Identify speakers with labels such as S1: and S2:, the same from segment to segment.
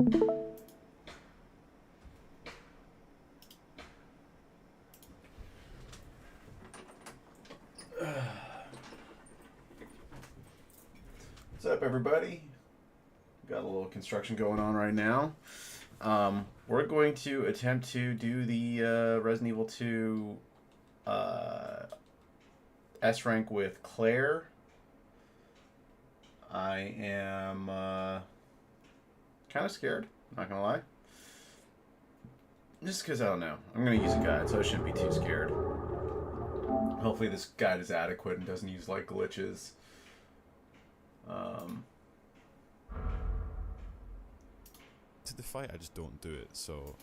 S1: What's up, everybody? Got a little construction going on right now. We're going to attempt to do the Resident Evil 2 S rank with Claire. I am kind of scared, not gonna lie. Just because I don't know. I'm gonna use a guide, so I shouldn't be too scared. Hopefully this guide is adequate and doesn't use like glitches.
S2: To the fight, I just don't do it, so...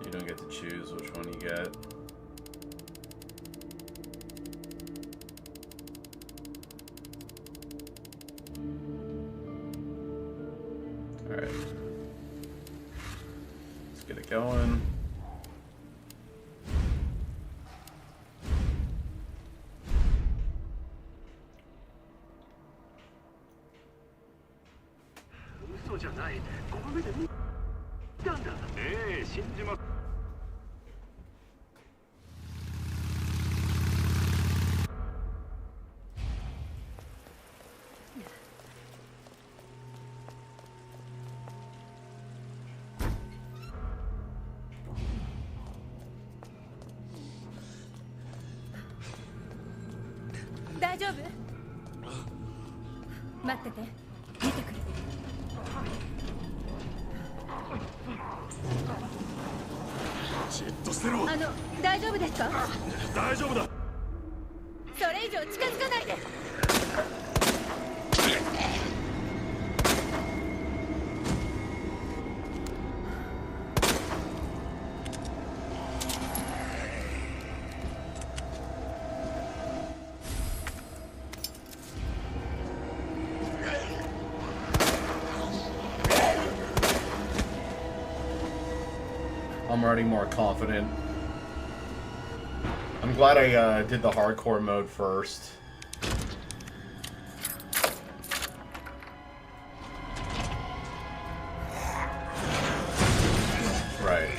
S1: You don't get to choose which one you get. Alright. Let's get it going. I'm already more confident. I'm glad I did the hardcore mode first. Right.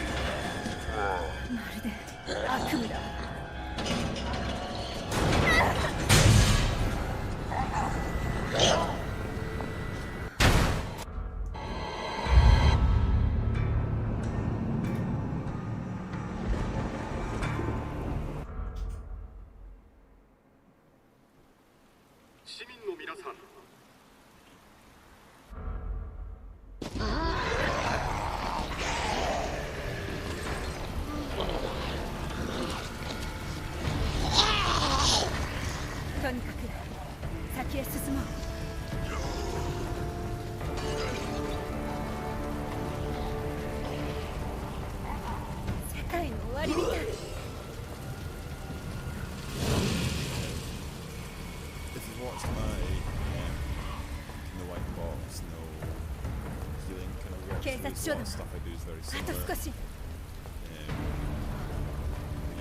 S1: Stuff I do is very similar.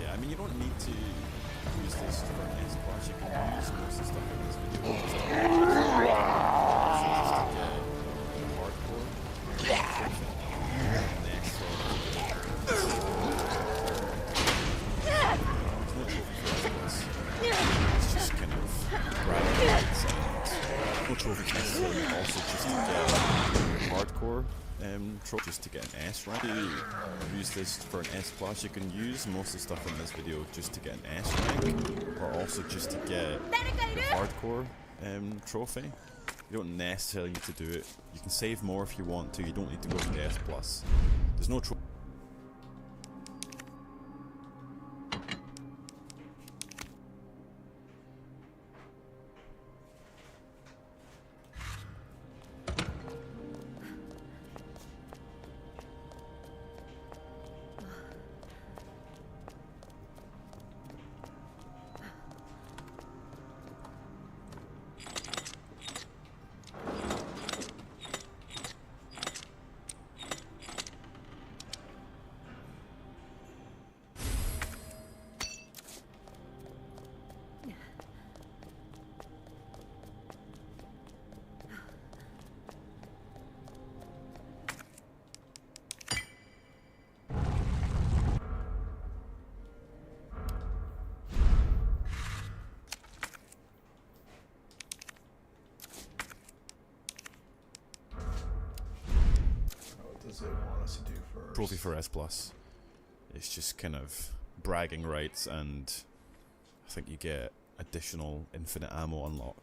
S1: Yeah, I mean, you don't need to use this for an S-Class. You can use most of the stuff in this video. It's just kind of grabbing no trophies necessarily, also just to get hardcore. Just to get an S rank. To use this for an S class, you can use most of the stuff in this video just to get an S rank, or also just to get the hardcore trophy. You don't necessarily need to do it. You can save more if you want to. You don't need to go to the S plus. There's no trophy. trophy for S+. It's just kind of bragging rights, and I think you get additional infinite ammo unlock.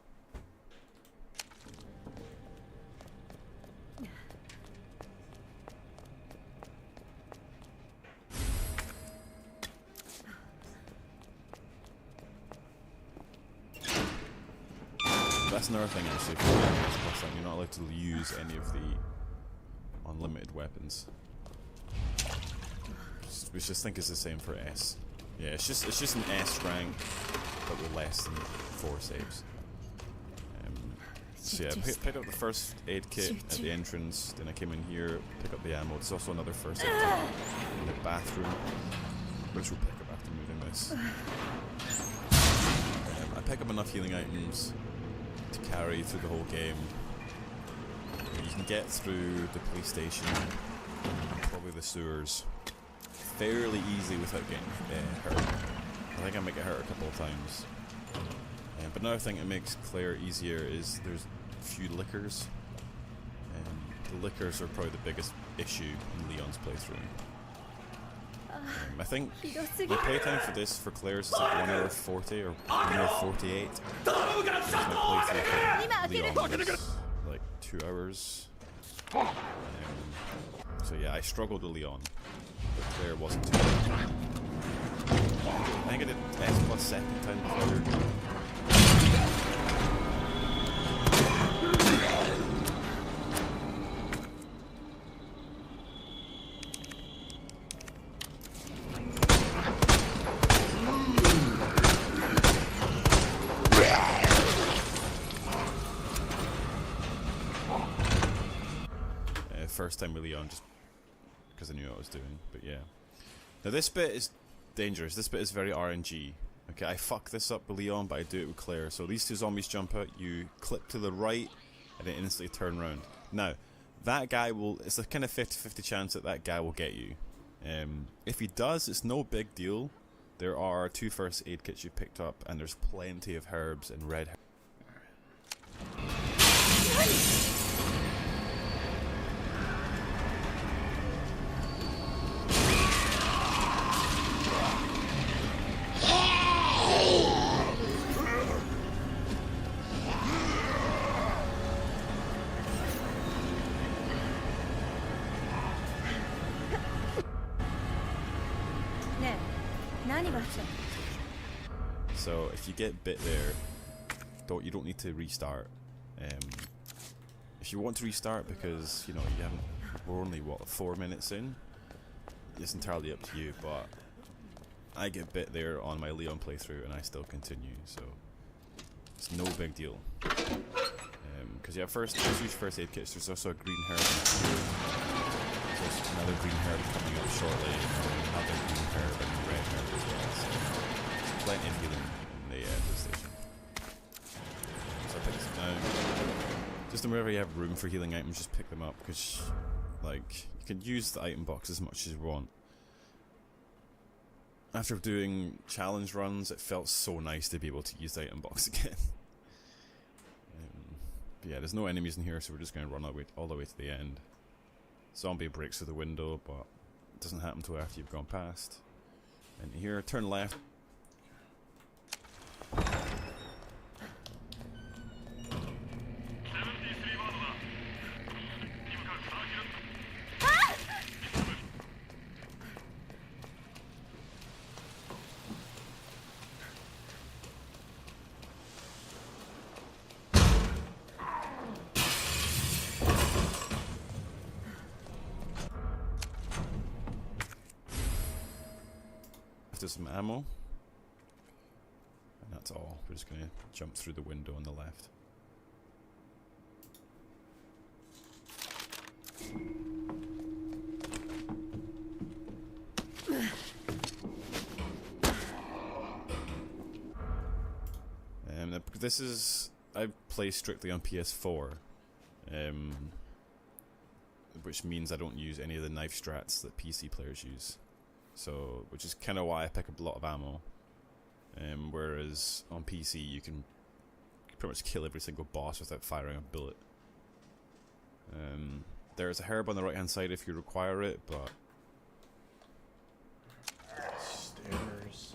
S1: That's another thing actually for S+, you're not allowed to use any of the unlimited weapons. Which I just think is the same for S. Yeah, it's just an S rank, but with less than 4 saves. So yeah, I picked up the first aid kit at the entrance, then I came in here, pick up the ammo. There's also another first aid kit in the bathroom, which we'll pick up after moving this. I pick up enough healing items to carry through the whole game. You can get through the police station, and probably the sewers, fairly easily without getting hurt. I think I might get hurt a couple of times. But another thing that makes Claire easier is there's a few lickers. The lickers are probably the biggest issue in Leon's playthrough. I think my playtime for this, for Claire's, is like 1 hour 40 or 1 hour 48. My playthrough for Leon was like 2 hours. So yeah, I struggled with Leon, but Claire wasn't too bad. I think I did S+ second time before. First time with Leon, just because I knew what I was doing, but yeah. Now this bit is dangerous, this bit is very RNG. Okay, I fuck this up with Leon, but I do it with Claire. So these two zombies jump out, you clip to the right, and then instantly turn around. Now, that guy will, it's a kind of 50-50 chance that that guy will get you. If he does, it's no big deal. There are 2 first aid kits you picked up, and there's plenty of herbs and red herbs. So if you get bit there, you don't need to restart. If you want to restart because you know we're only what 4 minutes in, it's entirely up to you. But I get bit there on my Leon playthrough and I still continue, so it's no big deal. Because you have huge first aid kits. There's also a green herb. There's another green herb coming up shortly, and another green herb and a red herb as well. So there's plenty of healing in the police station. So I pick this down. Just wherever you have room for healing items, just pick them up, because like you can use the item box as much as you want. After doing challenge runs, it felt so nice to be able to use the item box again. But yeah, there's no enemies in here, so we're just going to run all the way to the end. Zombie breaks through the window, but it doesn't happen until after you've gone past. And here, turn left. Some ammo, and that's all. We're just going to jump through the window on the left. This is, I play strictly on PS4, which means I don't use any of the knife strats that PC players use. So, which is kind of why I pick up a lot of ammo. Whereas on PC you can pretty much kill every single boss without firing a bullet. There's a herb on the right hand side if you require it, but
S3: Stairs.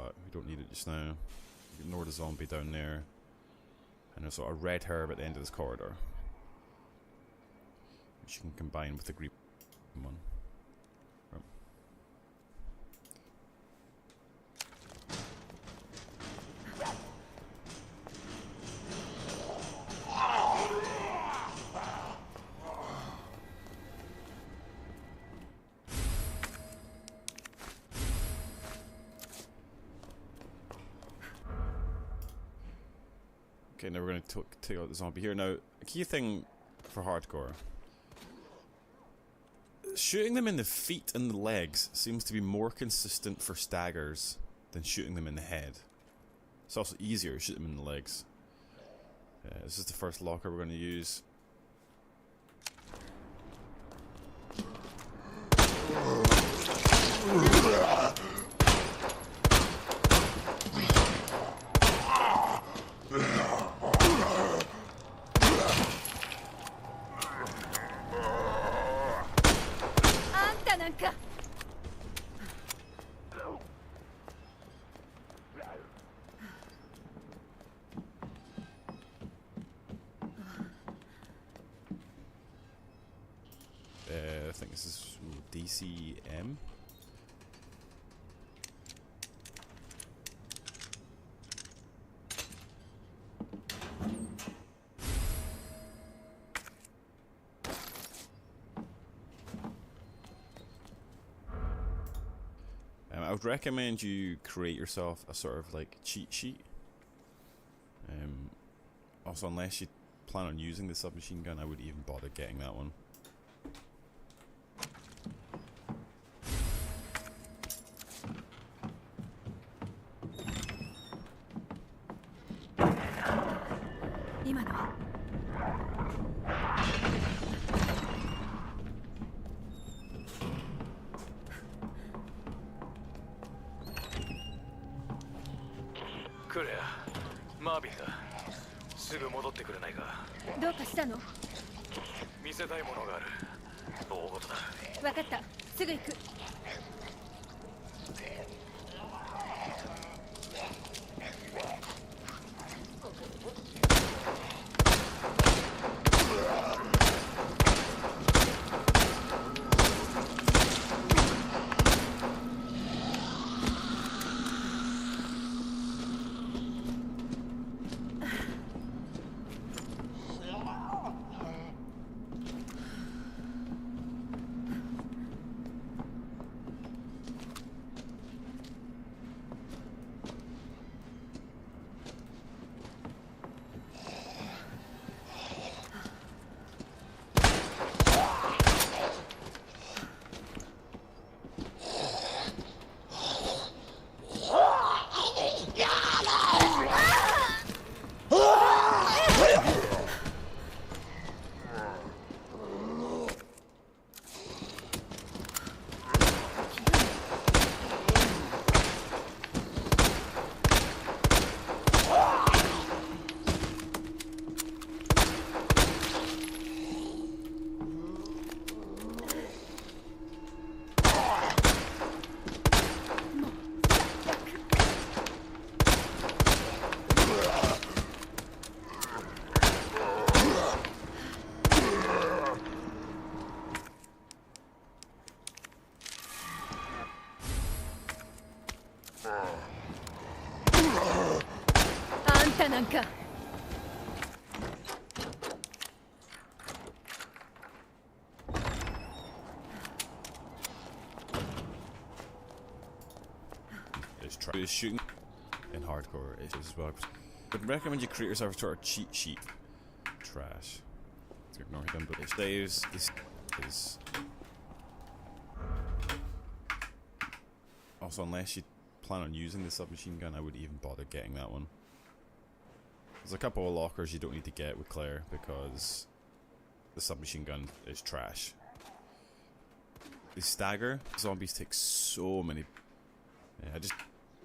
S1: We don't need it just now. Ignore the zombie down there. And there's sort of red herb at the end of this corridor, which you can combine with the green one. Okay, now we're going to take out the zombie here. Now, a key thing for hardcore. Shooting them in the feet and the legs seems to be more consistent for staggers than shooting them in the head. It's also easier to shoot them in the legs. This is the first locker we're going to use. I think this is DCM. I would recommend you create yourself a sort of like cheat sheet. Also, unless you plan on using the submachine gun, I wouldn't even bother getting that one. Shooting in hardcore is as well. I'd recommend you create yourself a sort of cheat sheet. Trash. Ignore him, but it saves. This is Also, unless you plan on using the submachine gun, I wouldn't even bother getting that one. There's a couple of lockers you don't need to get with Claire because the submachine gun is trash. The stagger zombies take so many. Yeah,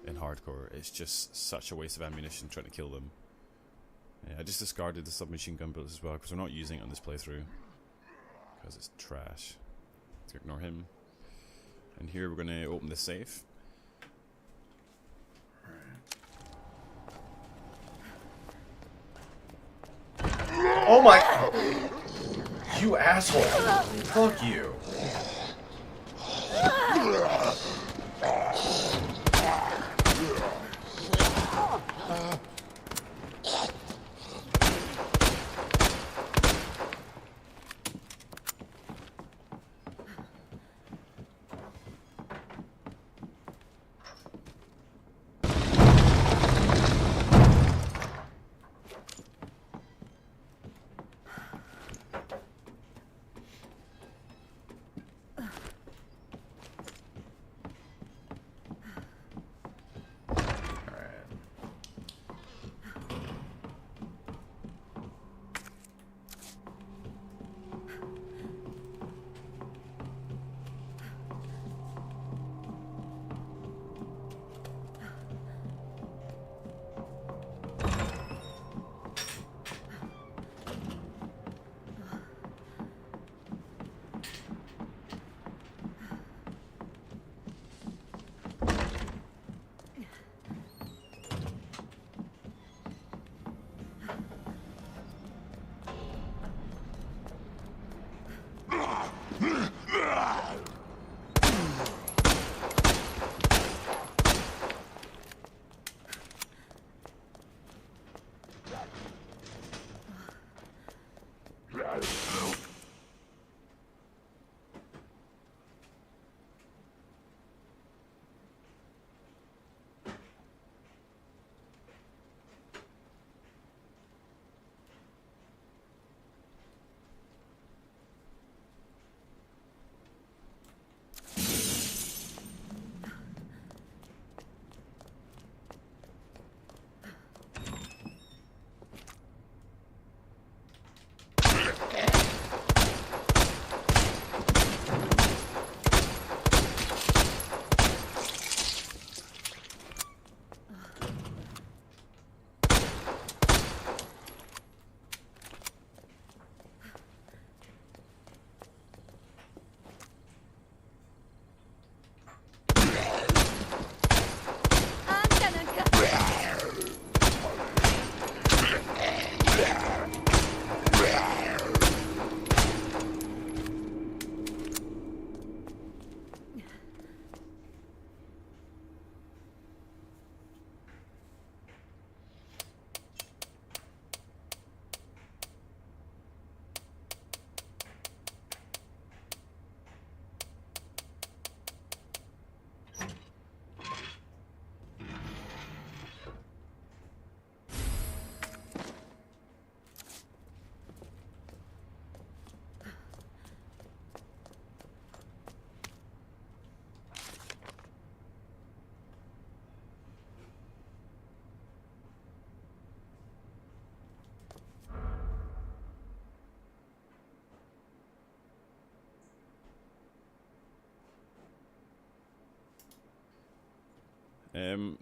S1: in hardcore, it's just such a waste of ammunition trying to kill them. Yeah, I just discarded the submachine gun bullets as well because we're not using it on this playthrough because it's trash. Let's ignore him. And here we're gonna open the safe.
S3: Oh my! You asshole! Fuck you!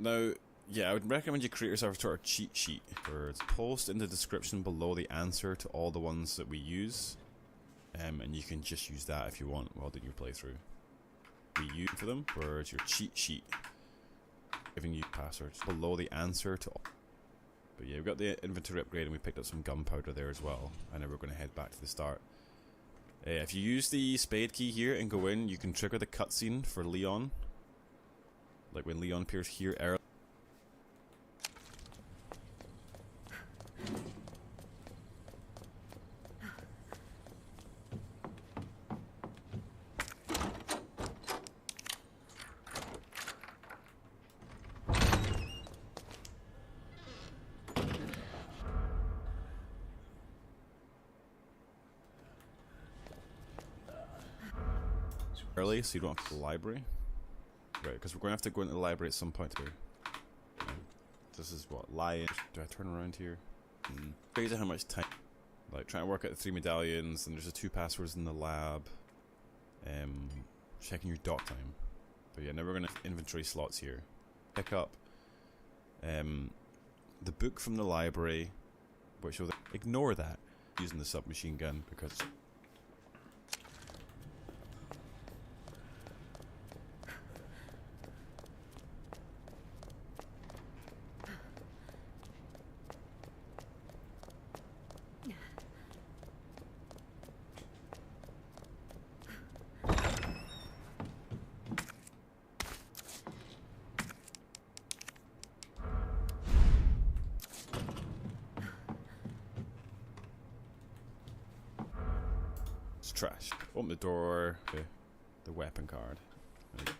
S1: Now, yeah, I would recommend you create yourself a sort of cheat sheet where it's post in the description below the answer to all the ones that we use, and you can just use that if you want while doing your playthrough. We use for them, where it's your cheat sheet, giving you passwords below the answer to all. But yeah, we've got the inventory upgrade and we picked up some gunpowder there as well, and then we're going to head back to the start. If you use the spade key here and go in, you can trigger the cutscene for Leon. Like when Leon appears here early. So you don't have to the library. Right, because we're going to have to go into the library at some point here. This is what, lion. Do I turn around here? Crazy how much time. Like, trying to work out the 3 medallions, and there's the 2 passwords in the lab. Checking your dock time. But yeah, now we're going to inventory slots here. Pick up the book from the library, which will ignore that using the submachine gun because it's trash. Open the door. Okay. The weapon card. There we go.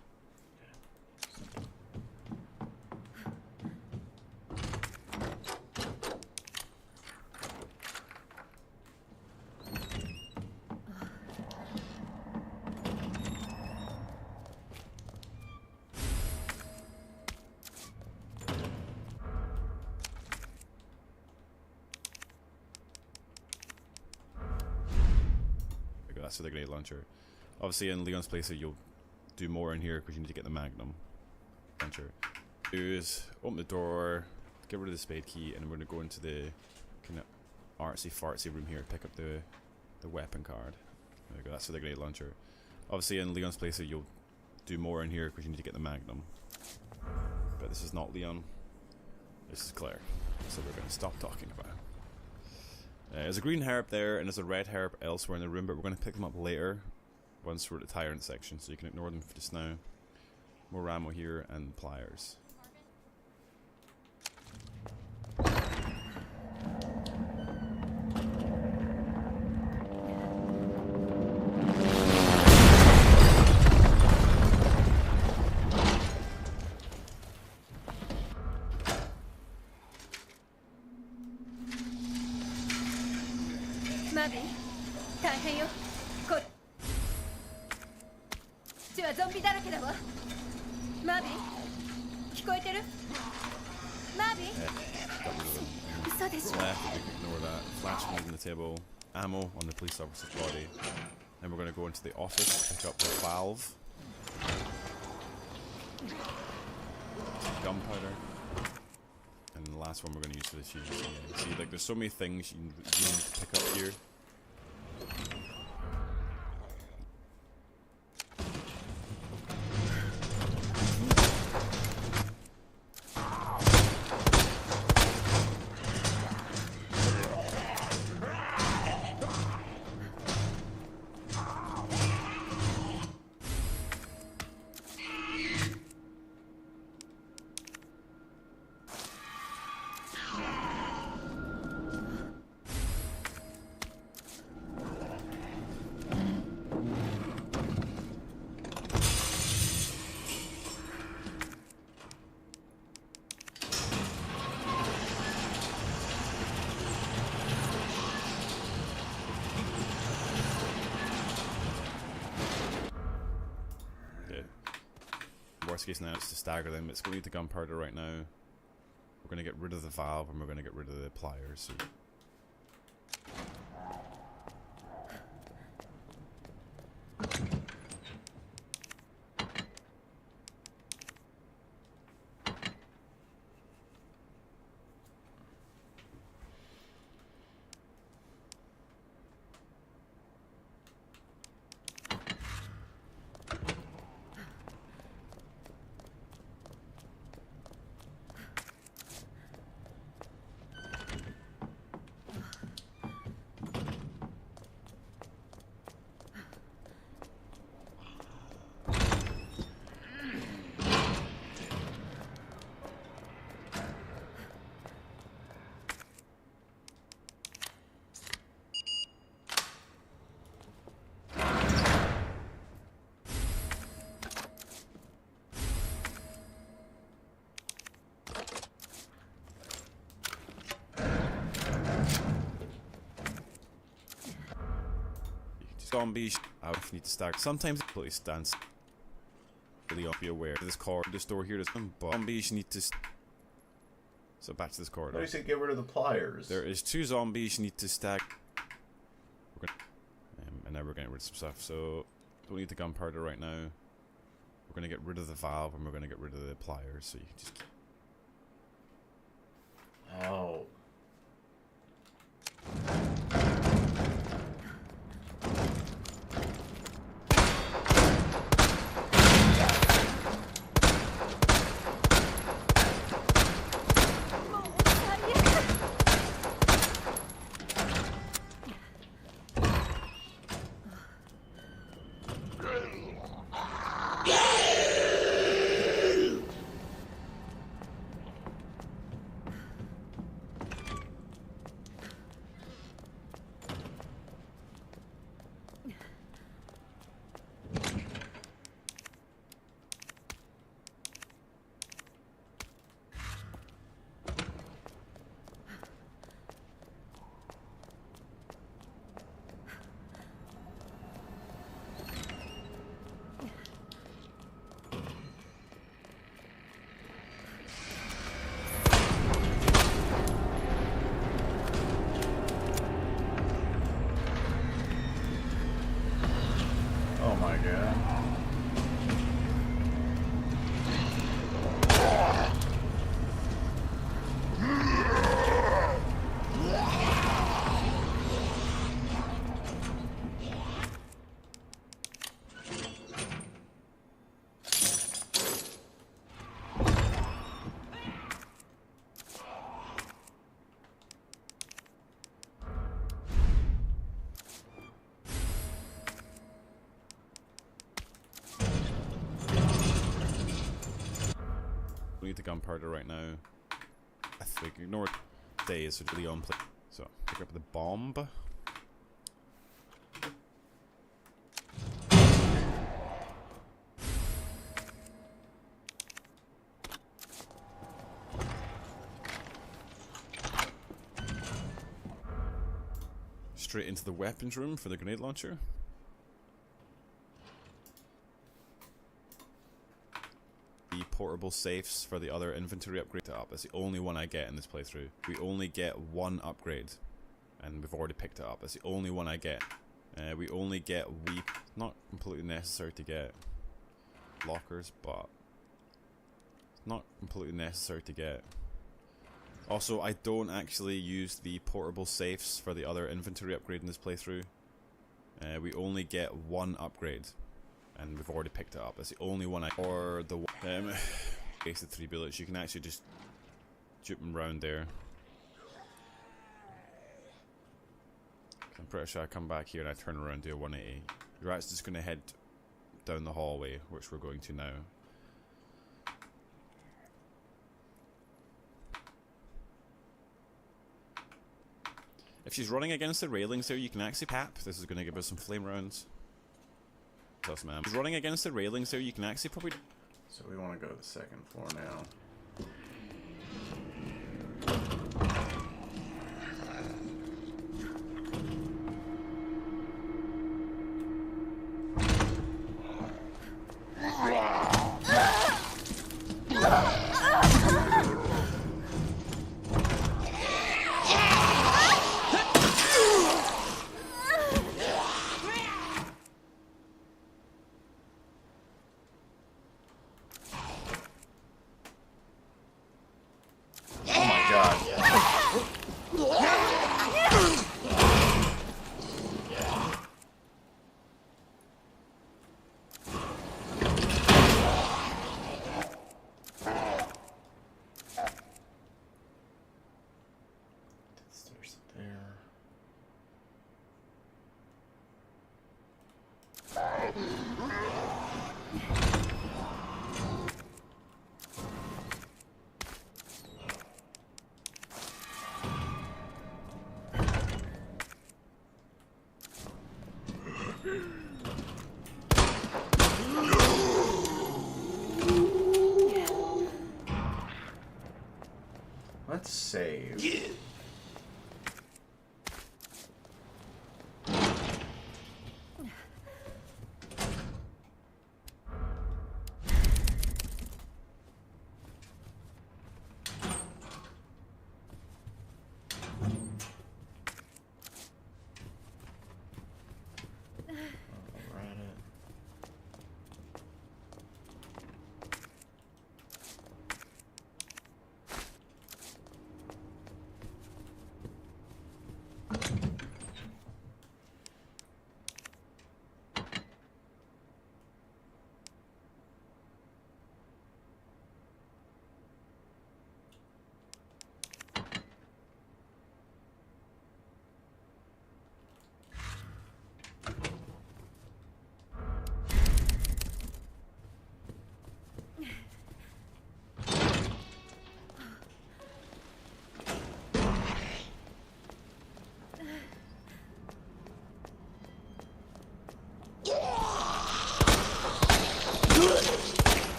S1: That's the grenade launcher. Obviously in Leon's playthrough you'll do more in here because you need to get the Magnum launcher. Is open the door, get rid of the spade key, and we're going to go into the kind of artsy fartsy room here, pick up the weapon card. There we go, that's the grenade launcher. Obviously in Leon's playthrough you'll do more in here because you need to get the Magnum. But this is not Leon, this is Claire. So we're going to stop talking about it. There's a green herb there and there's a red herb elsewhere in the room, but we're going to pick them up later once we're at the tyrant section, so you can ignore them for just now. More ammo here and pliers.
S4: Mavi, 大変よ。こっちはゾンビだらけだわ。マビ、聞こえてる？マビ？
S1: Got rid of them.
S4: 嘘でしょ。
S1: Left, we can ignore that. Flashlight on the table. Ammo on the police officer's body. Then we're going to go into the office, pick up the valve. Gunpowder. And the last one we're going to use for the shield. So yeah, see, like, there's so many things you need to pick up here. Worst case now it's to stagger them. It's going to need the gunpowder right now. We're going to get rid of the valve and we're going to get rid of the pliers. So zombies, I need to start. Sometimes it completely stands. really be aware of this corridor. This door here, there's some zombies you need to. So back to this corridor.
S3: What do you say? Get rid of the pliers.
S1: There is 2 zombies you need to stack. We're gonna, and now we're gonna get rid of some stuff. So don't need the gunpowder right now. We're gonna get rid of the valve and we're gonna get rid of the pliers. So you can just.
S3: Oh. Oh my god.
S1: We need the gunpowder right now. I think ignore days, so really on play. So pick up the bomb. Straight into the weapons room for the grenade launcher. Portable safes for the other inventory upgrade to up. That's the only one I get in this playthrough. We only get 1 upgrade, and we've already picked it up. That's the only one I get. We only get not completely necessary to get lockers, but not completely necessary to get. Also, I don't actually use the portable safes for the other inventory upgrade in this playthrough. We only get 1 upgrade, and we've already picked it up. That's the only one I. Or the wasted 3 bullets. You can actually just juke them around there. I'm pretty sure I come back here and I turn around and do a 180. You're actually just going to head down the hallway, which we're going to now. If she's running against the railings there, you can actually tap. This is going to give us some flame rounds. Plus, man. If she's running against the railings there, you can actually probably.
S3: So we want to go to the 2nd floor now. Let's save.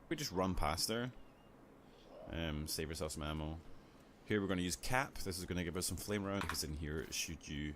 S1: We just run past there. Save yourself some ammo. Here we're going to use cap. This is going to give us some flame rounds because in here it shoot you.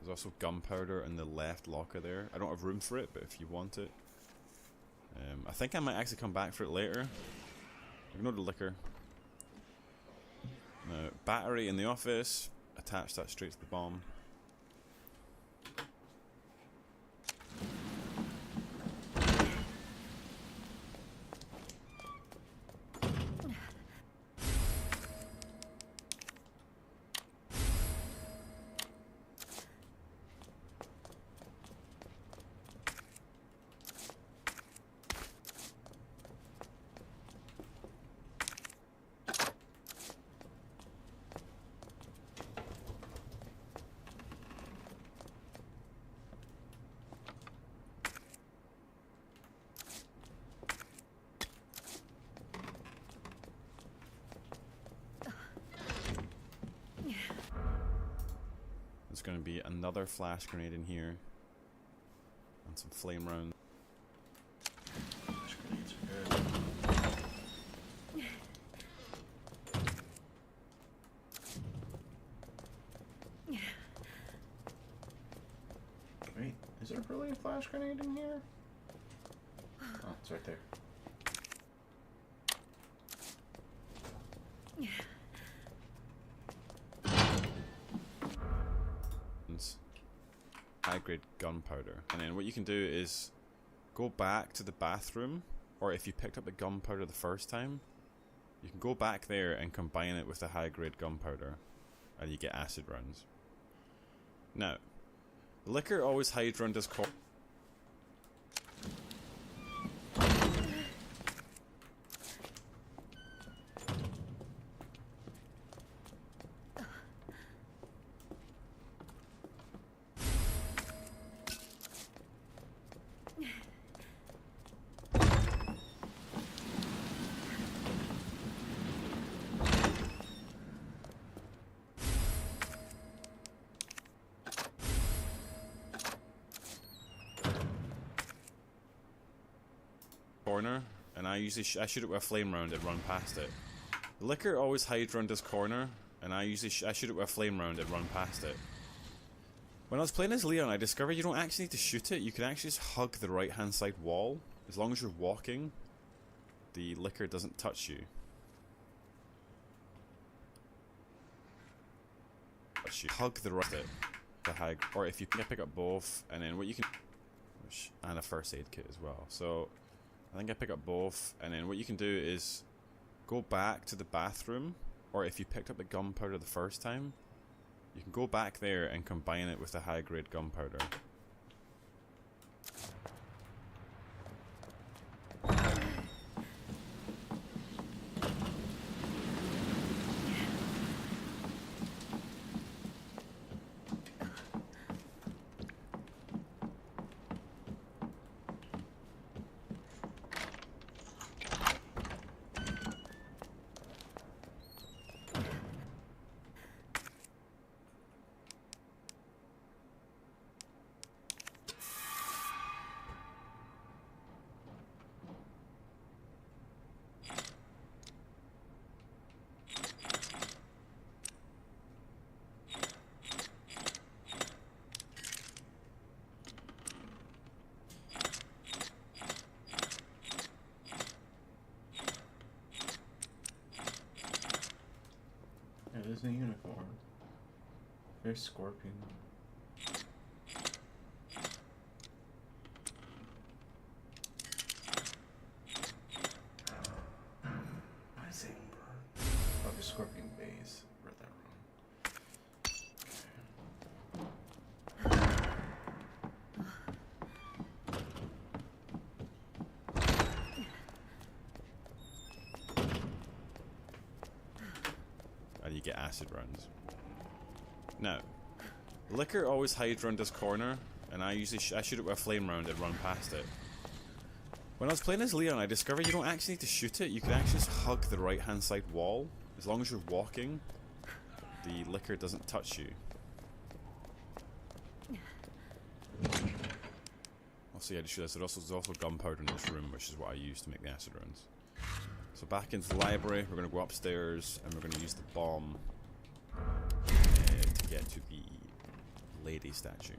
S1: There's also gunpowder in the left locker there. I don't have room for it, but if you want it. I think I might actually come back for it later. Ignore the liquor. Now, battery in the office. Attach that straight to the bomb. There's going to be another flash grenade in here. And some flame rounds.
S3: Flash grenades are good. Wait, is there really a flash grenade in here? Oh, it's right there.
S1: High grade gunpowder. And then what you can do is go back to the bathroom, or if you picked up the gunpowder the first time, you can go back there and combine it with the high grade gunpowder, and you get acid rounds. Now, the liquor always hides around this corner. Corner, and I usually I shoot it with a flame round and run past it. The liquor always hides around this corner, and I usually I shoot it with a flame round and run past it. When I was playing as Leon, I discovered you don't actually need to shoot it. You can actually just hug the right hand side wall. As long as you're walking, the liquor doesn't touch you. Hug the right it, the high, or if you can pick up both, and then what you can, and a first aid kit as well. So I think I pick up both, and then what you can do is go back to the bathroom, or if you picked up the gunpowder the first time, you can go back there and combine it with the high grade gunpowder.
S3: it is a unicorn. Very scorpion. I say bird. Probably scorpion base. Read that wrong.
S1: And you get acid rounds. Now, Liquor always hides around this corner, and I usually I shoot it with a flame round and run past it. When I was playing as Leon, I discovered you don't actually need to shoot it, you can actually just hug the right hand side wall. As long as you're walking, the Liquor doesn't touch you. Also, yeah, to shoot this, there's also gunpowder in this room, which is what I use to make the acid rounds. So back into the library, we're going to go upstairs, and we're going to use the bomb to get to the lady statue.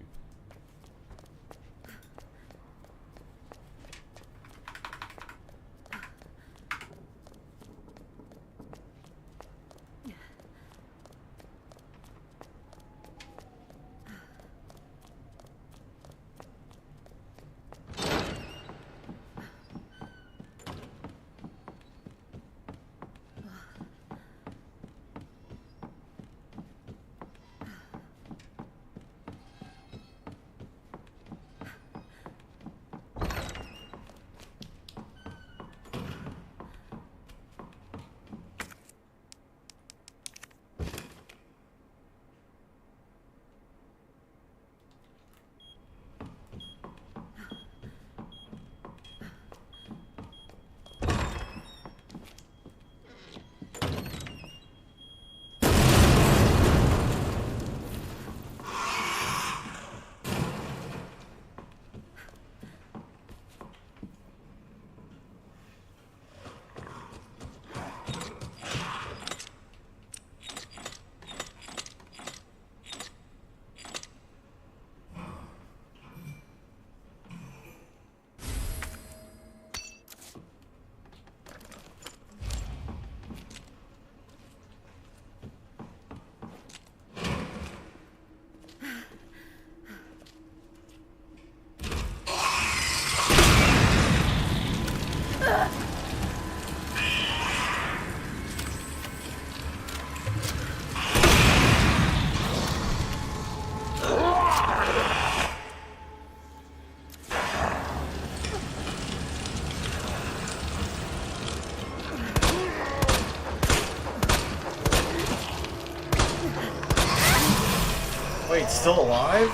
S3: Wait, still alive?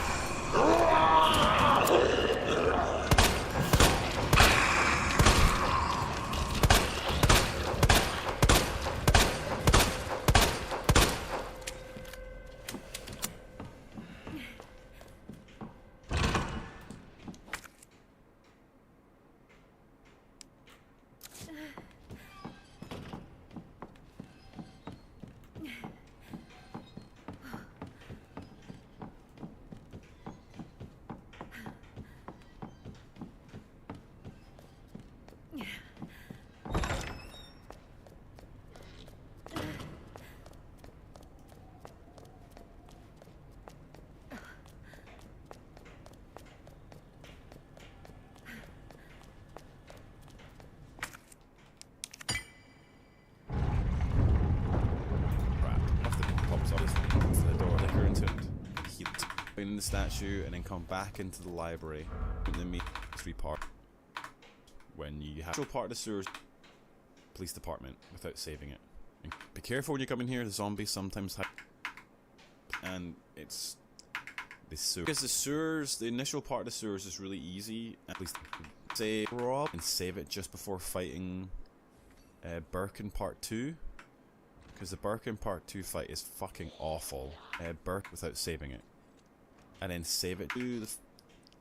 S1: In the statue and then come back into the library and then meet three parts when you have part of the sewers police department without saving it. And be careful when you come in here, the zombies sometimes have, and it's the sewers, because the sewers, the initial part of the sewers is really easy, at least save and save it just before fighting Birkin part 2, because the Birkin part 2 fight is fucking awful. Birk without saving it. And then save it to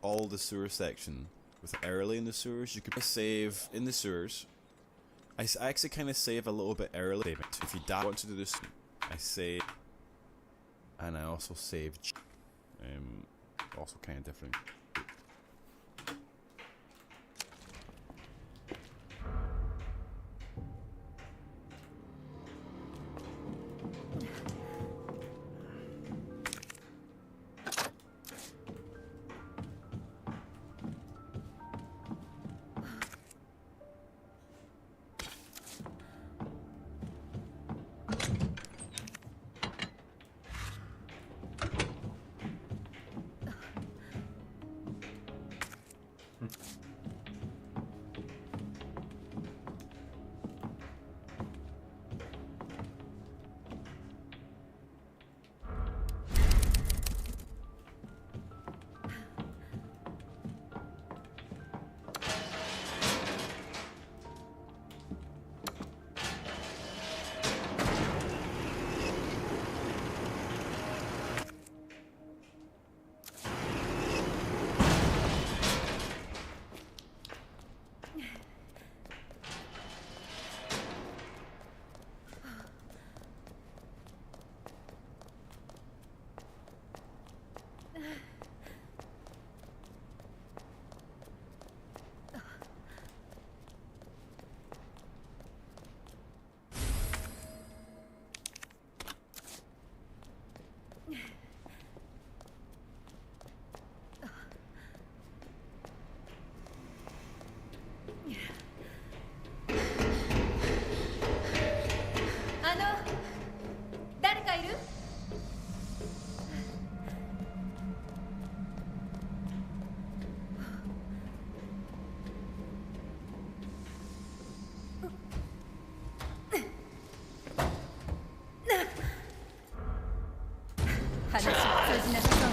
S1: all the sewer section with early in the sewers. You could save in the sewers. I actually kind of save a little bit early. If you want to do this, I save, and I also save. Also kind of different.
S4: 話は通じなさそう。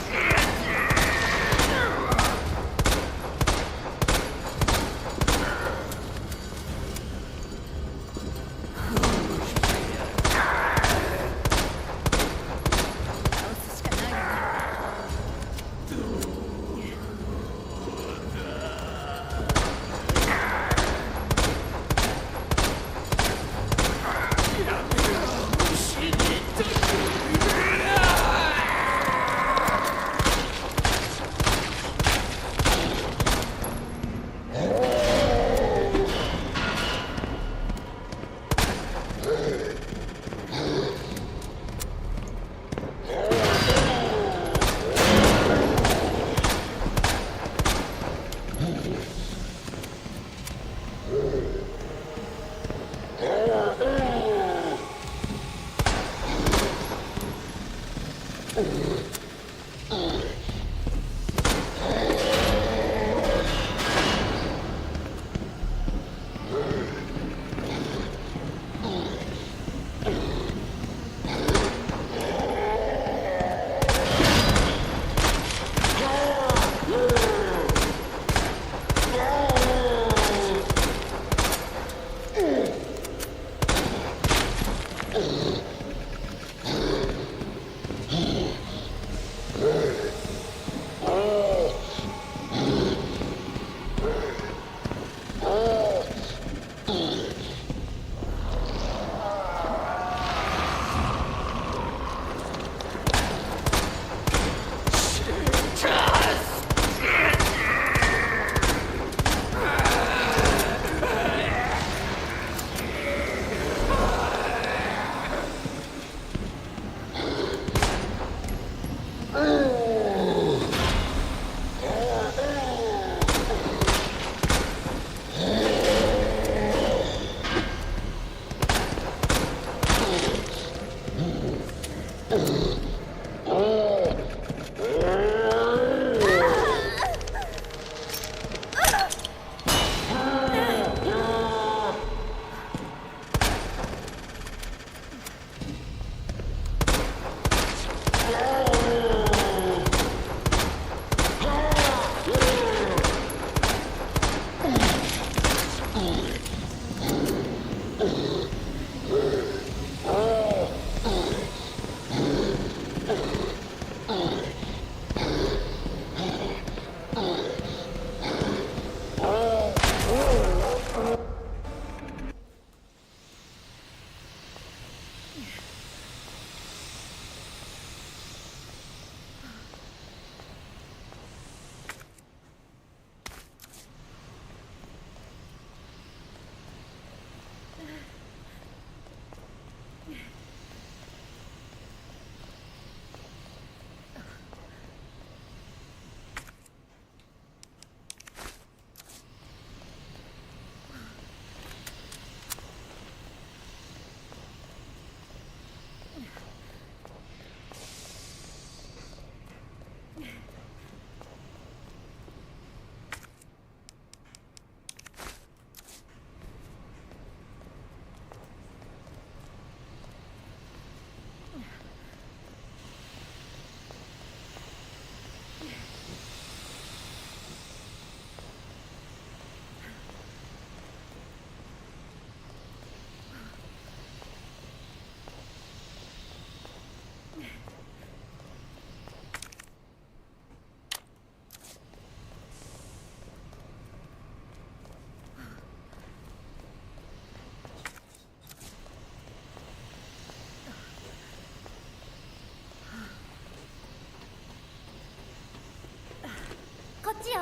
S5: こっちよ。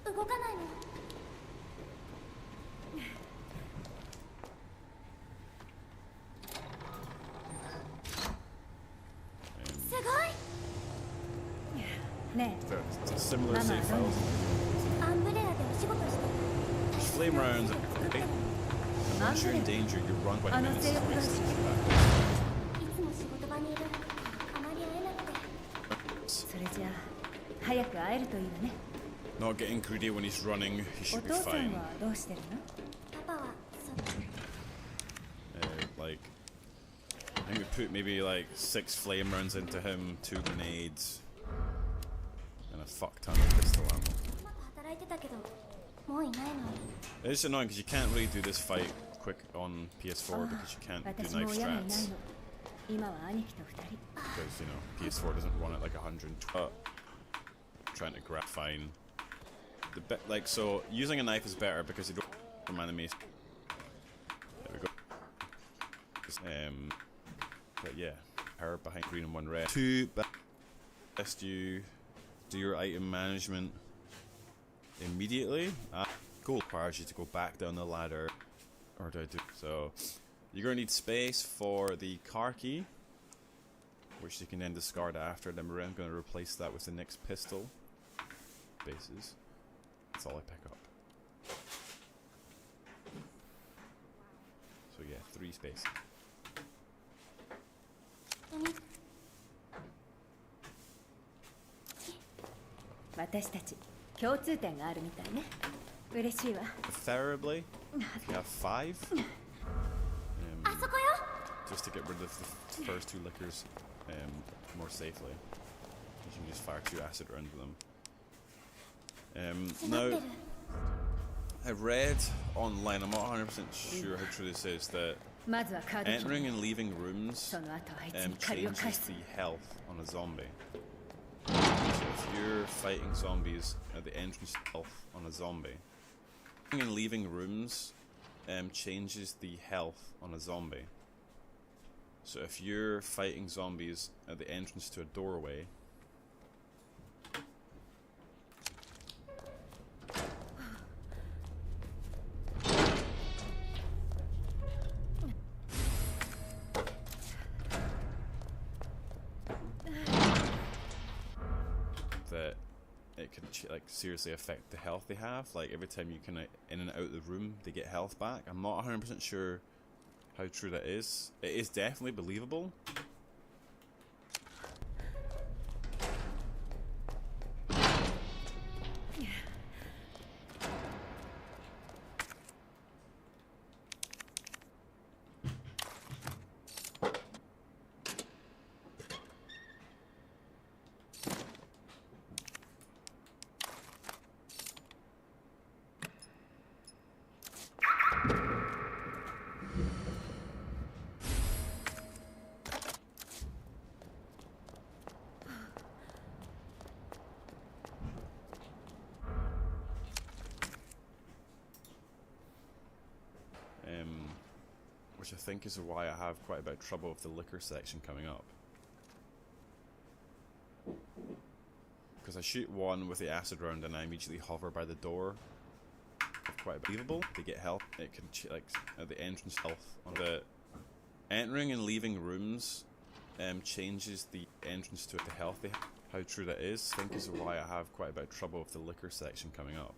S5: 動かないの。すごい。
S4: ね
S1: It's a similar save file.
S5: アンブレラでお仕事してる。
S1: Flame rounds. Okay. And once you're in danger, you run 20 minutes.
S5: いつも仕事場にいる。あまり会えなくて。
S4: それじゃあ早く会えるといいわね。
S1: Not getting greedy when he's running, he
S4: お
S1: should be
S4: 父さん
S1: fine.
S4: はどうしてるの？
S5: パパは
S1: Like, I think we put maybe like 6 flame rounds into him, 2 grenades, and a fuck ton of pistol ammo.
S5: うまく働いてたけどもういないの。
S1: It's annoying because you can't really do this fight quick on PS4 because you can't do
S4: 私も
S1: knife
S4: 親がいないの
S1: strats.
S4: 今は兄貴と二人
S1: Because, you know, PS4 doesn't run at like 120. Trying to fine. The bit like so, using a knife is better because you don't from enemies. There we go. But yeah, power behind green and 1 red. 2 best you do your item management immediately. Gold requires you to go back down the ladder, or do I do so? You're gonna need space for the car key, which you can then discard after. Then we're gonna replace that with the next pistol. Bases. That's all I pick up. So yeah, 3 spaces.
S4: 私たち共通点があるみたいね嬉しいわ
S1: Preferably, if you have 5.
S5: あそこよ。
S1: Just to get rid of the first 2 lickers more safely. You can just fire 2 acid rounds with them.
S5: 閉まって
S1: Now,
S5: る。
S1: I've read online, I'm not 100% sure how true this is, that
S4: まずはカードキー
S1: entering and leaving rooms
S4: その後あいつに借りを
S1: changes
S4: 返す
S1: the health on a zombie. So if you're fighting zombies at the entrance health on a zombie, entering and leaving rooms changes the health on a zombie. So if you're fighting zombies at the entrance to a doorway, that it can like seriously affect the health they have. Like every time you kind of in and out of the room, they get health back. I'm not 100% sure how true that is. It is definitely believable. Which I think is why I have quite a bit of trouble with the liquor section coming up. Because I shoot one with the acid round and I immediately hover by the door. Quite believable. They get health. It can like at the entrance health on the entering and leaving rooms changes the entrance to the health they have. How true that is, I think is why I have quite a bit of trouble with the liquor section coming up.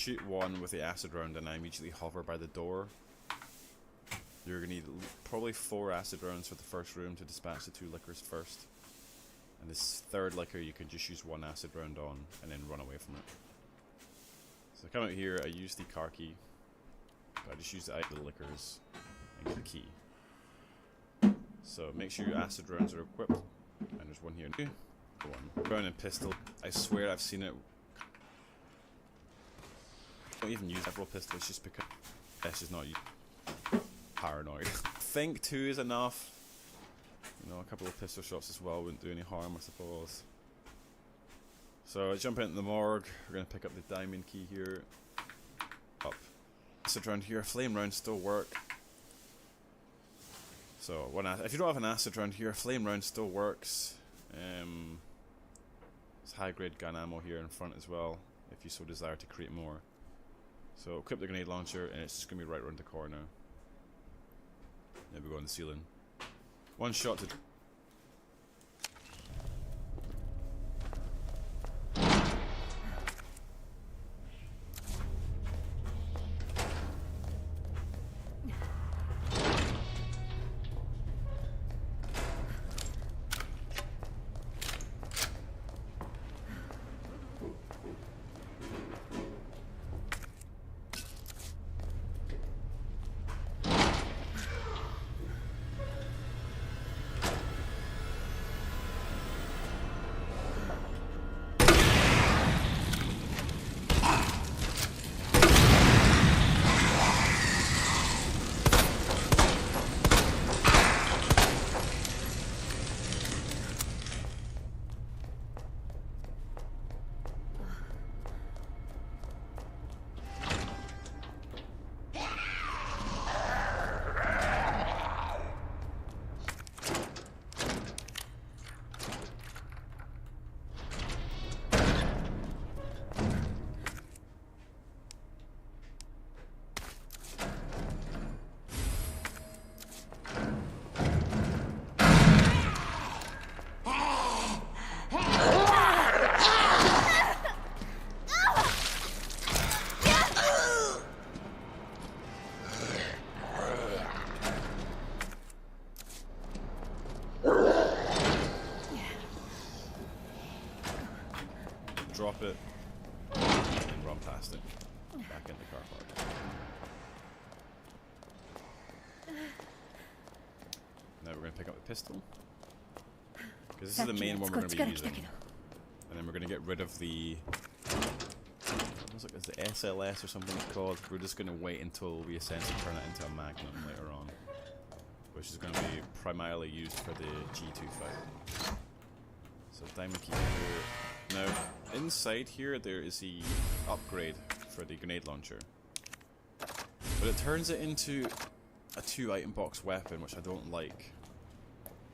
S1: shoot one with the acid round and I immediately hover by the door, you're going to need probably 4 acid rounds for the first room to dispatch the 2 lickers first. And this third licker you can just use 1 acid round on and then run away from it. So I come out here, I use the car key. I just use the lickers and get the key. So make sure your acid rounds are equipped. And there's one here. One. Brown and pistol. I swear I've seen it. I don't even use several pistols just because that's just not paranoid. I think 2 is enough. You know, a couple of pistol shots as well wouldn't do any harm, I suppose. So jump into the morgue. We're gonna pick up the diamond key here. Up. Acid round here. Flame rounds still work. So if you don't have an acid round here, flame round still works. There's high grade gun ammo here in front as well, if you so desire to create more. So equip the grenade launcher, and it's just gonna be right around the corner. There we go on the ceiling. 1 shot to. Drop it and run past it. Back in the car park. Now we're going to pick up the pistol. Because this is the main one we're going to be using. And then we're going to get rid of the... What's it, is the SLS or something it's called? We're just going to wait until we essentially turn it into a Magnum later on. Which is going to be primarily used for the G2 fight. So diamond key here. Now, inside here there is the upgrade for the grenade launcher. But it turns it into a 2-item box weapon, which I don't like.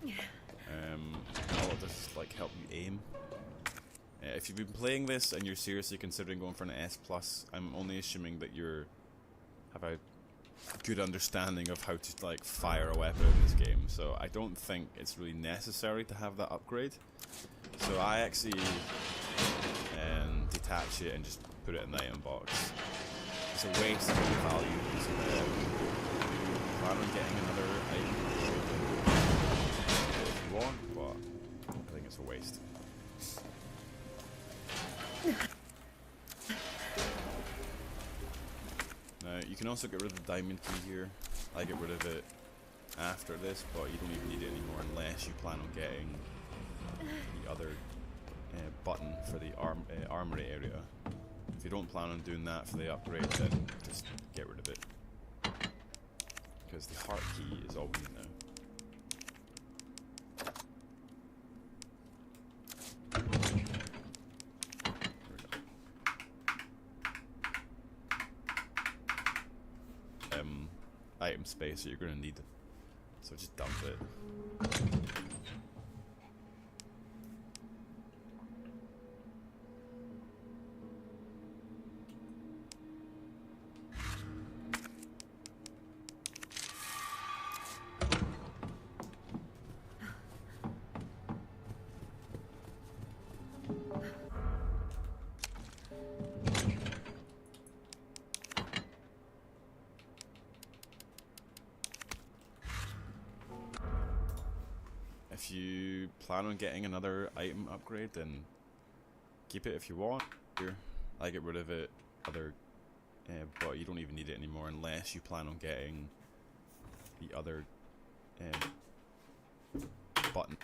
S1: All of this like help you aim. If you've been playing this and you're seriously considering going for an S+, I'm only assuming that you have a good understanding of how to like fire a weapon in this game. So I don't think it's really necessary to have that upgrade. So I actually detach it and just put it in the item box. It's a waste of value. So plan on getting another item if you want, but I think it's a waste. Now you can also get rid of the diamond key here. I get rid of it after this, but you don't even need it anymore unless you plan on getting the other button for the armory area. If you don't plan on doing that for the upgrade, then just get rid of it. Because the heart key is all we need now. Item space that you're going to need, so just dump it. If you plan on getting another item upgrade, then keep it if you want. I get rid of it, but you don't even need it anymore unless you plan on getting the other button.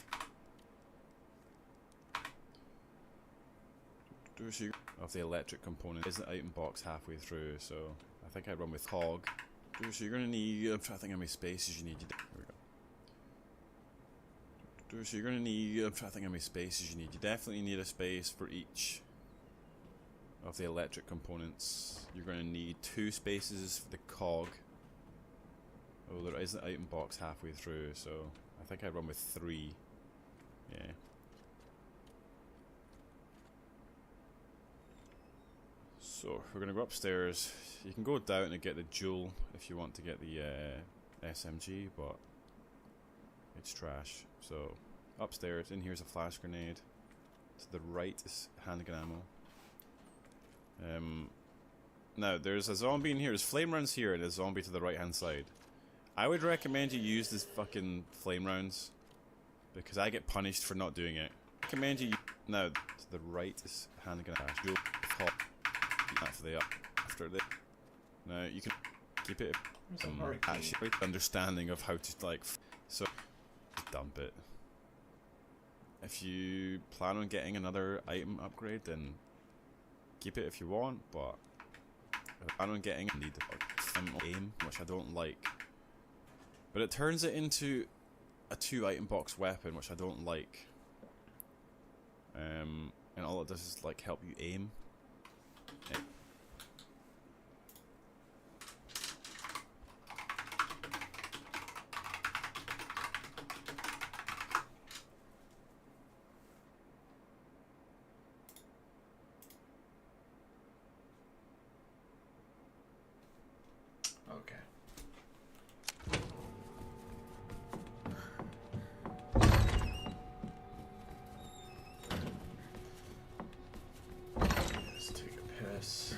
S1: Of the electric component is the item box halfway through, so I think I run with hog. So you're gonna need, I'm trying to think how many spaces you need. Here we go. So you're gonna need, I'm trying to think how many spaces you need. You definitely need a space for each of the electric components. You're gonna need 2 spaces for the cog. Oh, there is the item box halfway through, so I think I run with 3. Yeah. So we're gonna go upstairs. You can go down and get the jewel if you want to get the SMG, but it's trash. So upstairs, in here's a flash grenade. To the right is handgun ammo. Now there's a zombie in here. There's flame rounds here and a zombie to the right hand side. I would recommend you use this fucking flame rounds because I get punished for not doing it. Recommend you now to the right is handgun ammo. After the after the now you can keep it actually understanding of how to like so dump it. If you plan on getting another item upgrade, then keep it if you want, but if you plan on getting need the aim, which I don't like. But it turns it into a 2 item box weapon, which I don't like. And all it does is like help you aim.
S3: Okay. Let's take a piss.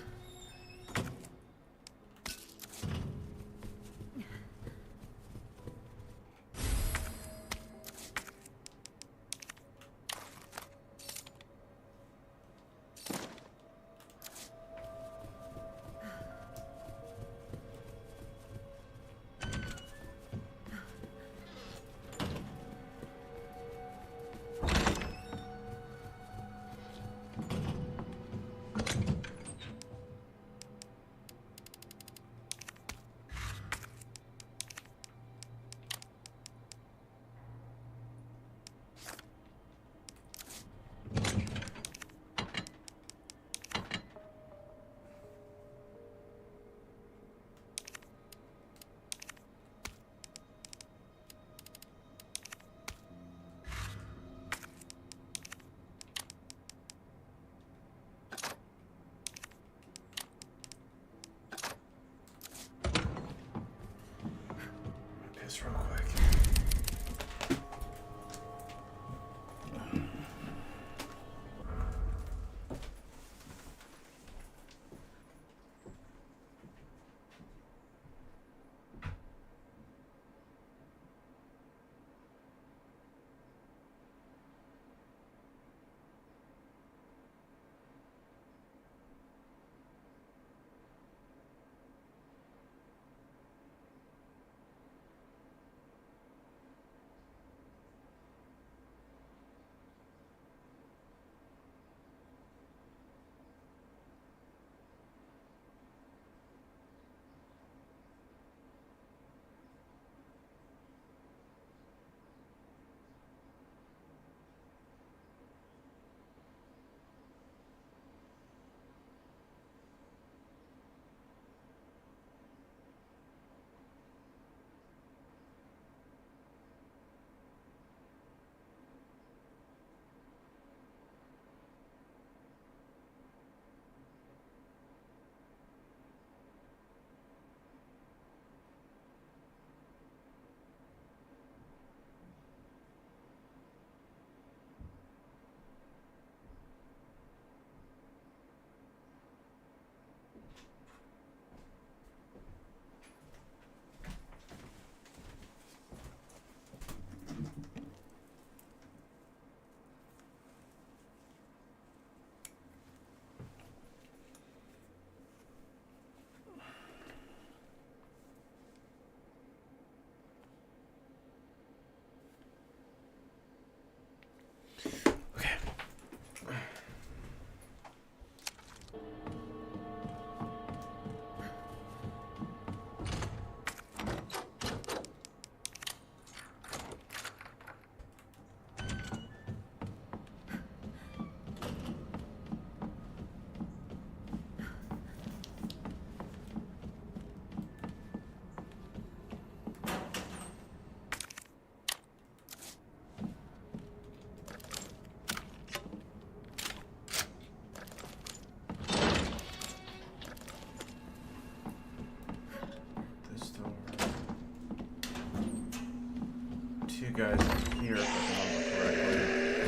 S3: guys are here, if I remember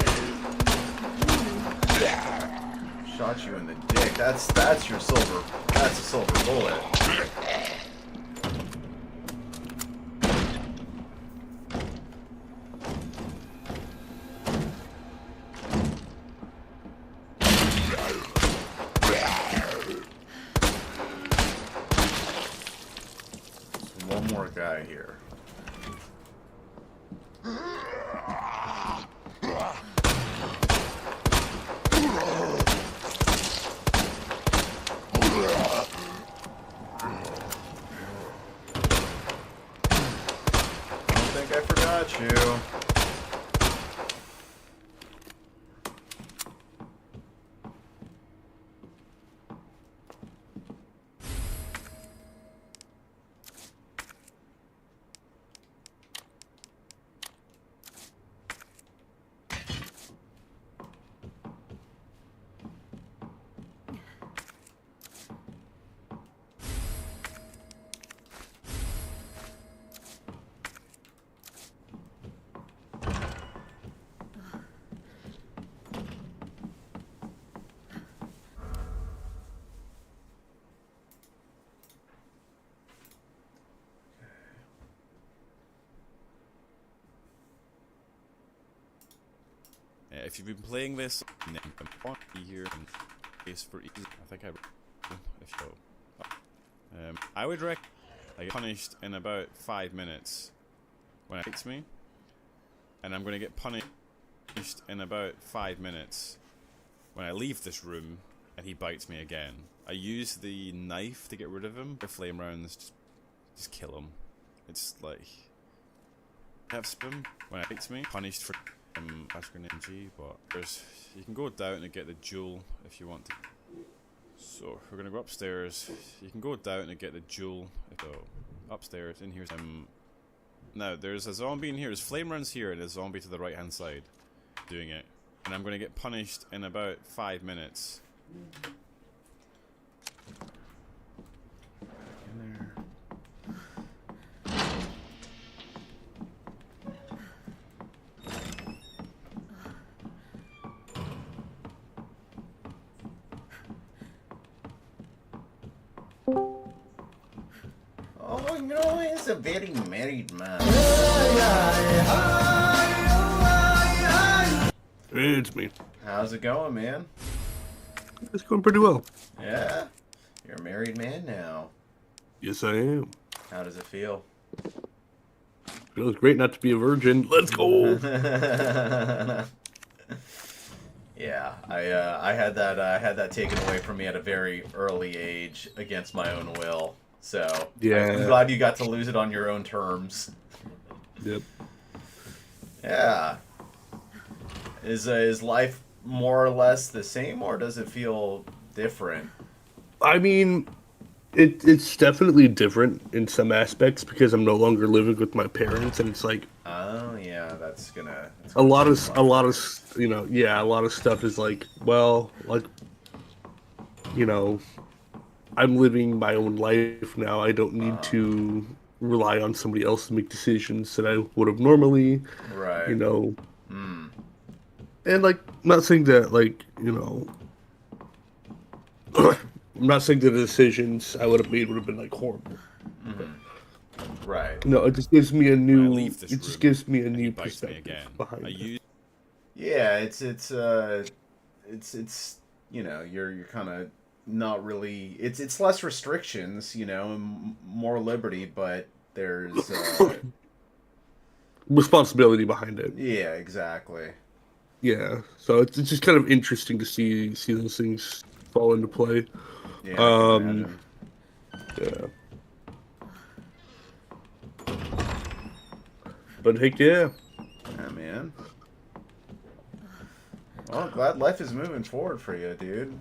S3: correctly. Shot you in the dick. That's your silver. That's a silver bullet. One more guy here. Don't think I forgot you.
S1: If you've been playing this, then I'm here and case for easy. I think if so. I would recommend I get punished in about 5 minutes when it hits me, and I'm going to get punished in about 5 minutes when I leave this room and he bites me again. I use the knife to get rid of him. The flame rounds just kill him. It's like have spin when it hits me. Punished for flash grenade G, but you can go down and get the jewel if you want to. So we're gonna go upstairs. You can go down and get the jewel. So upstairs, in here's now there's a zombie in here. There's flame runs here and a zombie to the right hand side doing it. And I'm gonna get punished in about 5 minutes.
S3: In there. Oh, you know, he's a very married man.
S6: It's me.
S3: How's it going, man?
S6: It's going pretty well.
S3: Yeah? You're a married man now.
S6: Yes, I am.
S3: How does it feel?
S6: Feels great not to be a virgin. Let's go.
S3: Yeah, I had that taken away from me at a very early age against my own will. So
S6: Yeah.
S3: I'm glad you got to lose it on your own terms.
S6: Yep.
S3: Yeah. Is life more or less the same, or does it feel different?
S6: I mean, it's definitely different in some aspects because I'm no longer living with my parents, and it's like
S3: Oh yeah, that's gonna
S6: a lot of you know, yeah, a lot of stuff is like, well, like, you know, I'm living my own life now. I don't need to rely on somebody else to make decisions that I would have normally,
S3: right.
S6: you know. And like, I'm not saying that, like, you know, I'm not saying that the decisions I would have made would have been like horrible.
S3: Right.
S6: No, it just gives me a
S1: When I
S6: new.
S1: leave this
S6: It just
S1: room
S6: gives me a
S1: and he
S6: new
S1: bites me
S6: perspective
S1: again.
S6: behind
S1: I
S6: it.
S1: use
S3: Yeah, it's you know, you're kind of not really. It's less restrictions, you know, and more liberty, but there's
S6: Responsibility behind it.
S3: yeah, exactly.
S6: Yeah, so it's just kind of interesting to see those things fall into play.
S3: Yeah, I can imagine.
S6: Yeah. But heck yeah.
S3: Yeah, man. Well, I'm glad life is moving forward for you, dude.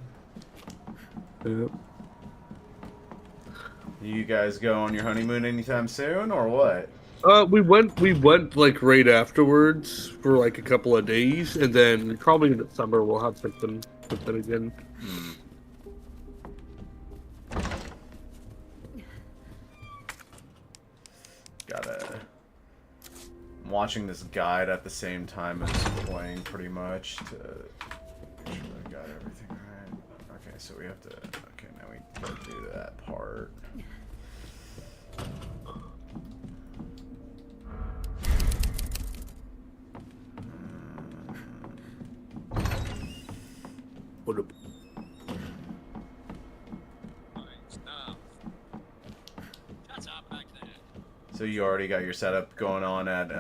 S6: Yeah.
S3: You guys go on your honeymoon anytime soon, or what?
S6: We went like right afterwards for like a couple of days, and then probably in the summer we'll have something again.
S3: watching this guide at the same time as playing, pretty much, to make sure I got everything right. Okay, so we have to... Okay, now we gotta do that part.
S6: What a...
S3: So you already got your setup going on at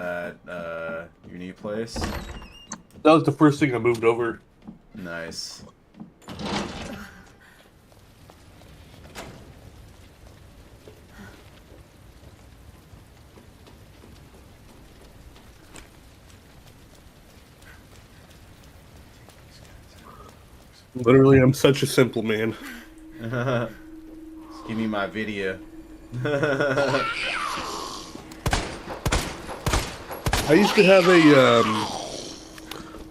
S3: your new place?
S6: That was the first thing I moved over.
S3: Nice.
S6: Literally, I'm such a simple man.
S3: Just give me my video.
S6: I used to have a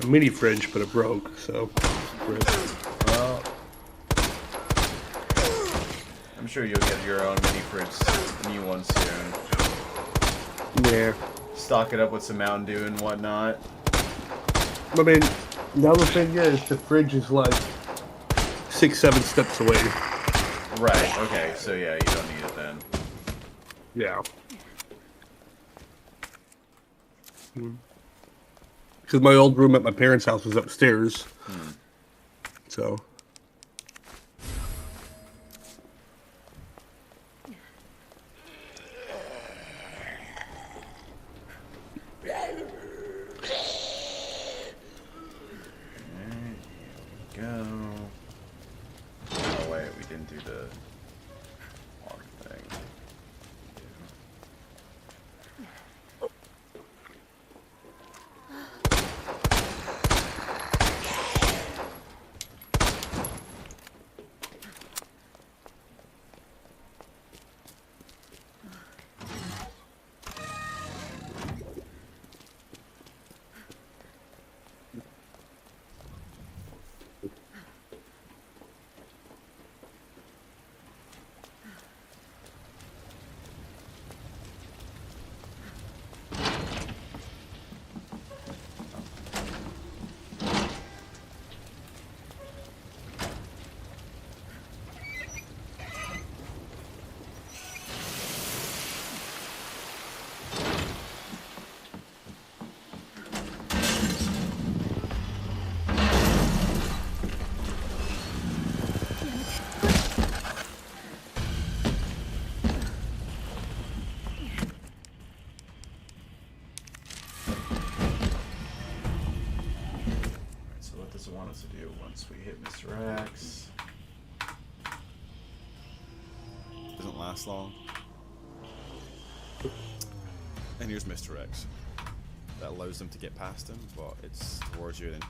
S6: mini fridge, but it broke, so...
S3: Well, I'm sure you'll get your own mini fridge, new one soon.
S6: Yeah.
S3: Stock it up with some Mountain Dew and whatnot.
S6: I mean, now the thing is, the fridge is like 6-7 steps away.
S3: Right, okay, so yeah, you don't need it then.
S6: Yeah. Because my old room at my parents' house was upstairs. So.
S3: Go. Oh wait, we didn't do the log thing. So what does it want us to do once we hit Mr. X?
S1: Doesn't last long. And here's Mr. X. That allows them to get past him, but it's towards you then.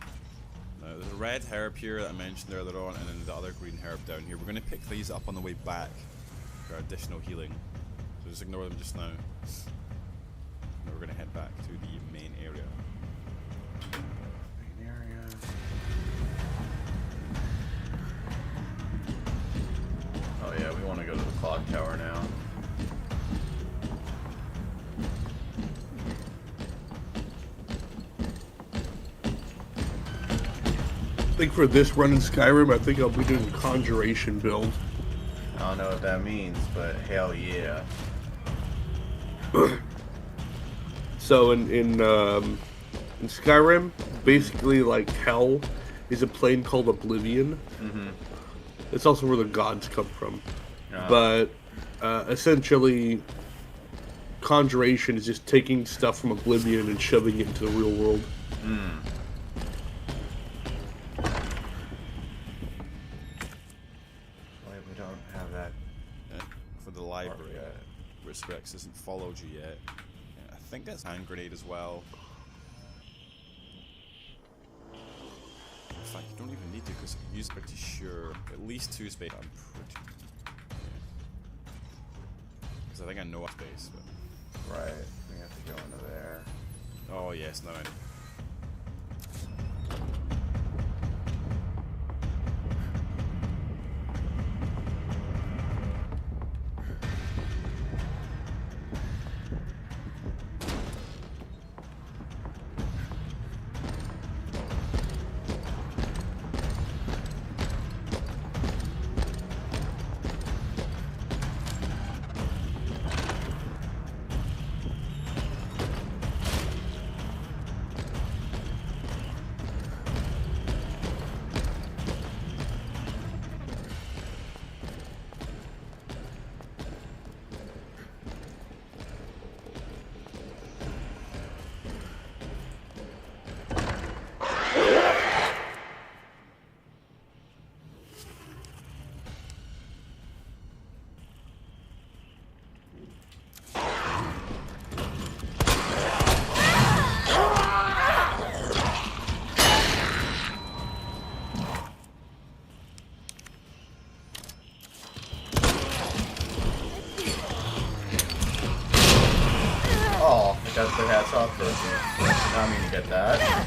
S1: Now, there's a red herb here that I mentioned earlier on, and then the other green herb down here. We're going to pick these up on the way back for additional healing. So just ignore them just now. Now we're going to head back to the main area.
S3: Main area. Oh yeah, we want to go to the clock tower now.
S6: I think for this run in Skyrim, I think I'll be doing a conjuration build.
S3: I don't know what that means, but hell yeah.
S6: So in Skyrim, basically like hell is a plane called Oblivion. It's also where the gods come from. But essentially, conjuration is just taking stuff from Oblivion and shoving it into the real world.
S3: Wait, we don't have that.
S1: For the library, which Rex hasn't followed you yet. I think that's hand grenade as well. In fact, you don't even need to because I'm pretty sure at least 2 space. I'm pretty. Because I think I know a space. But...
S3: Right, we have to go into there.
S1: Oh yes, no.
S3: I got the hats off for you. Now I mean to get that.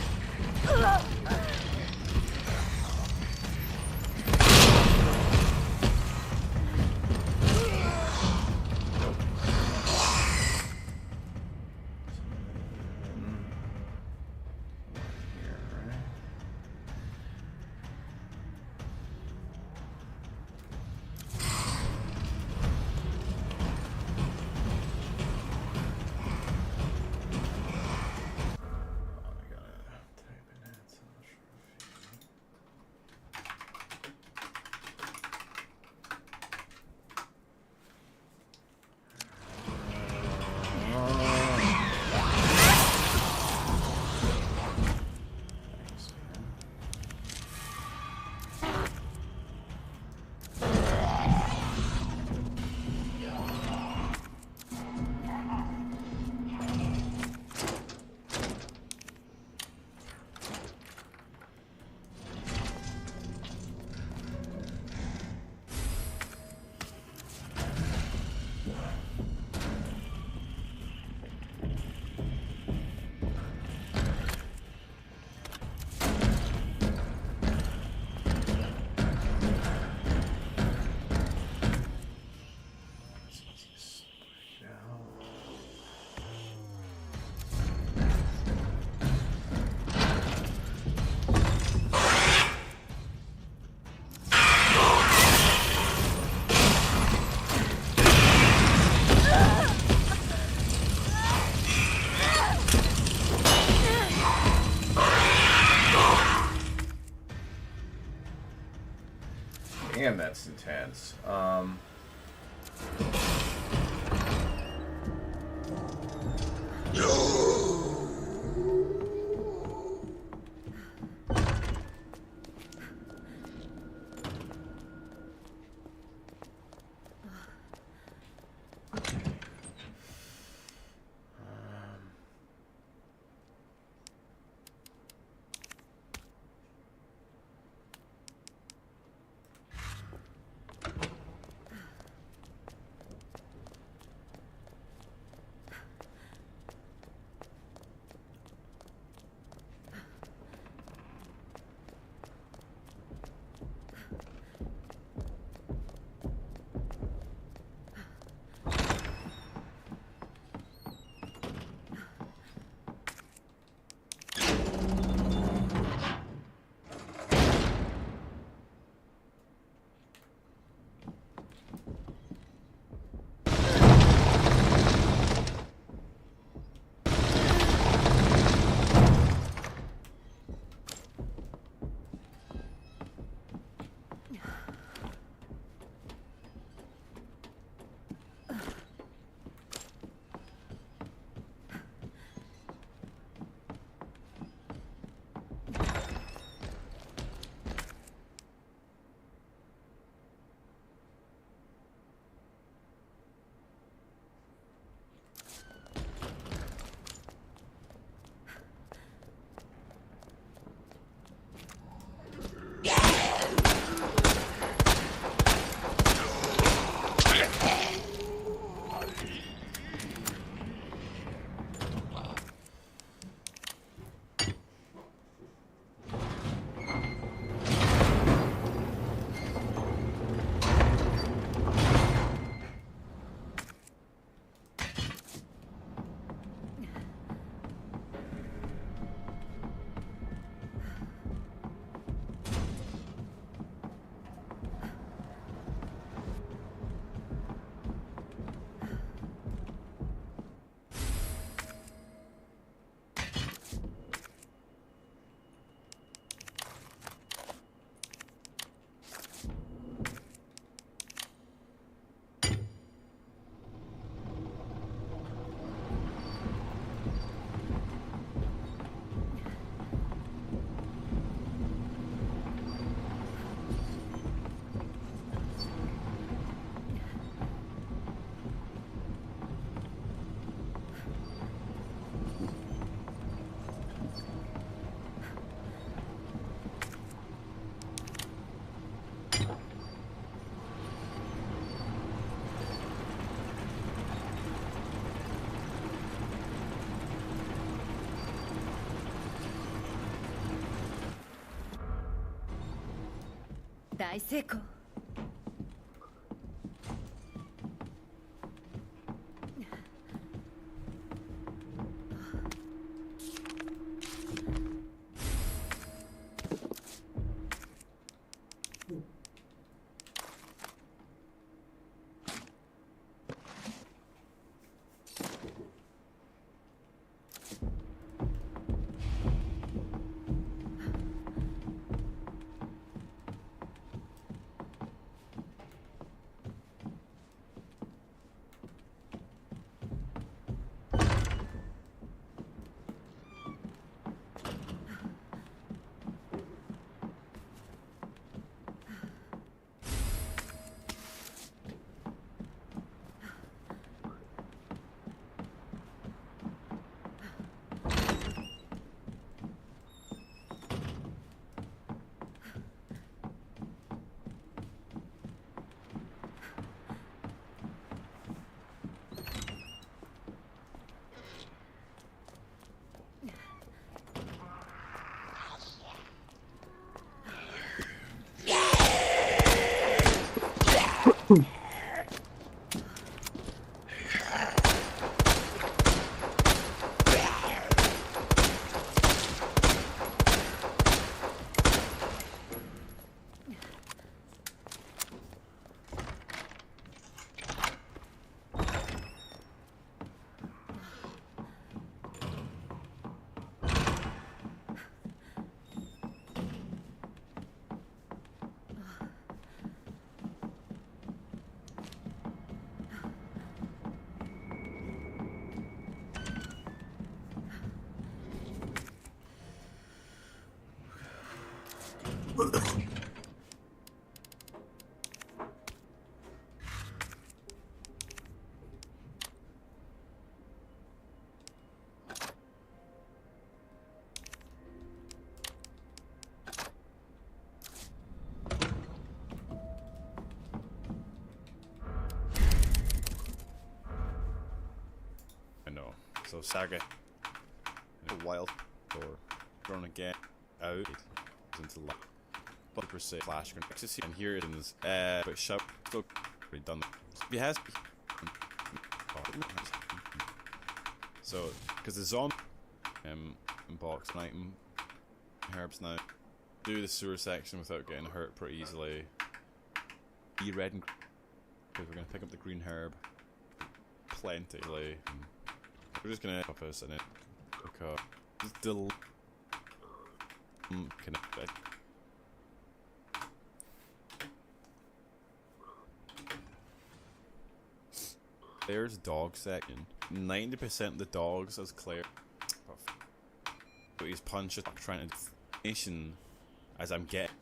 S3: Damn, that's intense.
S4: 大成功。
S1: I know. So Saga, a wild or thrown again out into light. 100% flash and here it is. But shut still already done. He has. So because the zombie box and item herbs now do the sewer section without getting hurt pretty easily. Be red and because we're gonna pick up the green herb plentifully. We're just gonna up us and then look up still connect. There's dog section. 90% of the dogs as Claire. But he's punching trying to nation as I'm getting.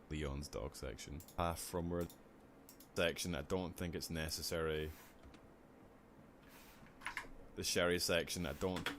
S1: Leon's dog section. Path from where section, I don't think it's necessary. The sherry section, I don't.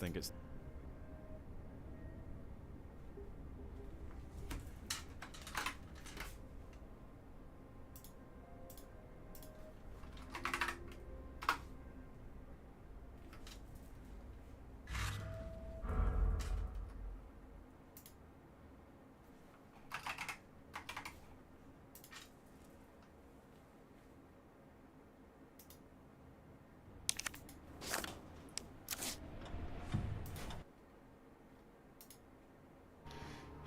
S2: think it's.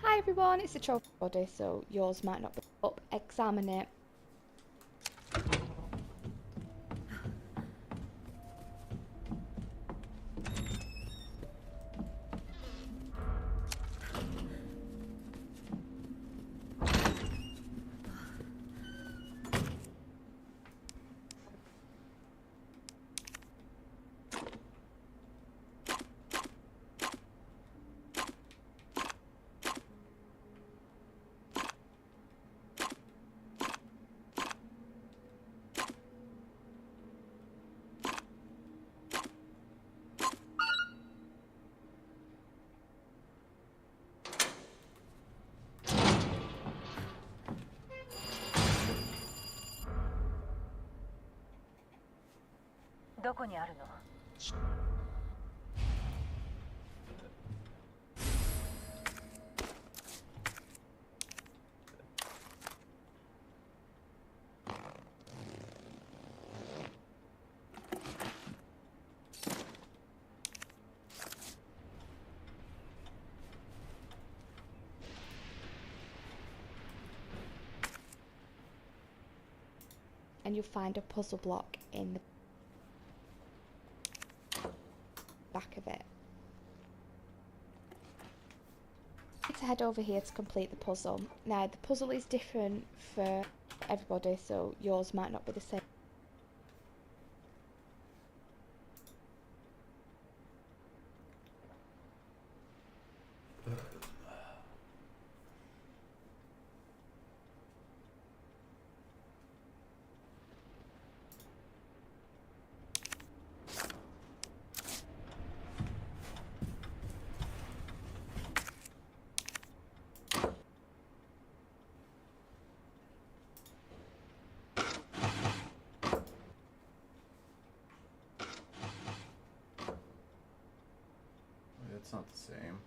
S7: Hi everyone, it's the trophy body, so yours might not be up. Examine it. And you'll find a puzzle block in the back of it. To head over here to complete the puzzle. Now the puzzle is different for everybody, so yours might not be the same.
S3: It's not the same.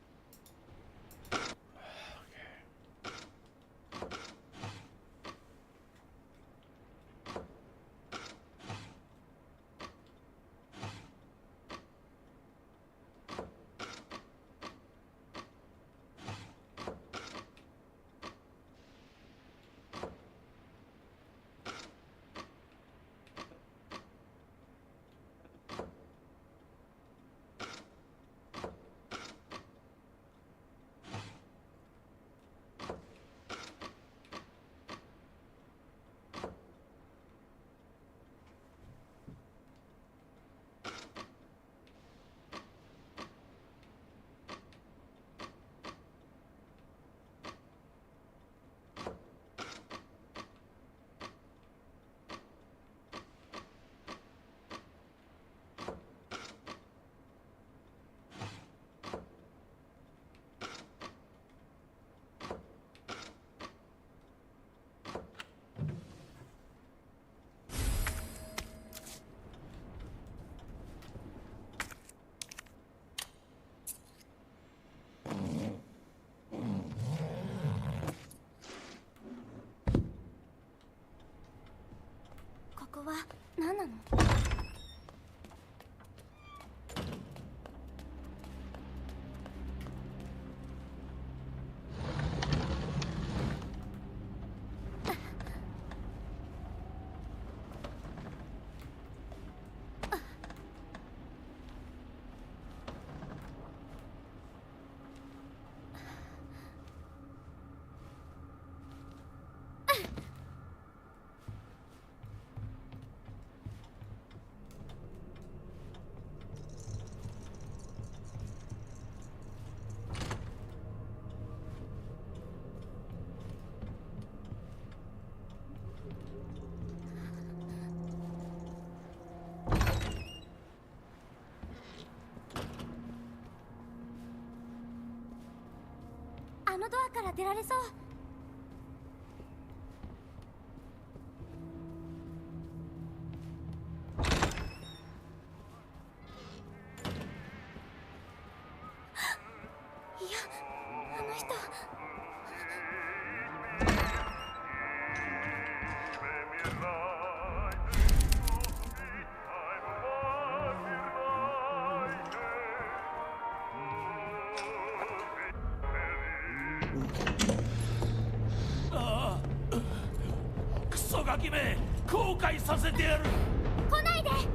S5: のドアから出られそう。いや、あの人。
S8: クソガキめ、後悔させてやる。
S5: 来ないで。助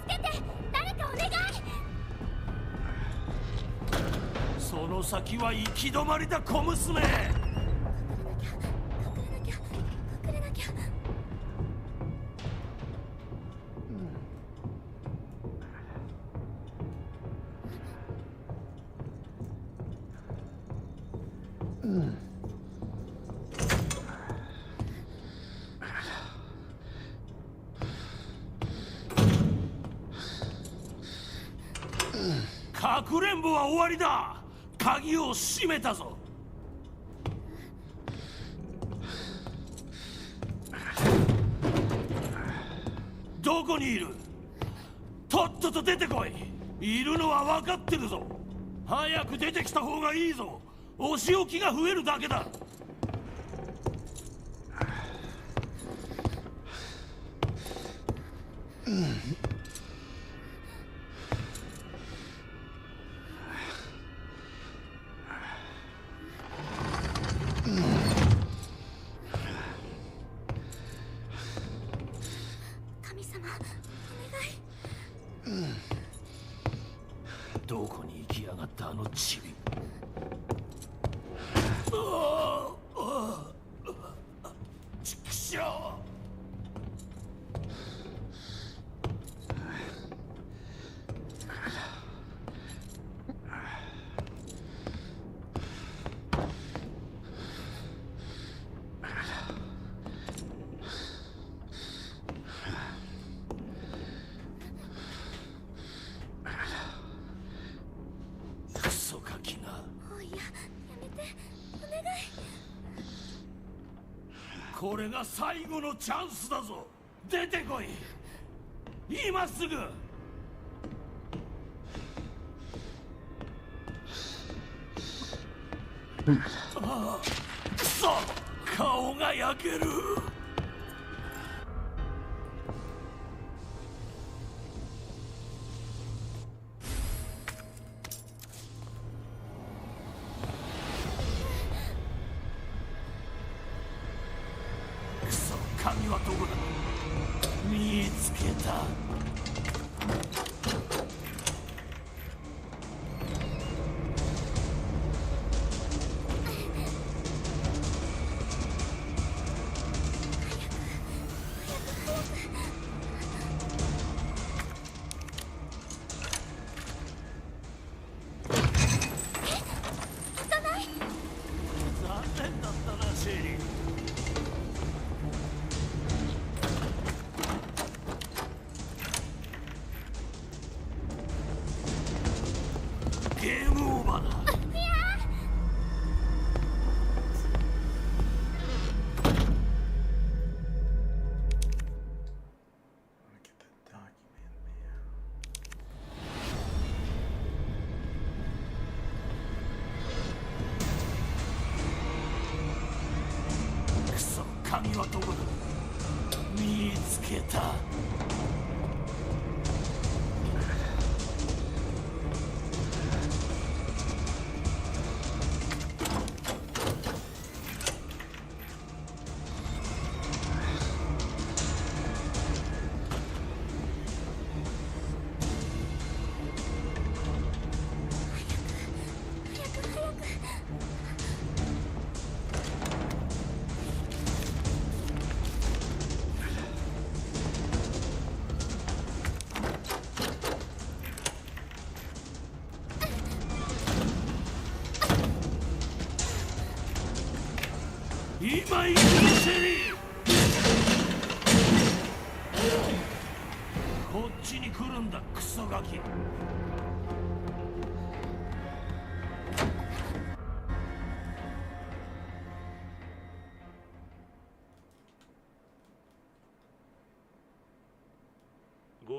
S5: けて、誰かお願い。
S8: その先は行き止まりだ、小娘。
S5: 隠れなきゃ、隠れなきゃ。
S8: かくれんぼは終わりだ。鍵を閉めたぞ。どこにいる？とっとと出てこい。いるのは分かってるぞ。早く出てきた方がいいぞ。お仕置きが増えるだけだ。
S5: 神様、お願い。
S8: どこに行きやがったあのチビ。ちくしょう。クソガキが。
S5: おいや、やめて、お願い。
S8: これが最後のチャンスだぞ。出てこい。今すぐ。ああ、くそ、顔が焼ける。くそ、鍵はどこだ。見つけた。残念だったな、シェリー。ゲームオーバーだ。
S3: Get that document, man.
S8: くそ、鍵はどこだ。見つけた。今いるシェリー。こっちに来るんだ、クソガキ。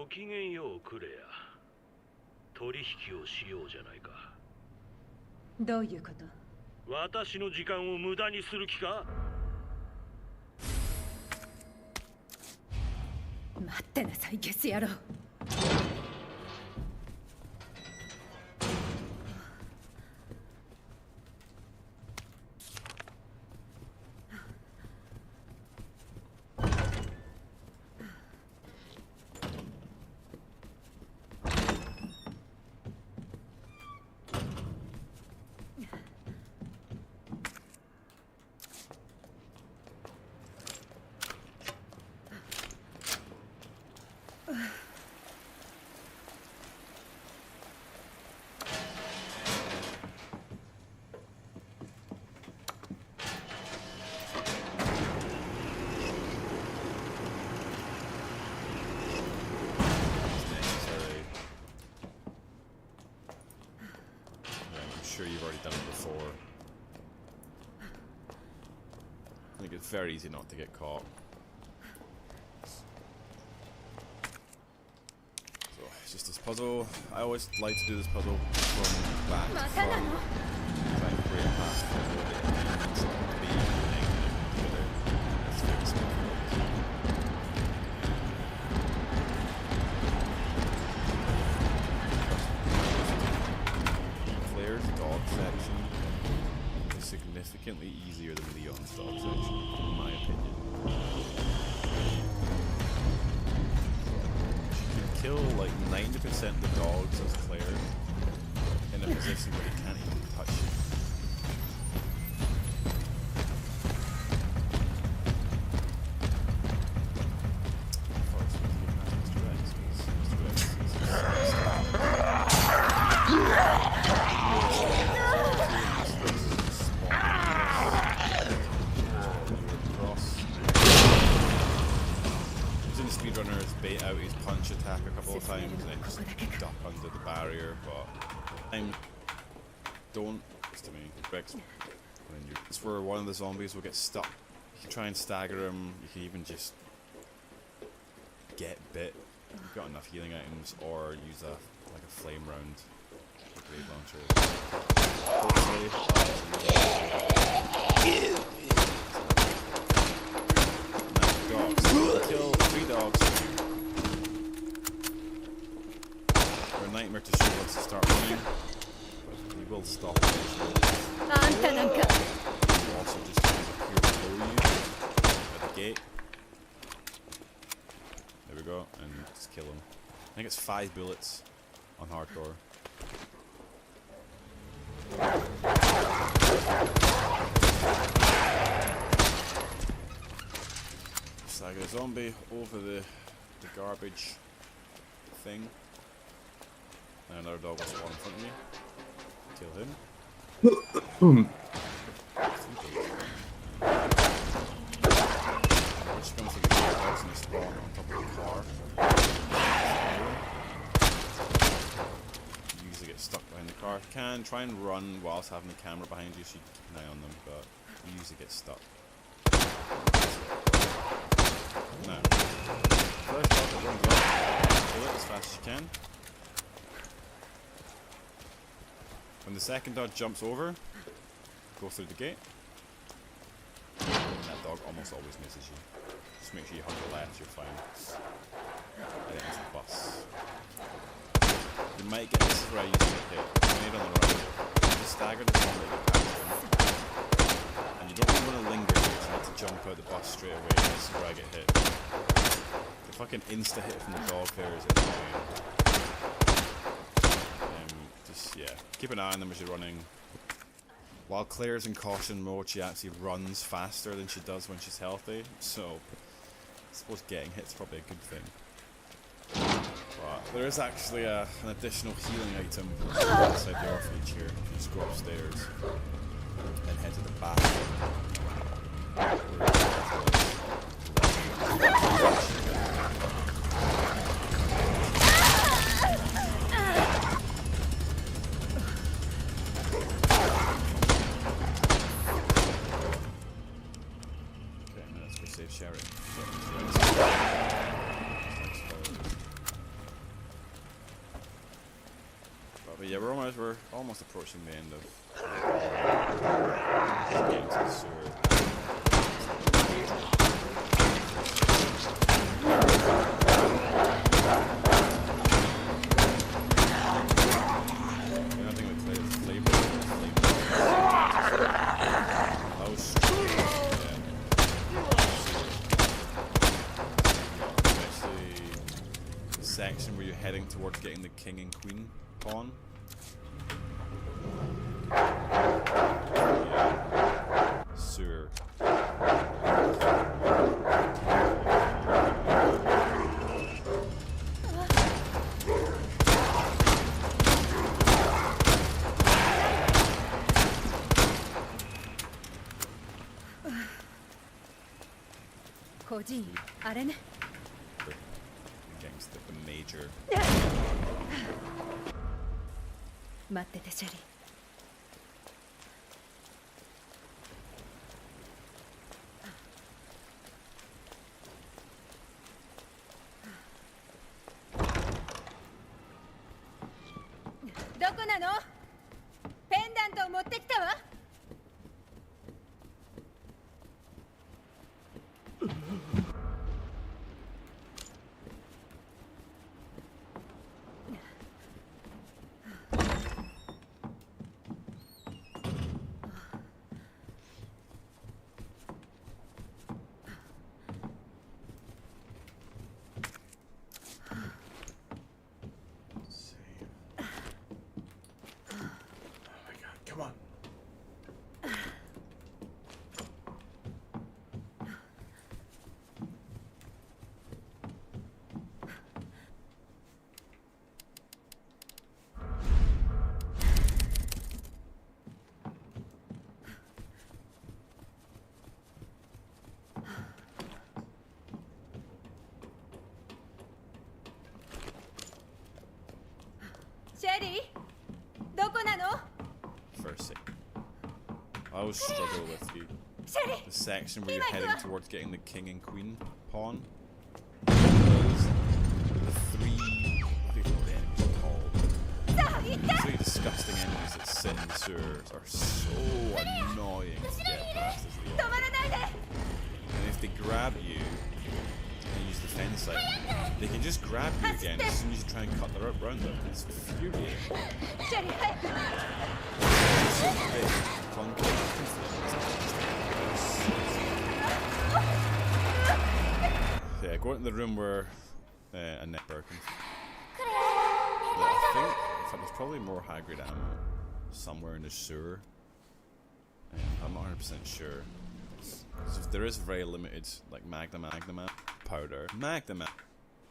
S8: ごきげんようクレア。取引をしようじゃないか。
S4: どういうこと？
S8: 私の時間を無駄にする気か？
S4: 待ってなさい、ゲス野郎。
S1: Sure you've already done it before. I think it's very easy not to get caught. So it's just this puzzle. I always like to do this puzzle from back from trying to break past the section is significantly easier than Leon's dog section, in my opinion. You can kill like 90% of the dogs as Claire in a position where they can't even touch you. Speedrunner's bait out his punch attack a couple of times and then just duck under the barrier, but don't to me. It's where one of the zombies will get stuck. You can try and stagger him, you can even just get bit. You've got enough healing items, or use like a flame round, a grenade launcher. Kill 3 dogs. They're a nightmare to shoot once they start running, but you will stop eventually. You also just appear below you at the gate. There we go, and just kill them. I think it's 5 bullets on hardcore. Stagger a zombie over the garbage thing. And another dog will spawn in front of me. Kill him. Just going for the dogs and spawn on top of the car. You usually get stuck behind the car. If you can, try and run whilst having the camera behind you so you can keep an eye on them, but you usually get stuck. Now, first dog that runs up, kill it as fast as you can. When the second dog jumps over, go through the gate. That dog almost always misses you. Just make sure you hug the left, you're fine. And then it's the bus. You might get this is where I used to get hit. Grenade on the right. You stagger the zombie get past him. And you don't really want to linger here, you need to jump out the bus straight away. This is where I get hit. The fucking insta hit from the dog there is annoying. Just, yeah, keep an eye on them as you're running. While Claire's in caution mode, she actually runs faster than she does when she's healthy, so I suppose getting hit's probably a good thing. But there is actually an additional healing item inside the orphanage here. You just go upstairs and head to the back. But yeah, we're almost approaching the end of getting to the sewer. Section where you're heading towards getting the king and queen pawn. Yeah. Sewer. Against the major.
S4: 待っててシェリー。どこなの？ペンダントを持ってきたわ。
S3: Come on.
S4: Sherry, どこなの？
S1: First save. I always struggle with the section where you're heading towards getting the king and queen pawn. Because the three, I think what the enemies are called, three disgusting enemies that sit in the sewers are so annoying to get past as they are. And if they grab you and use the fence side, they can just grab you again as soon as you try and cut the rope around them. It's infuriating. Yeah, go into the room where Annette Birkin. I think, in fact, there's probably more high grade ammo somewhere in the sewer. I'm not 100% sure. So there is very limited, like Magnum powder. Magnum,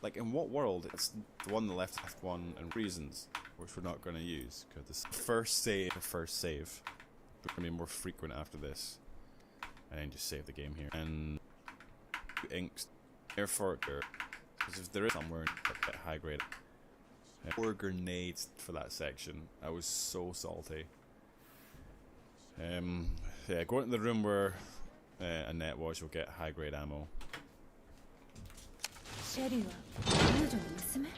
S1: like in what world? It's the one on the left one, and reasons which we're not going to use because this first save, we're going to be more frequent after this, and then just save the game here. And inks, therefore, because if there is somewhere at high grade, 4 grenades for that section. I was so salty. Yeah, go into the room where Annette was. You'll get high grade ammo.
S4: シェリーは彼女の娘？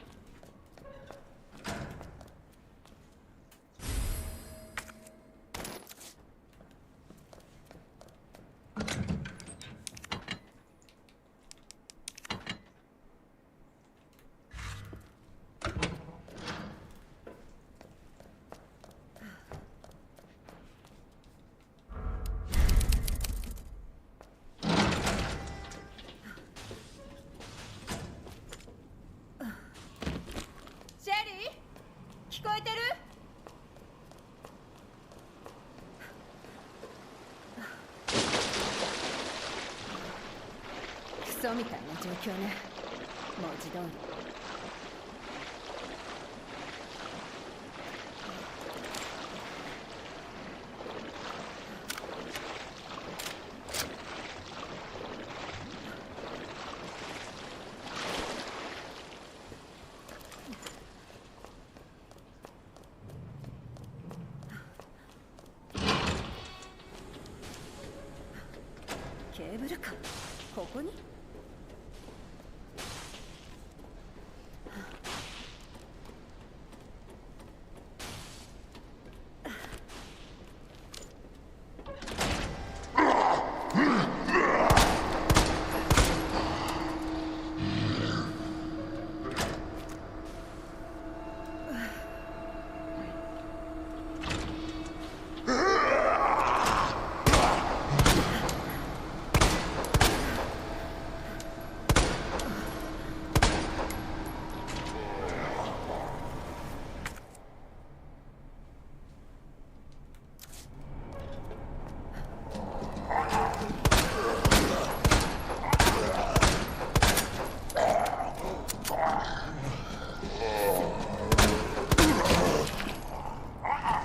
S4: 聞こえてる？クソみたいな状況ね。文字通り。ケーブルか。ここに？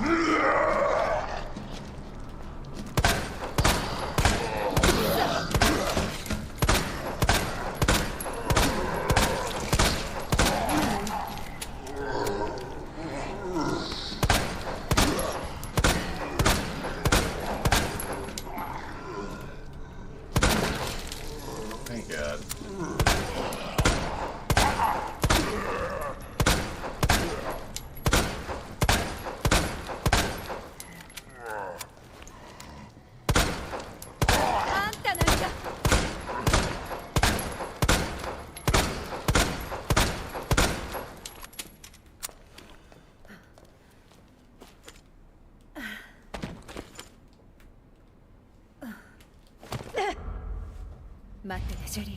S3: Thank God.
S4: 待っててジェリー、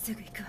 S4: すぐ行くわ。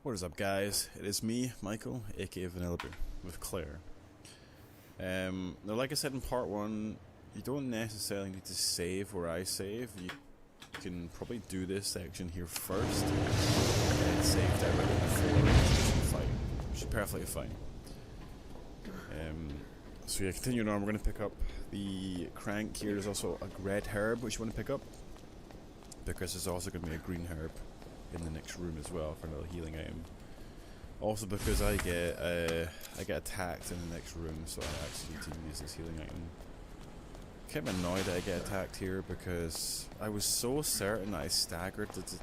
S1: What is up, guys? It is me, Michael, aka Vanilla Bear, with Claire. Now, like I said in part 1, you don't necessarily need to save where I save. You can probably do this section here first and save directly before the fight, which is perfectly fine. So yeah, continuing on, we're going to pick up the crank here. There's also a red herb which you want to pick up, because there's also going to be a green herb in the next room as well for another healing item. Also because I get attacked in the next room, so I actually need to use this healing item. Kind of annoyed that I get attacked here because I was so certain that I staggered that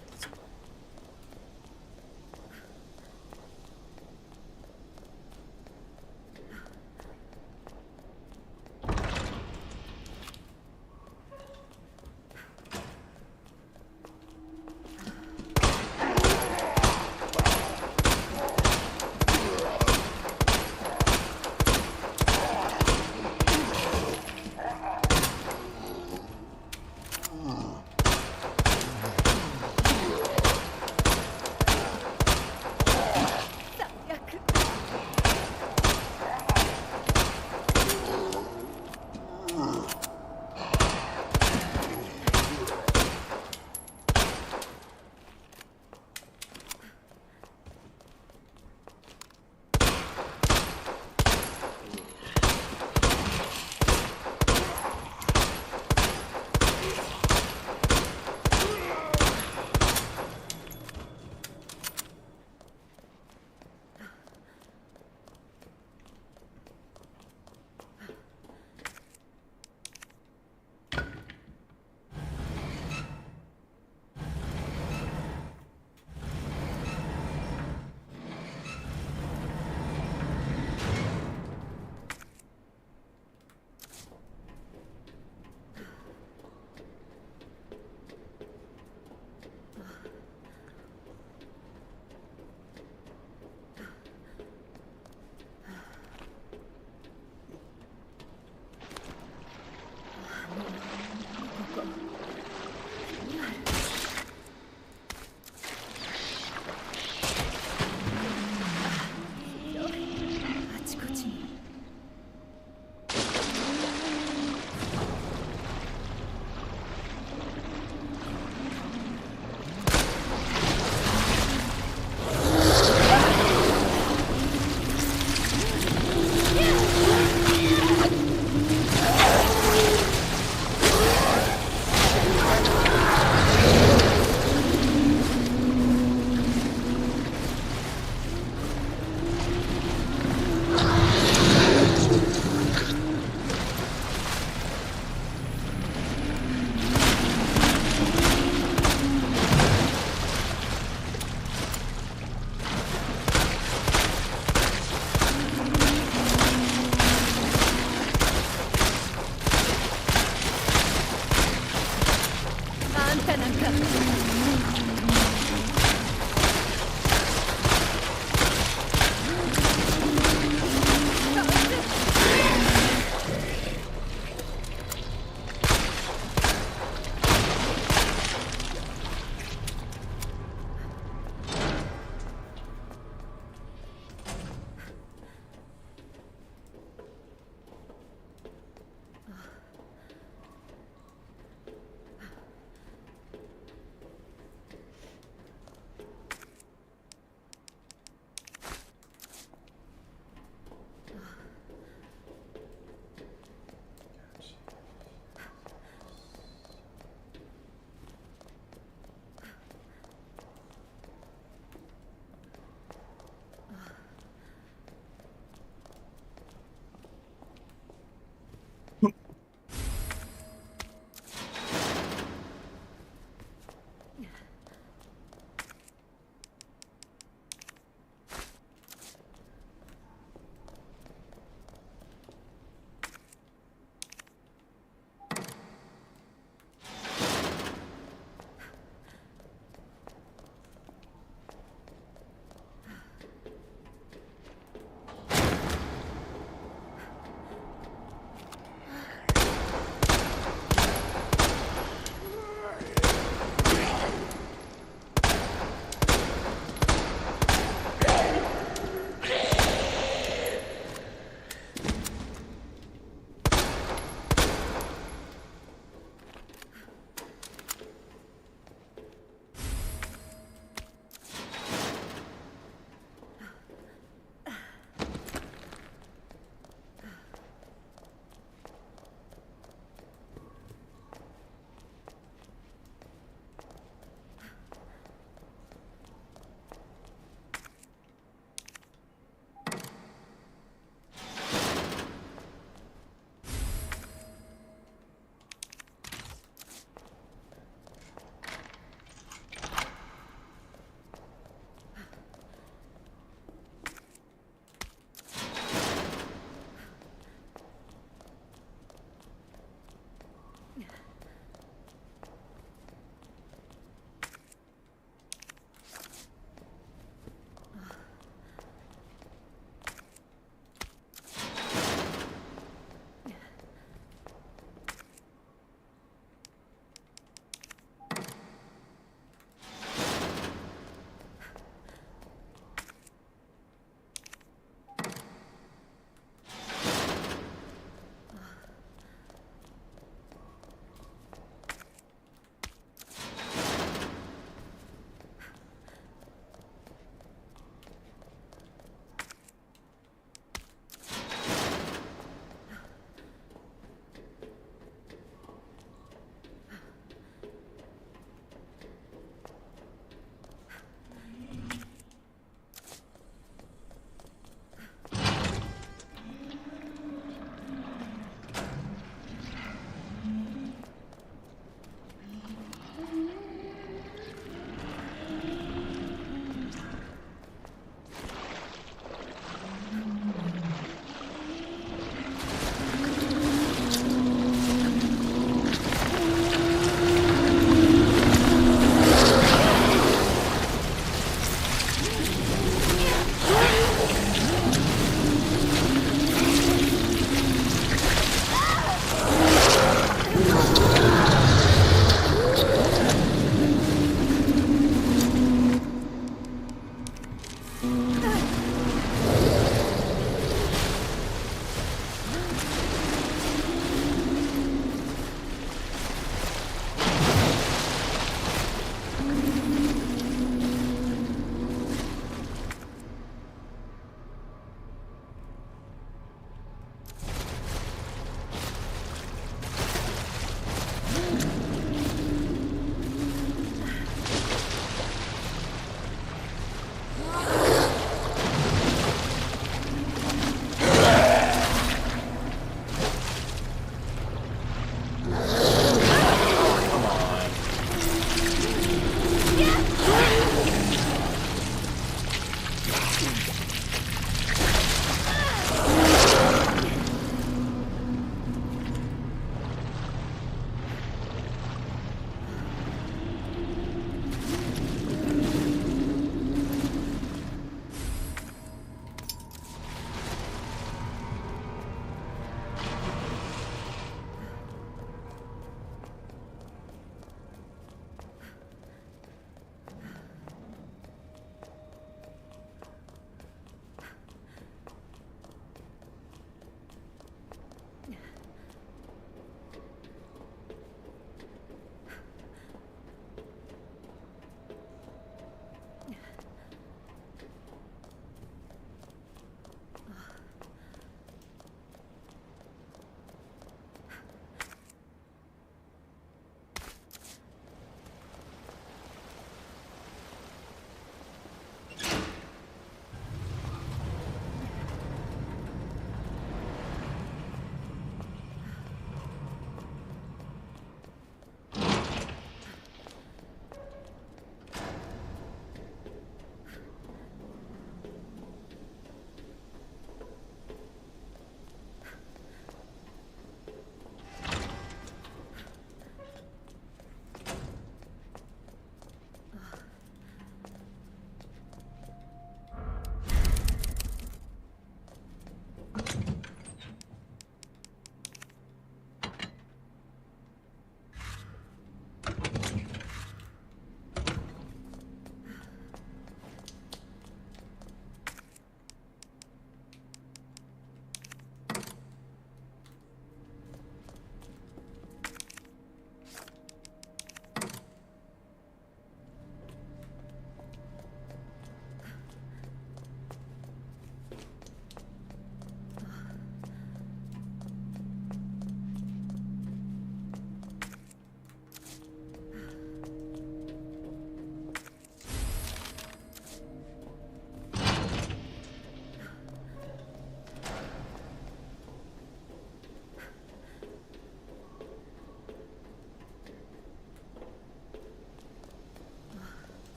S4: あんたなんか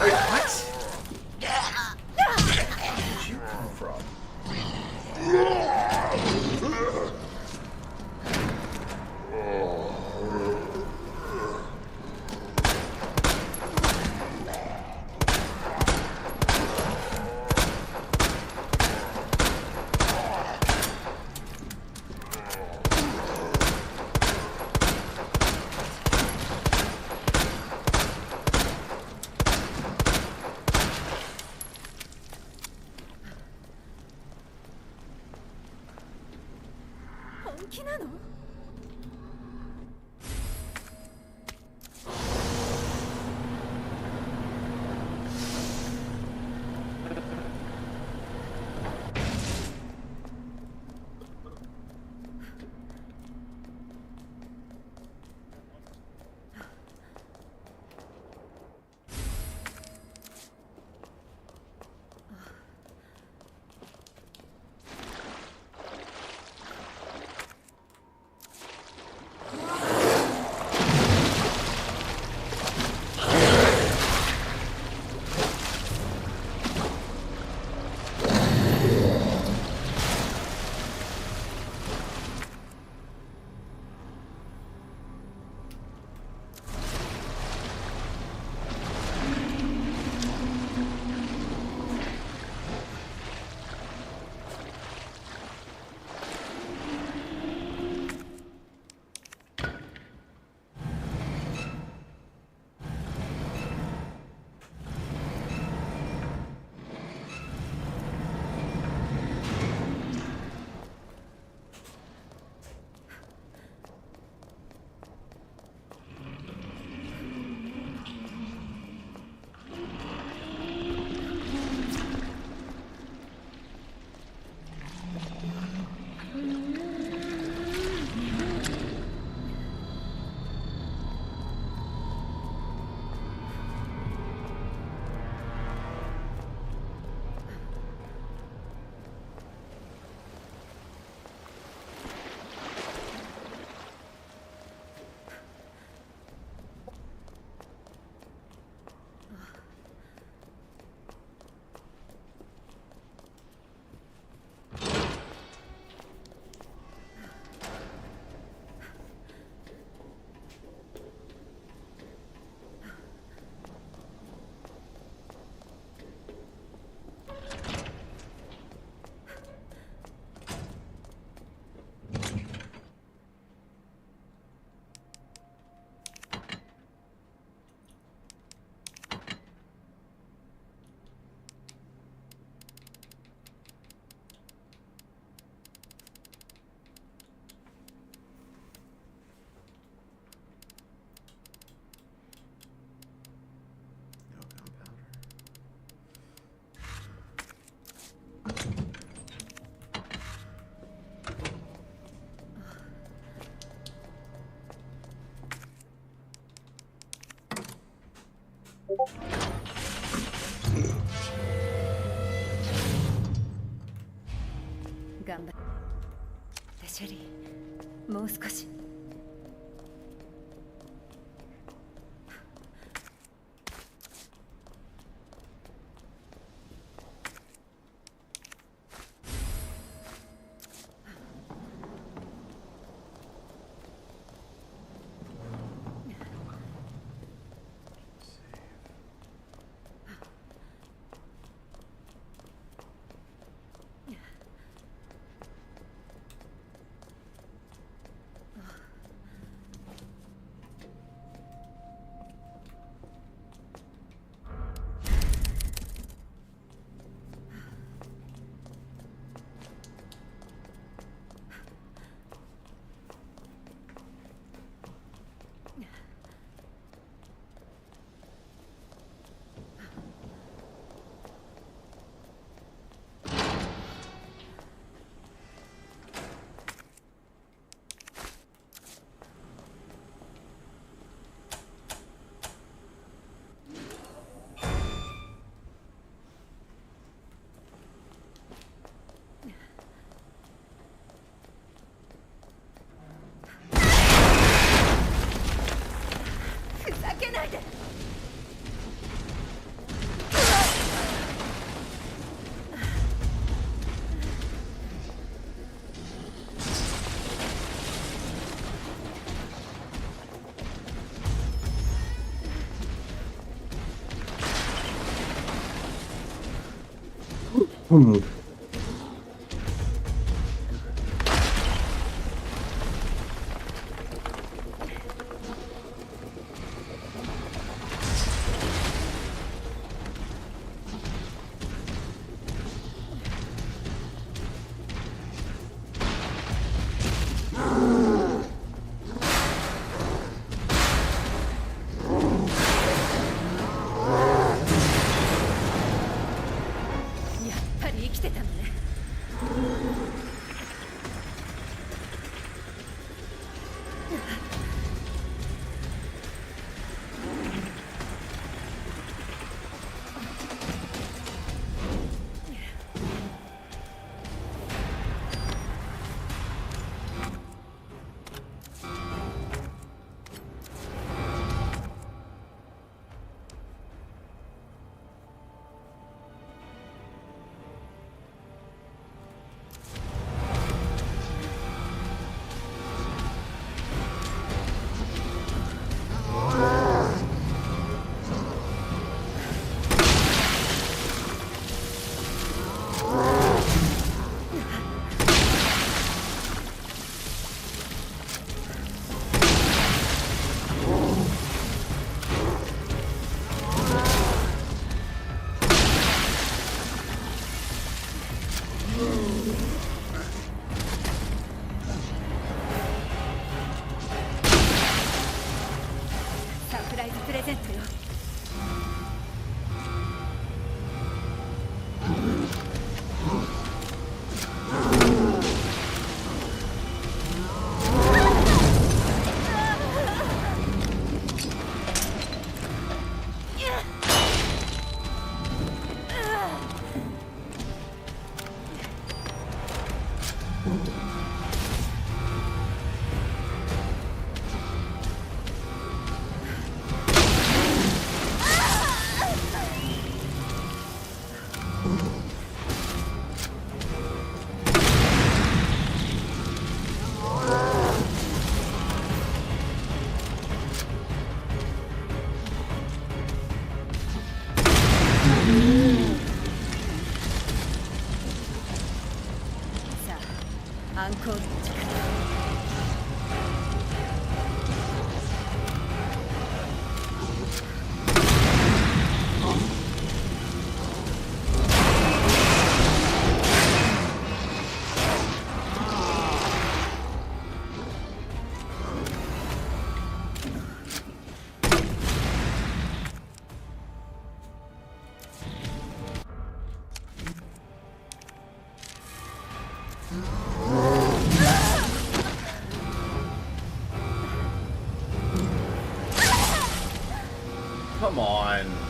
S3: Wait, what? Where did you come from?
S4: 頑張ってシェリー、もう少し。
S6: Hmm.
S3: Come on.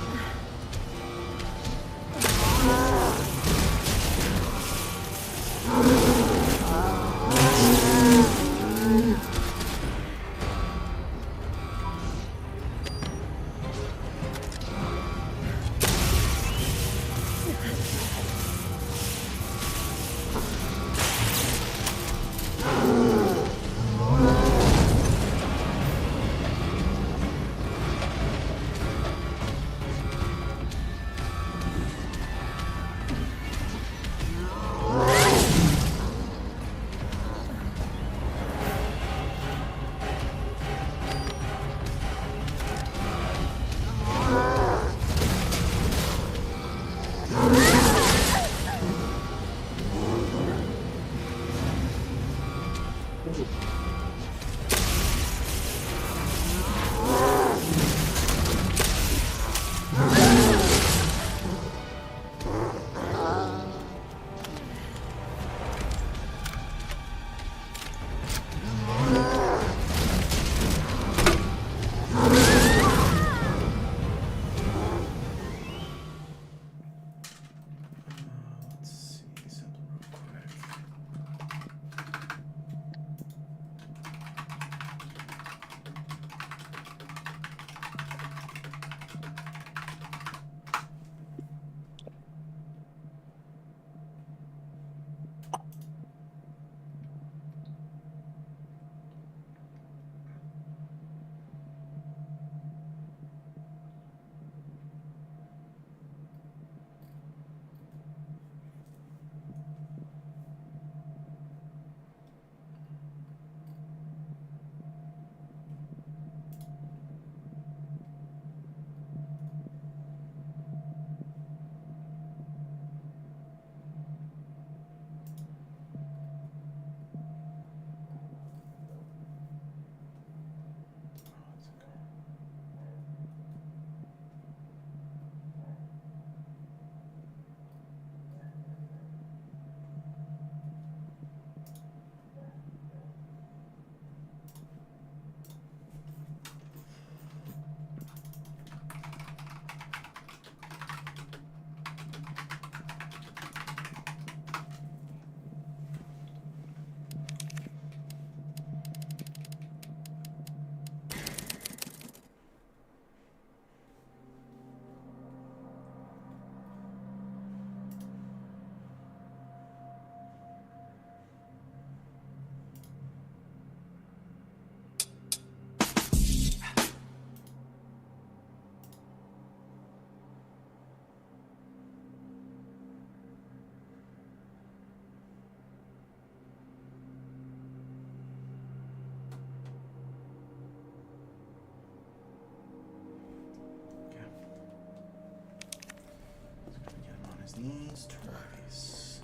S3: Customize these twice.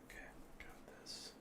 S3: Okay, got this.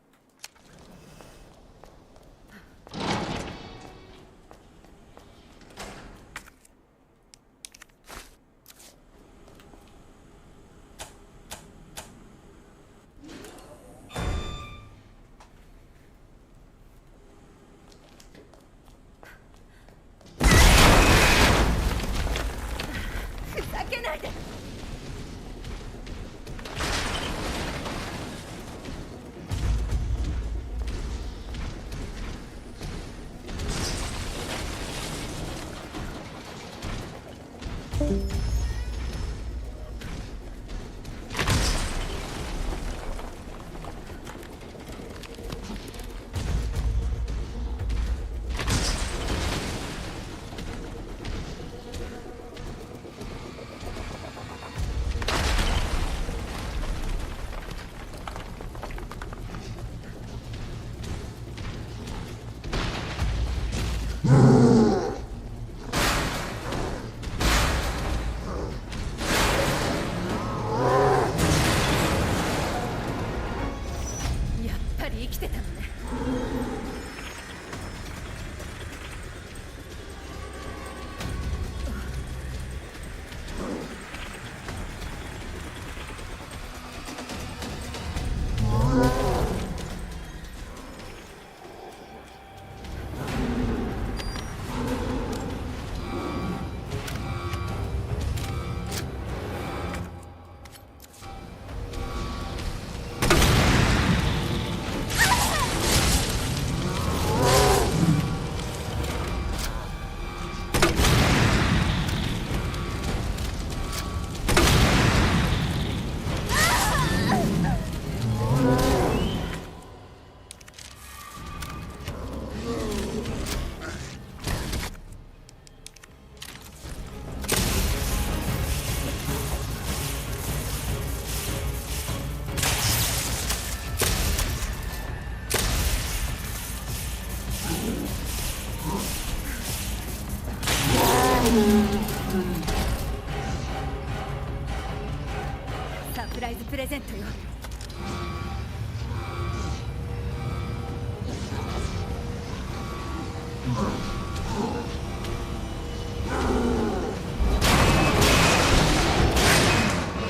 S4: サプライズプレゼントよ。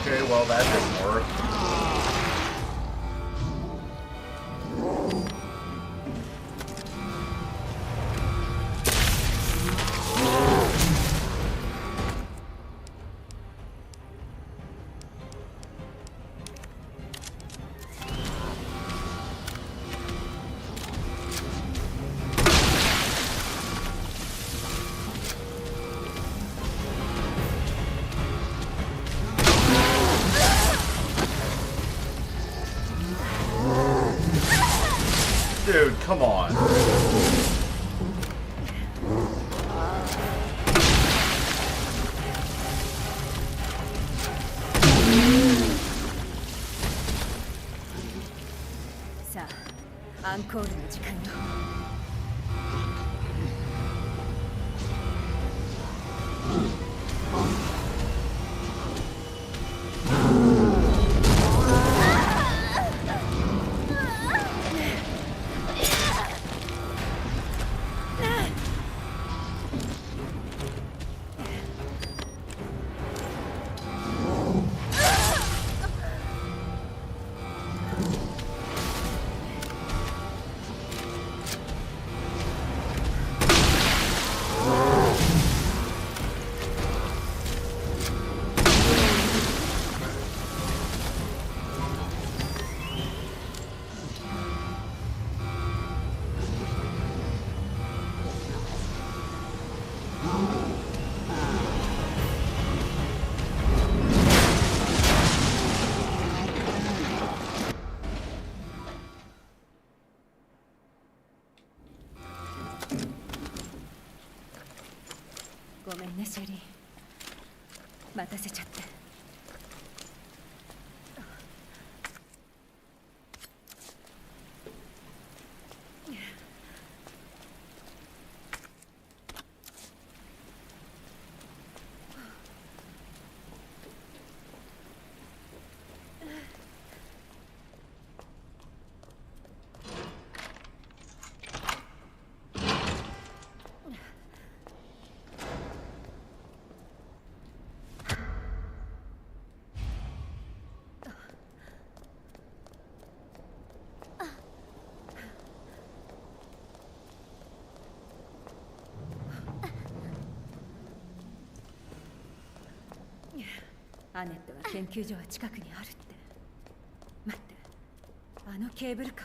S3: Okay, well that didn't work. Dude, come on.
S4: Sa, アンコールの時間よ。ねシェリー。待たせちゃって。アネットは研究所は近くにあるって。待って、あのケーブルか。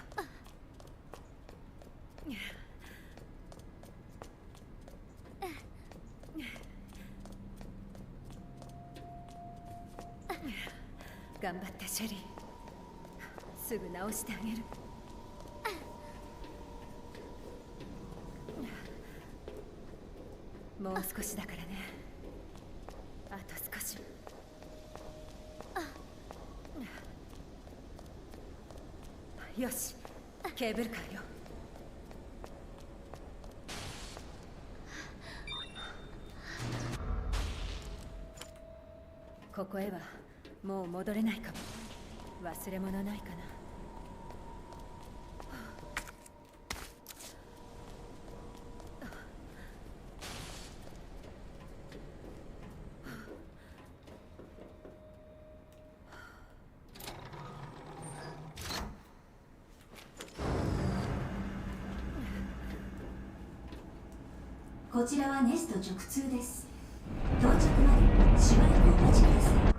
S4: 頑張ってシェリー、すぐ直してあげる。もう少しだからね。あと少し。よし、ケーブルカーよ。ここへはもう戻れないかも。忘れ物ないかな。
S9: こちらはネスト直通です。到着までしばらくお待ちください。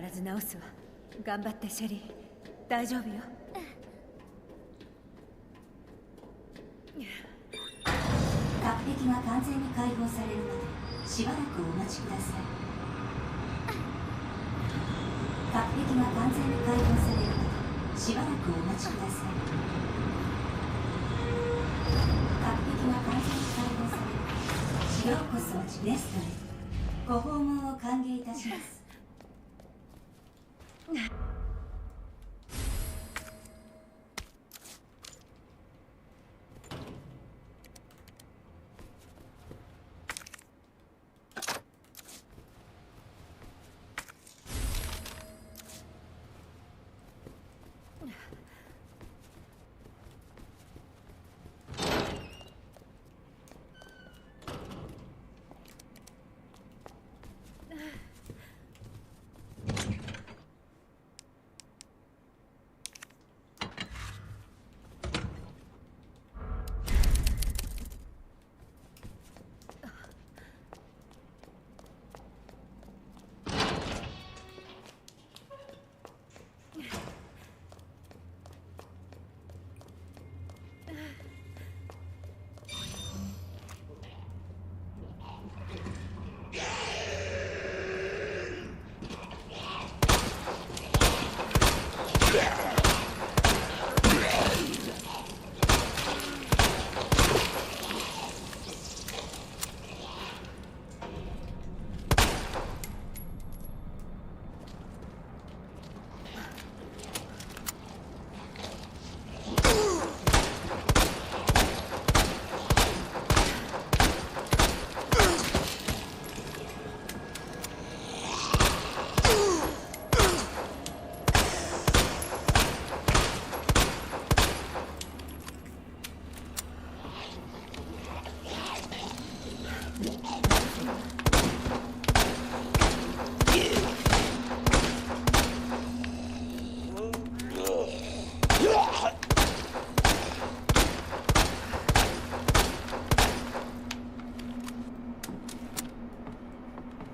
S4: 必ず直すわ。頑張ってシェリー、大丈夫よ。
S9: 隔壁が完全に解放されるまでしばらくお待ちください。隔壁が完全に解放されるまでしばらくお待ちください。隔壁が完全に解放される。ようこそレストへ。ご訪問を歓迎いたします。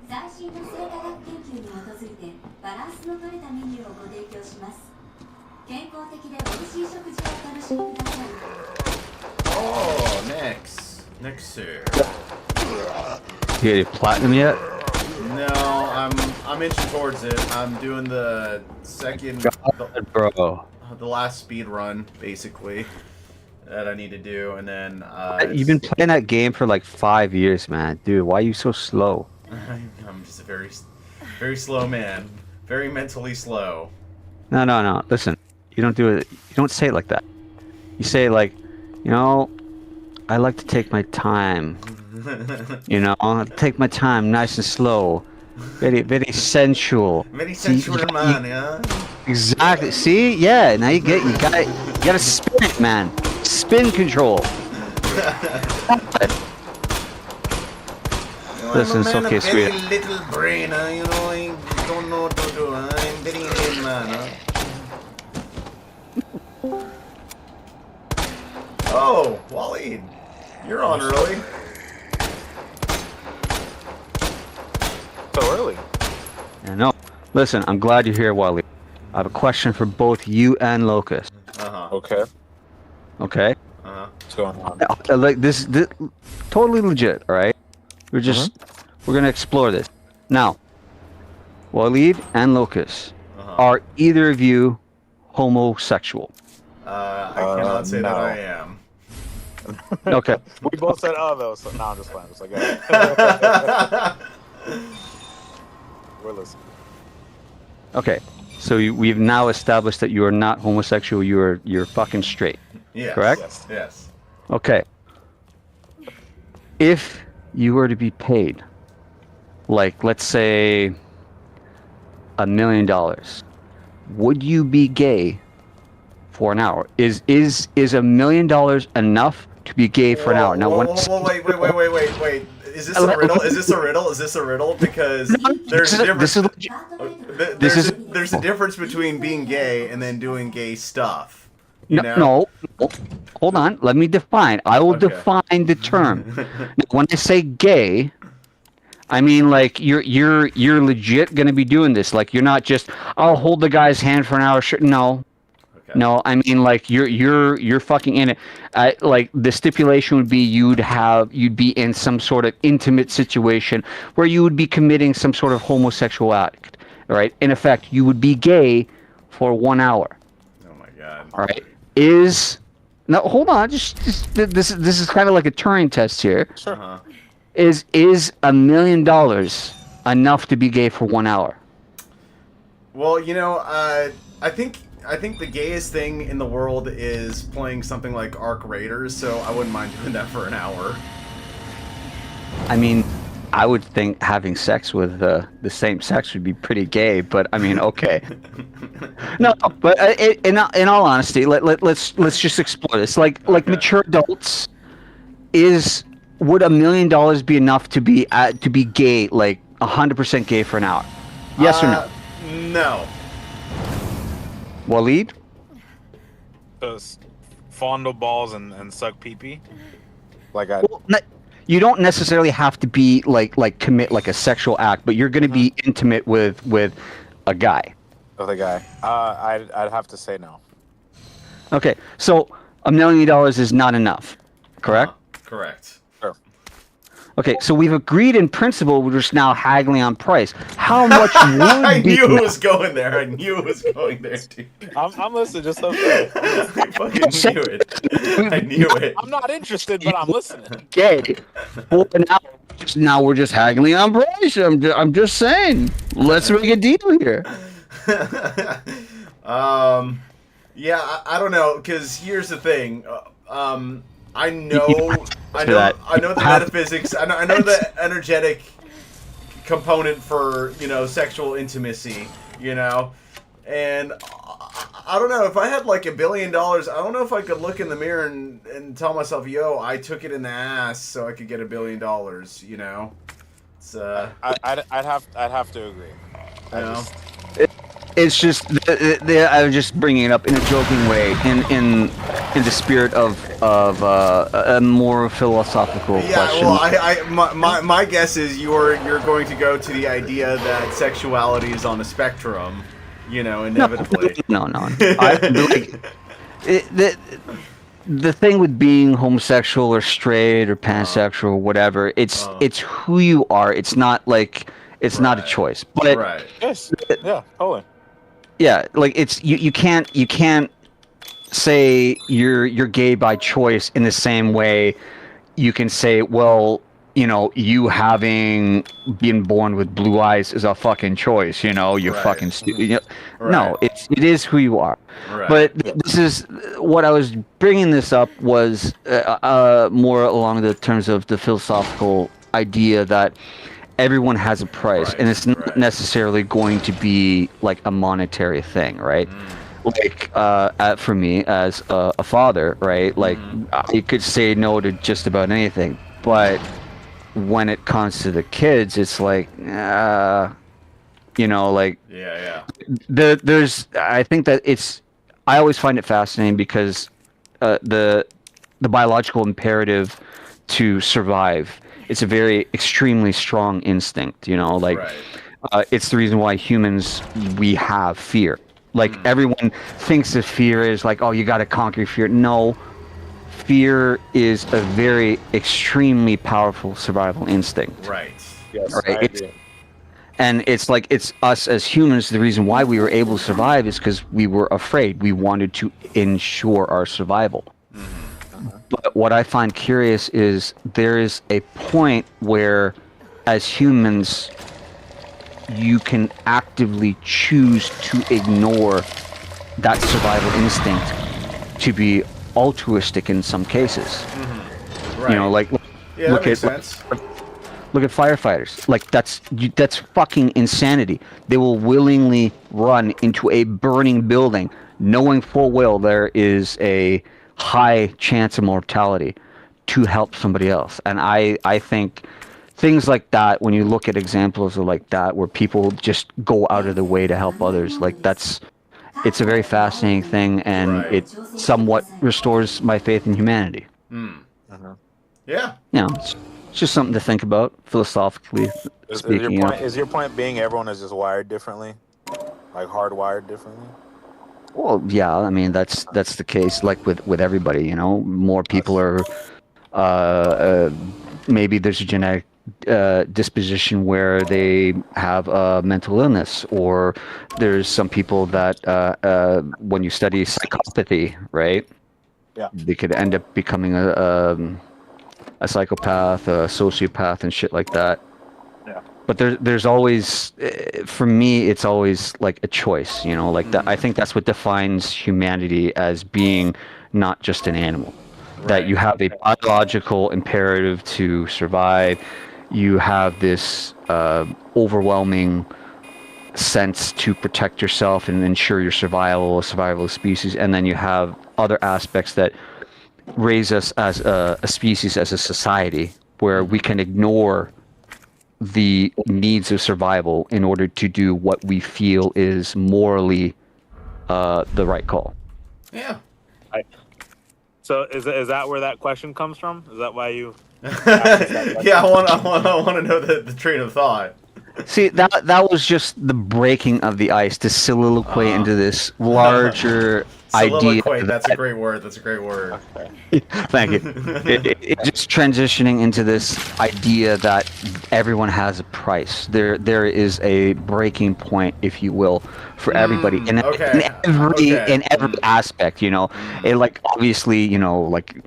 S9: 最新の生化学研究に基づいてバランスの取れたメニューをご提供します。健康的で美味しい食事をお楽しみください。
S3: Oh, Nix. Nixer.
S10: You get a platinum yet?
S3: No, I'm inching towards it. I'm doing the second,
S10: Bro.
S3: the last speed run basically that I need to do, and then
S10: You've been playing that game for like 5 years, man. Dude, why are you so slow?
S3: I'm just a very slow man, very mentally slow.
S10: No. Listen, you don't do it. You don't say it like that. You say like, you know, I like to take my time. You know, take my time, nice and slow, very sensual.
S3: Very sensual man, yeah.
S10: Exactly. See, yeah. Now you gotta spin it, man. Spin control. Listen, it's okay, sweetie.
S3: Very little brain, you know, I don't know what to do. I'm very little man, Oh, Waleed, you're on early.
S11: So early.
S10: I know. Listen, I'm glad you're here, Wally. I have a question for both you and Locust.
S11: Okay.
S10: Okay?
S11: What's going on?
S10: Like this totally legit, all right? We're gonna explore this. Now, Waleed and Locust, are either of you homosexual?
S3: I cannot say that I am.
S10: Okay.
S11: We both said though, so no, I'm just playing. Just like, we're listening.
S10: Okay. So we've now established that you are not homosexual. You're fucking straight.
S3: Yes.
S10: Correct?
S3: Yes.
S10: Okay. If you were to be paid, like, let's say, $1 million, would you be gay for an hour? Is $1 million enough to be gay for an hour? Now,
S3: wait. Is this a riddle? Is this a riddle? Because there's a difference. There's a difference between being gay and then doing gay stuff. You know?
S10: No. Hold on. Let me define. I will define the term. Now, when I say gay, I mean like you're legit gonna be doing this. Like you're not just I'll hold the guy's hand for an hour. No. No, I mean like you're fucking in it. Like the stipulation would be you'd be in some sort of intimate situation where you would be committing some sort of homosexual act. All right. In effect, you would be gay for 1 hour.
S3: Oh my god.
S10: All right. Now hold on. Just this is kind of like a Turing test here.
S3: Sure.
S10: Is $1 million enough to be gay for 1 hour?
S3: Well, you know, I think the gayest thing in the world is playing something like Arc Raiders, so I wouldn't mind doing that for an hour.
S10: I mean, I would think having sex with the same sex would be pretty gay, but I mean, okay. No, but in all honesty, let's just explore this. Like mature adults, would $1 million be enough to be gay, like 100% gay for an hour? Yes or no?
S3: No.
S10: Waleed?
S11: Just fondle balls and suck pee-pee? Like
S10: you don't necessarily have to be like commit like a sexual act, but you're going to be intimate with a guy.
S11: With a guy. I'd have to say no.
S10: Okay, so $1 million is not enough, correct?
S3: Correct.
S11: Sure.
S10: Okay, so we've agreed in principle. We're just now haggling on price. How much would
S3: I
S10: be
S3: knew it was going there. I knew it was going there, dude.
S11: I'm listening. Just okay.
S3: I fucking knew it. I knew it.
S11: I'm not interested, but I'm listening.
S10: Okay, well, now we're just haggling on price. I'm just saying. Let's make a deal here.
S3: Yeah, I don't know, because here's the thing. I know the metaphysics. I know the energetic component for, you know, sexual intimacy, you know, and I don't know if I had like $1 billion. I don't know if I could look in the mirror and tell myself, "Yo, I took it in the ass so I could get $1 billion." You know, it's
S11: I'd have to agree.
S10: It's just I was just bringing it up in a joking way, in the spirit of a more philosophical question.
S3: Well, my guess is you're going to go to the idea that sexuality is on a spectrum, you know, inevitably.
S10: No. The thing with being homosexual or straight or pansexual or whatever, it's who you are. It's not It's not a choice. But
S3: right.
S11: Yes. Yeah. Totally.
S10: yeah, like it's you can't say you're gay by choice in the same way you can say, well, you know, you having been born with blue eyes is a fucking choice, you know, you're
S3: Right.
S10: fucking stupid. You know?
S3: Right.
S10: No, it is who you are.
S3: Right.
S10: But this is what I was bringing this up was more along the terms of the philosophical idea that everyone has a price,
S3: Right,
S10: and it's not
S3: right.
S10: necessarily going to be like a monetary thing, right? Like for me as a father, right? Like I could say no to just about anything, but when it comes to the kids, it's like, you know, like
S3: Yeah.
S10: there's. I think that it's. I always find it fascinating because the biological imperative to survive. It's a very extremely strong instinct, you know, like
S3: Right.
S10: it's the reason why humans we have fear. Like everyone thinks that fear is like, oh, you got to conquer fear. No, fear is a very extremely powerful survival instinct.
S3: Right.
S11: Yes.
S10: Right.
S11: I agree.
S10: And it's like it's us as humans. The reason why we were able to survive is because we were afraid. We wanted to ensure our survival. But what I find curious is there is a point where, as humans, you can actively choose to ignore that survival instinct to be altruistic in some cases.
S3: Right.
S10: You know, like
S3: Yeah,
S10: look
S3: that makes
S10: at
S3: sense.
S10: look at firefighters. Like that's fucking insanity. They will willingly run into a burning building, knowing full well there is a high chance of mortality, to help somebody else. And I think things like that, when you look at examples of like that, where people just go out of the way to help others, like it's a very fascinating thing, and
S3: Right.
S10: it somewhat restores my faith in humanity.
S3: Yeah.
S10: You know, it's just something to think about philosophically speaking. You know?
S11: Is your point being everyone is just wired differently, like hardwired differently?
S10: Well, yeah, I mean that's the case. Like with everybody, you know, more people are. Maybe there's a genetic disposition where they have a mental illness, or there's some people that when you study psychopathy, right?
S11: Yeah.
S10: They could end up becoming a psychopath, a sociopath, and shit like that.
S11: Yeah.
S10: But there's always, for me, it's always like a choice, you know, like that. I think that's what defines humanity as being not just an animal. That you have a biological imperative to survive. You have this overwhelming sense to protect yourself and ensure your survival of species, and then you have other aspects that raise us as a species, as a society, where we can ignore the needs of survival in order to do what we feel is morally the right call.
S3: Yeah.
S11: So is that where that question comes from? Is that why you?
S3: Yeah, I want to know the train of thought.
S10: See, that was just the breaking of the ice to soliloquy into this larger idea.
S3: That's a great word. That's a great word.
S10: Thank you. It just transitioning into this idea that everyone has a price. There is a breaking point, if you will, for everybody in every aspect. You know, it, like obviously, you know, like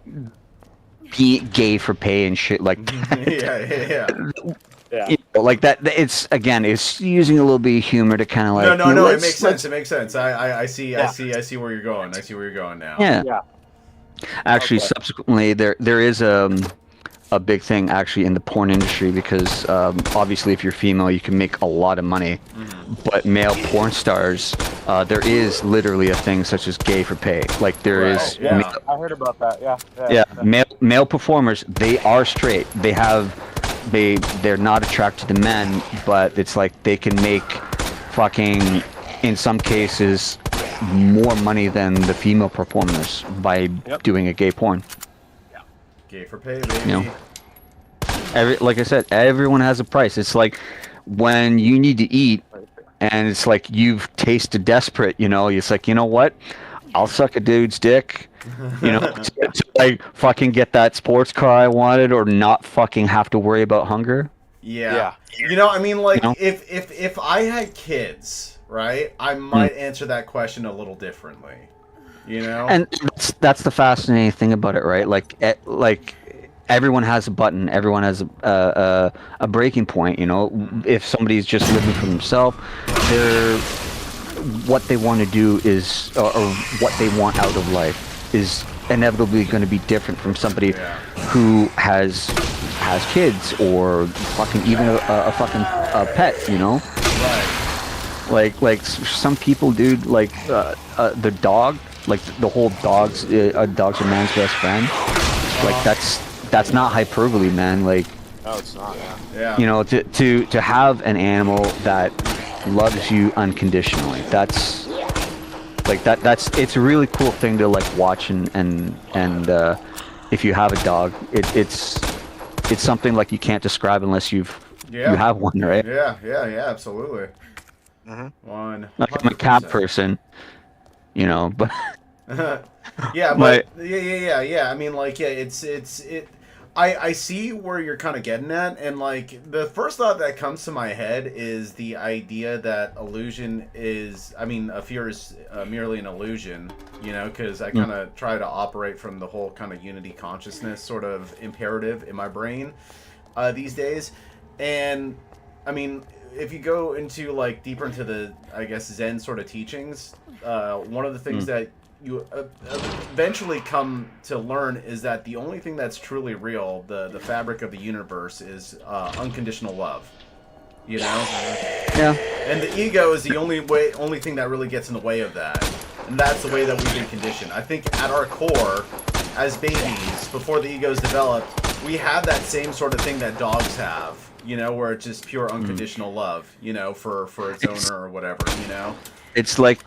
S10: be gay for pay and shit like that.
S3: Yeah.
S10: You know, like that. It's again, it's using a little bit of humor to kind of like.
S3: No. It makes sense. It makes sense. I see where you're going. I see where you're going now.
S10: Yeah. Actually, subsequently, there is a big thing actually in the porn industry because obviously, if you're female, you can make a lot of money. But male porn stars, there is literally a thing such as gay for pay. Like there is.
S11: Yeah, I heard about that. Yeah.
S10: Male performers, they are straight. They're not attracted to men, but it's like they can make fucking, in some cases, more money than the female performers by doing a gay porn.
S3: Yeah. Gay for pay, baby.
S10: You know, like I said, everyone has a price. It's like when you need to eat, and it's like you've tasted desperate. You know, it's like, you know what? I'll suck a dude's dick, you know, to like fucking get that sports car I wanted, or not fucking have to worry about hunger.
S3: Yeah. You know, I mean, like,
S10: You know?
S3: if I had kids, right, I might answer that question a little differently. You know?
S10: And that's the fascinating thing about it, right? Like everyone has a button, everyone has a breaking point. You know, if somebody's just living for themselves, they're what they want to do is, or what they want out of life is inevitably going to be different from somebody who has kids or fucking even a fucking pet. You know, like some people, dude, like the dog. Like the whole dog's a man's best friend. Like that's not hyperbole, man. Like,
S11: No, it's not. Yeah.
S10: you know, to have an animal that loves you unconditionally. That's it's a really cool thing to like watch and if you have a dog, it's something like you can't describe unless you have one, right?
S3: Yeah, absolutely. One.
S10: Like I'm a cat person, you know, but.
S3: Yeah, but yeah. I mean, like, yeah, I see where you're kind of getting at, and like the first thought that comes to my head is the idea that a fear is merely an illusion, you know, because I kind of try to operate from the whole kind of unity consciousness sort of imperative in my brain these days, and I mean, if you go into like deeper into the, I guess, Zen sort of teachings, one of the things that you eventually come to learn is that the only thing that's truly real, the fabric of the universe, is unconditional love. You know?
S10: Yeah.
S3: And the ego is the only thing that really gets in the way of that. And that's the way that we've been conditioned. I think at our core, as babies, before the ego's developed, we have that same sort of thing that dogs have. You know, where it's just pure unconditional love, you know, for its owner or whatever, you know?
S10: It's like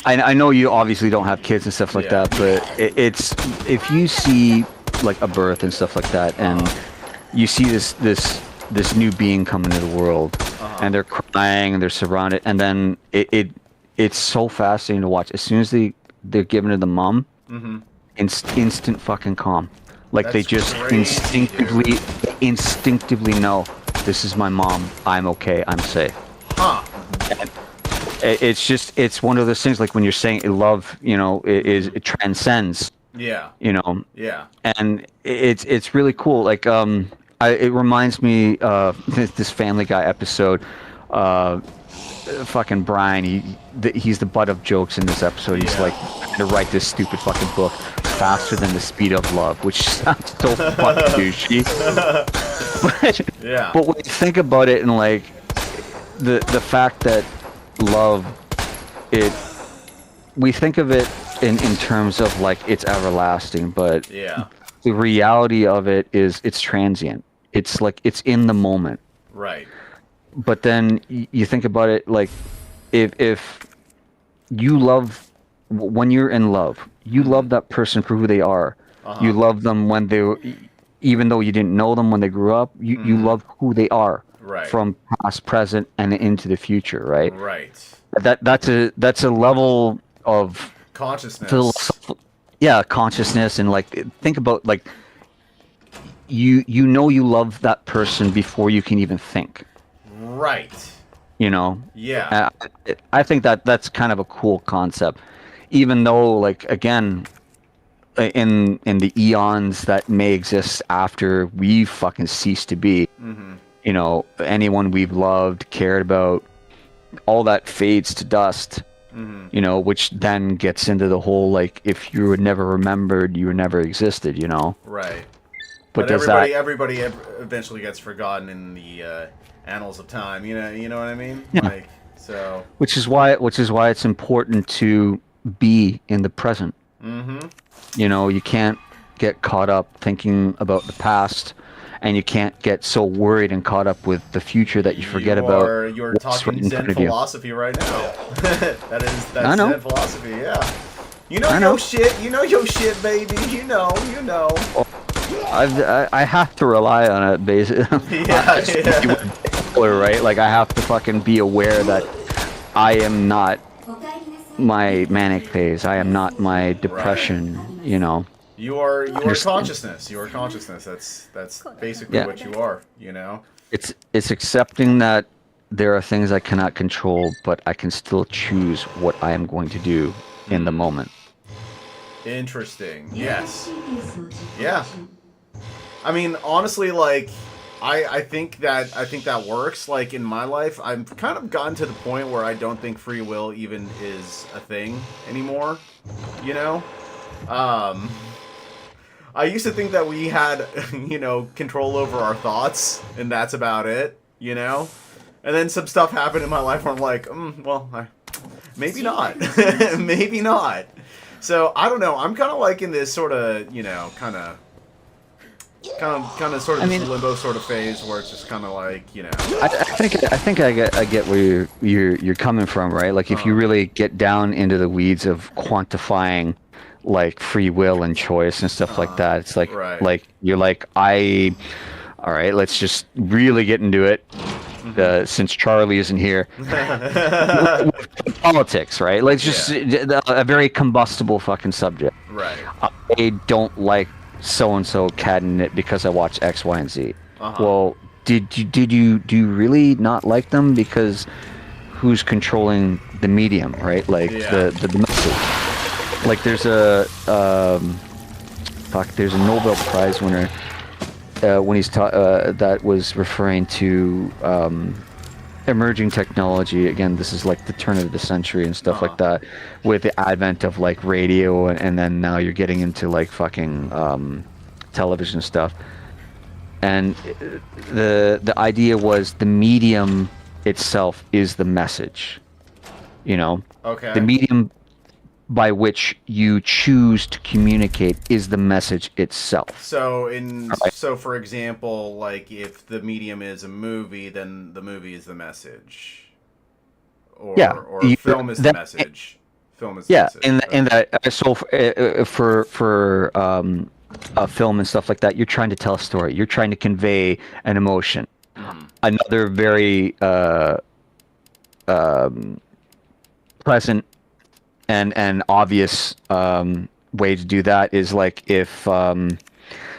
S10: I know you obviously don't have kids and stuff like that, but it's if you see like a birth and stuff like that, and you see this new being come into the world, and they're crying and they're surrounded, and then it's so fascinating to watch. As soon as they're given to the mom, instant fucking calm. Like they just instinctively know, this is my mom. I'm okay. I'm safe. And it's one of those things, like when you're saying love, you know, it transcends.
S3: Yeah.
S10: You know.
S3: Yeah.
S10: And it's really cool. Like it reminds me of this Family Guy episode. Fucking Brian, he's the butt of jokes in this episode. He's like trying to write this stupid fucking book faster than the speed of love, which sounds so fucking douchey. But when you think about it, and like the fact that love, we think of it in terms of like it's everlasting, but the reality of it is it's transient. It's like it's in the moment.
S3: Right.
S10: But then you think about it, like if you love, when you're in love, you love that person for who they are. You love them when even though you didn't know them when they grew up, you love who they are from past, present, and into the future, right?
S3: Right.
S10: That's a level of
S3: consciousness.
S10: Consciousness, and like think about like you know you love that person before you can even think.
S3: Right.
S10: You know.
S3: Yeah.
S10: I think that's kind of a cool concept, even though like again, in the eons that may exist after we fucking cease to be, you know, anyone we've loved, cared about, all that fades to dust. You know, which then gets into the whole like if you were never remembered, you were never existed. You know.
S3: Right.
S10: But
S3: everybody eventually gets forgotten in the annals of time. You know what I mean?
S10: Yeah.
S3: Like, so.
S10: Which is why it's important to be in the present. You know, you can't get caught up thinking about the past, and you can't get so worried and caught up with the future that you forget about.
S3: You're talking Zen philosophy right now. That's Zen philosophy. Yeah. You know your shit. You know your shit, baby. You know.
S10: I have to rely on it, basically. Right? Like I have to fucking be aware that I am not my manic phase. I am not my depression. You know.
S3: You are consciousness. You are consciousness. That's basically what you are. You know.
S10: It's accepting that there are things I cannot control, but I can still choose what I am going to do in the moment.
S3: Interesting. Yes. Yeah. I mean, honestly, like, I think that works. Like, in my life, I've kind of gotten to the point where I don't think free will even is a thing anymore. You know? I used to think that we had, you know, control over our thoughts, and that's about it, you know? And then some stuff happened in my life where I'm like, maybe not. Maybe not. So, I don't know. I'm kind of like in this sort of, you know, kind of sort of this limbo sort of phase where it's just kind of like, you know.
S10: I think I get where you're coming from, right? Like if you really get down into the weeds of quantifying like free will and choice and stuff like that, it's like you're like all right, let's just really get into it. Since Charlie isn't here, politics, right? Like just a very combustible fucking subject.
S3: Right.
S10: I don't like so and so cat in it because I watch X, Y, and Z. Well, do you really not like them because who's controlling the medium, right? Like the message. Like there's a there's a Nobel Prize winner when he's that was referring to emerging technology. Again, this is like the turn of the century and stuff like that, with the advent of like radio, and then now you're getting into like fucking television stuff. And the idea was the medium itself is the message, you know.
S3: Okay.
S10: The medium by which you choose to communicate is the message itself.
S3: So so for example, like if the medium is a movie, then the movie is the message. Or film is the message. Film is the message.
S10: In that so for a film and stuff like that, you're trying to tell a story. You're trying to convey an emotion. Another very present and obvious way to do that is like if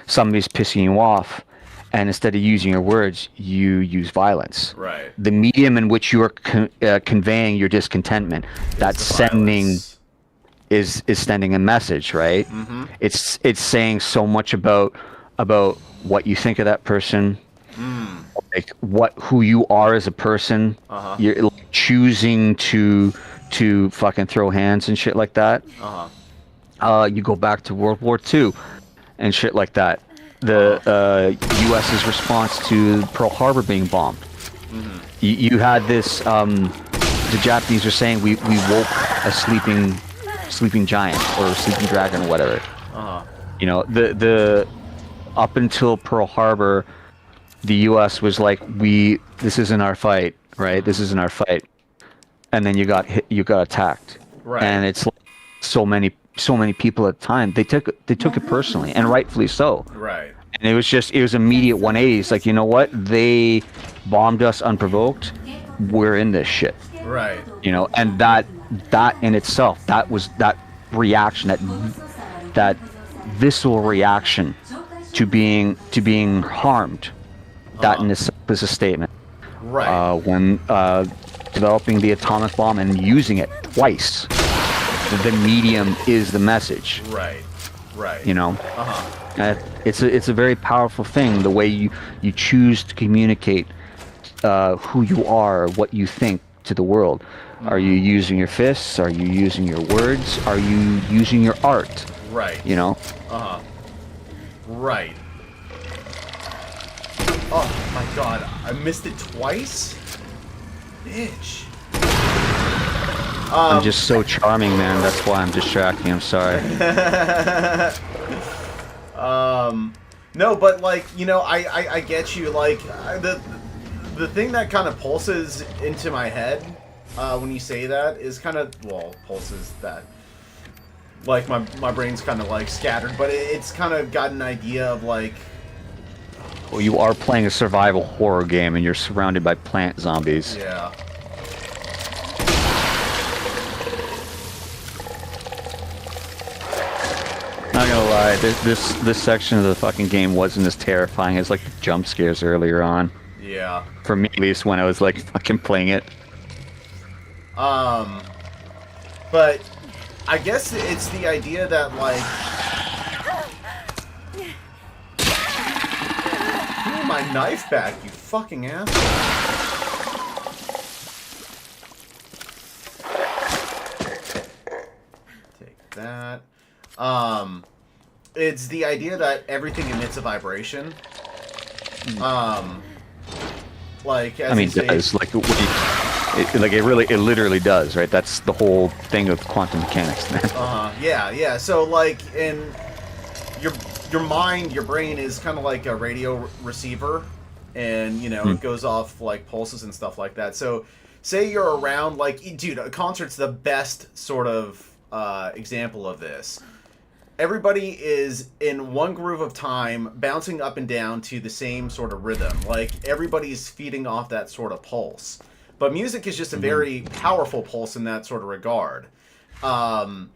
S10: somebody's pissing you off, and instead of using your words, you use violence.
S3: Right.
S10: The medium in which you are conveying your discontentment, that's sending is sending a message, right? It's saying so much about what you think of that person, like who you are as a person. You're like, choosing to fucking throw hands and shit like that. You go back to World War II and shit like that. The U.S.'s response to Pearl Harbor being bombed. You had this. The Japanese were saying we woke a sleeping giant or sleeping dragon or whatever. You know, the up until Pearl Harbor, the U.S. was like, this isn't our fight, right? This isn't our fight. And then you got attacked,
S3: right?
S10: And it's like so many people at the time they took it personally, and rightfully so,
S3: right?
S10: And it was immediate 180. It's like, you know what, they bombed us unprovoked, we're in this shit,
S3: right?
S10: You know, and that in itself, that was that reaction, that visceral reaction to being harmed, that in itself is a statement,
S3: right?
S10: When developing the atomic bomb and using it twice, the medium is the message,
S3: right?
S10: You know, it's a very powerful thing, the way you choose to communicate who you are, what you think to the world. Are you using your fists? Are you using your words? Are you using your art?
S3: Right.
S10: You know.
S3: Right. Oh my god, I missed it twice? Bitch.
S10: I'm just so charming, man. That's why I'm distracting. I'm sorry.
S3: No, but like, you know, I get you. Like, the thing that kind of pulses into my head when you say that is kind of, well, pulses that, like, my brain's kind of like scattered, but it's kind of got an idea of like,
S10: well, you are playing a survival horror game and you're surrounded by plant zombies.
S3: Yeah.
S10: Not gonna lie, this section of the fucking game wasn't as terrifying as like the jump scares earlier on.
S3: Yeah.
S10: For me, at least, when I was like fucking playing it.
S3: But I guess it's the idea that like, give me my knife back, you fucking asshole. Take that. It's the idea that everything emits a vibration. Like, as
S10: I mean,
S3: you say,
S10: it does. Like, it literally does, right? That's the whole thing of quantum mechanics, man.
S3: yeah. So, like, in your mind, your brain is kind of like a radio receiver, and, you know, it goes off, like, pulses and stuff like that. So, say you're around, like, dude, a concert's the best sort of example of this. Everybody is in one groove of time, bouncing up and down to the same sort of rhythm. Like, everybody's feeding off that sort of pulse. But music is just a very powerful pulse in that sort of regard. Someone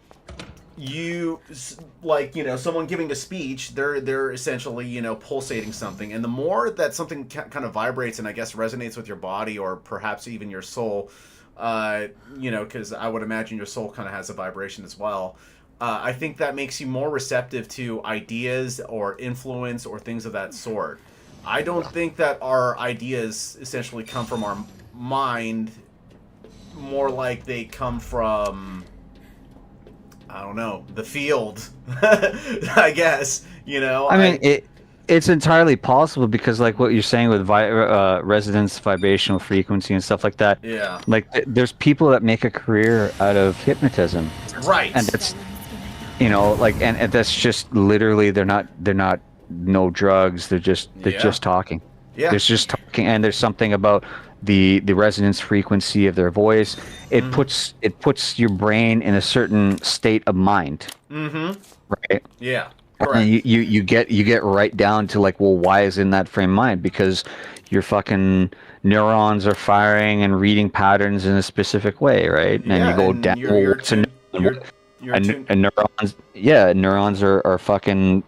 S3: giving a speech, they're essentially, you know, pulsating something. And the more that something kind of vibrates and, I guess, resonates with your body or perhaps even your soul, because I would imagine your soul kind of has a vibration as well. I think that makes you more receptive to ideas or influence or things of that sort. I don't think that our ideas essentially come from our mind, more like they come from, I don't know, the field, I guess, you know?
S10: I mean, it's entirely possible because, like, what you're saying with resonance, vibrational frequency and stuff like that.
S3: Yeah.
S10: Like, there's people that make a career out of hypnotism.
S3: Right.
S10: And it's, you know, like, and that's just literally, they're not no drugs. They're just talking.
S3: Yeah.
S10: There's just talking, and there's something about the resonance frequency of their voice. It puts your brain in a certain state of mind.
S3: Mm-hmm.
S10: Right.
S3: Yeah.
S10: And you get right down to, like, well, why is in that frame of mind? Because your fucking neurons are firing and reading patterns in a specific way, right?
S3: Yeah,
S10: and you go
S3: and
S10: down.
S3: you're
S10: neurons, neurons are fucking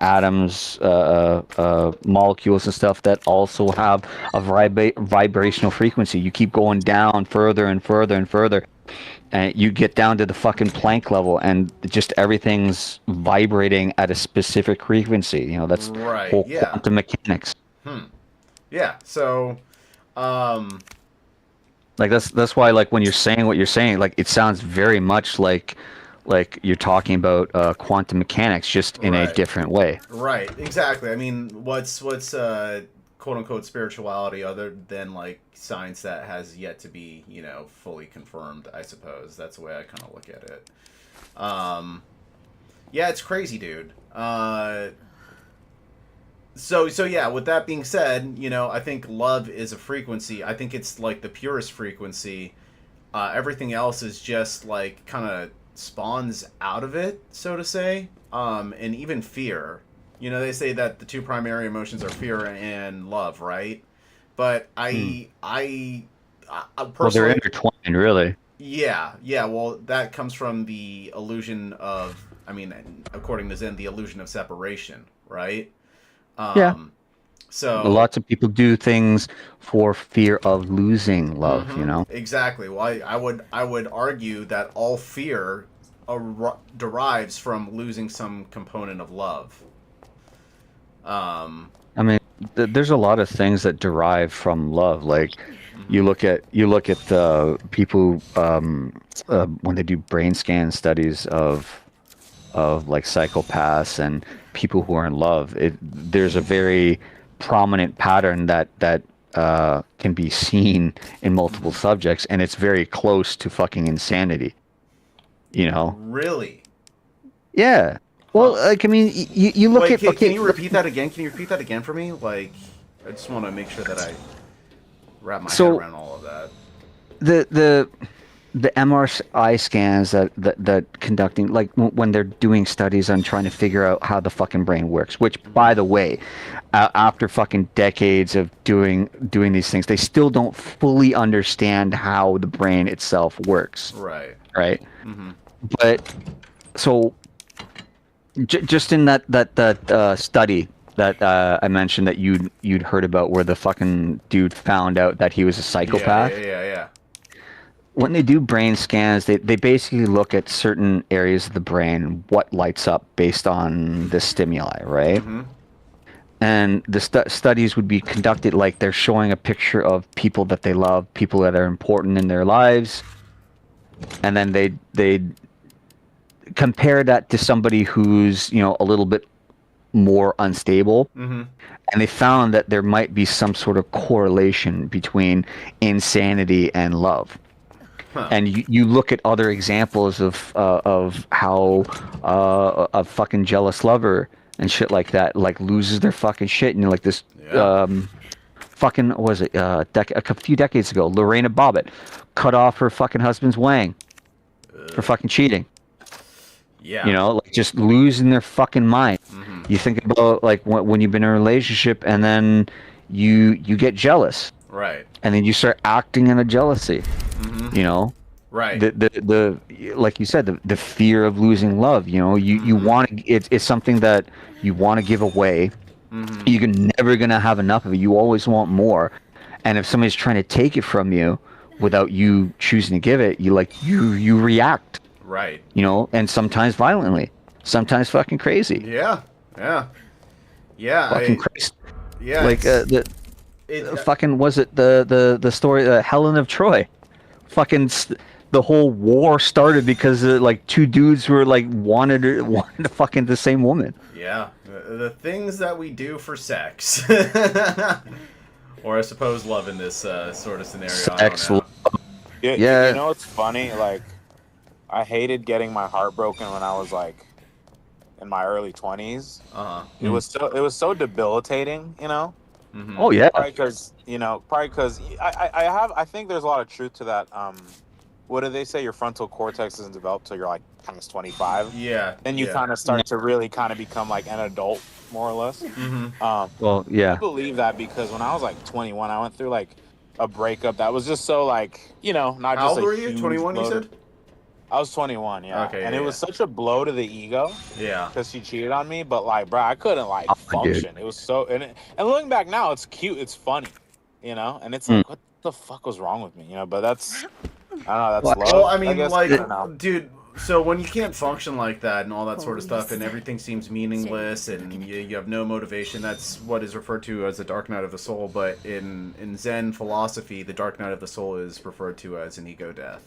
S10: atoms, molecules and stuff that also have a vibrational frequency. You keep going down further and further and further, and you get down to the fucking Planck level, and just everything's vibrating at a specific frequency. You know, that's
S3: right.
S10: whole
S3: Yeah.
S10: quantum mechanics.
S3: Yeah. So,
S10: like that's why, like, when you're saying what you're saying, like, it sounds very much like you're talking about quantum mechanics, just in a different way.
S3: Right. Exactly. I mean, what's quote unquote spirituality other than, like, science that has yet to be, you know, fully confirmed? I suppose that's the way I kind of look at it. Yeah, it's crazy, dude. So yeah, with that being said, you know, I think love is a frequency. I think it's, like, the purest frequency. Everything else is just, like, kind of spawns out of it, so to say. And even fear. You know, they say that the two primary emotions are fear and love, right? But I personally...
S10: Well, they're intertwined, really.
S3: Yeah. Well, that comes from the illusion of, I mean, according to Zen, the illusion of separation, right?
S10: Yeah.
S3: So
S10: lots of people do things for fear of losing love, you know?
S3: Exactly. Well, I would argue that all fear derives from losing some component of love.
S10: I mean, there's a lot of things that derive from love. Like, you look at the people when they do brain scan studies of like psychopaths and people who are in love. There's a very prominent pattern that can be seen in multiple subjects, and it's very close to fucking insanity. You know?
S3: Really?
S10: Yeah. Well, like, I mean, you look at.
S3: Can you repeat that again? Can you repeat that again for me? Like, I just want to make sure that I wrap my head around all of that.
S10: The MRI scans that conducting, like, when they're doing studies on trying to figure out how the fucking brain works, which, by the way, after fucking decades of doing these things, they still don't fully understand how the brain itself works.
S3: Right.
S10: Mm-hmm. But so just in that study that I mentioned that you'd heard about, where the fucking dude found out that he was a psychopath.
S3: Yeah.
S10: When they do brain scans, they basically look at certain areas of the brain and what lights up based on the stimuli, right?
S3: Mm-hmm.
S10: And the studies would be conducted like they're showing a picture of people that they love, people that are important in their lives, and then they compare that to somebody who's, you know, a little bit more unstable.
S3: Mm-hmm.
S10: And they found that there might be some sort of correlation between insanity and love.
S3: Huh.
S10: And you look at other examples of how a fucking jealous lover and shit like that, like, loses their fucking shit, and like this fucking, what was it, a few decades ago, Lorena Bobbitt cut off her fucking husband's wang for fucking cheating.
S3: Yeah.
S10: You know, like, just losing their fucking mind.
S3: Mm-hmm.
S10: You think about, like, when you've been in a relationship and then you get jealous.
S3: Right.
S10: And then you start acting in a jealousy.
S3: Mm-hmm.
S10: You know?
S3: Right.
S10: The like you said, the fear of losing love, you know, you want to, it's something that you want to give away.
S3: Mm-hmm.
S10: You're never going to have enough of it. You always want more. And if somebody's trying to take it from you without you choosing to give it, you react.
S3: Right.
S10: You know, and sometimes violently, sometimes fucking crazy.
S3: Yeah.
S10: Fucking crazy.
S3: Yeah.
S10: Like fucking, was it the story, Helen of Troy? Fucking the whole war started because like two dudes were like wanted to fucking the same woman.
S3: Yeah, the things that we do for sex, or I suppose love in this sort of scenario.
S10: Sex,
S3: I don't know.
S10: Yeah.
S11: You know what's funny? Like, I hated getting my heart broken when I was like in my early 20s. It was so debilitating, you know.
S3: Mm-hmm.
S10: Oh yeah.
S11: Probably because I think there's a lot of truth to that. What do they say? Your frontal cortex isn't developed till you're like almost 25.
S3: Yeah.
S11: And you kind of start to really kind of become like an adult, more or less.
S3: Mm-hmm.
S10: Well, yeah.
S11: I believe that because when I was like 21, I went through like a breakup that was just so like, you know, not
S3: How
S11: just.
S3: old were you? 21, you said?
S11: I was 21, yeah.
S3: Okay.
S11: And it was such a blow to the ego.
S3: Yeah.
S11: Because she cheated on me, but like, bro, I couldn't like function.
S10: Dude.
S11: It was so, and looking back now, it's cute, it's funny, you know. And it's like, what the fuck was wrong with me, you know? But that's, I don't know, that's love.
S3: Well, I mean,
S11: guess,
S3: like,
S11: I don't know.
S3: dude. So when you can't function like that and all that sort of stuff, and everything seems meaningless, and you have no motivation, that's what is referred to as the dark night of the soul. But in Zen philosophy, the dark night of the soul is referred to as an ego death.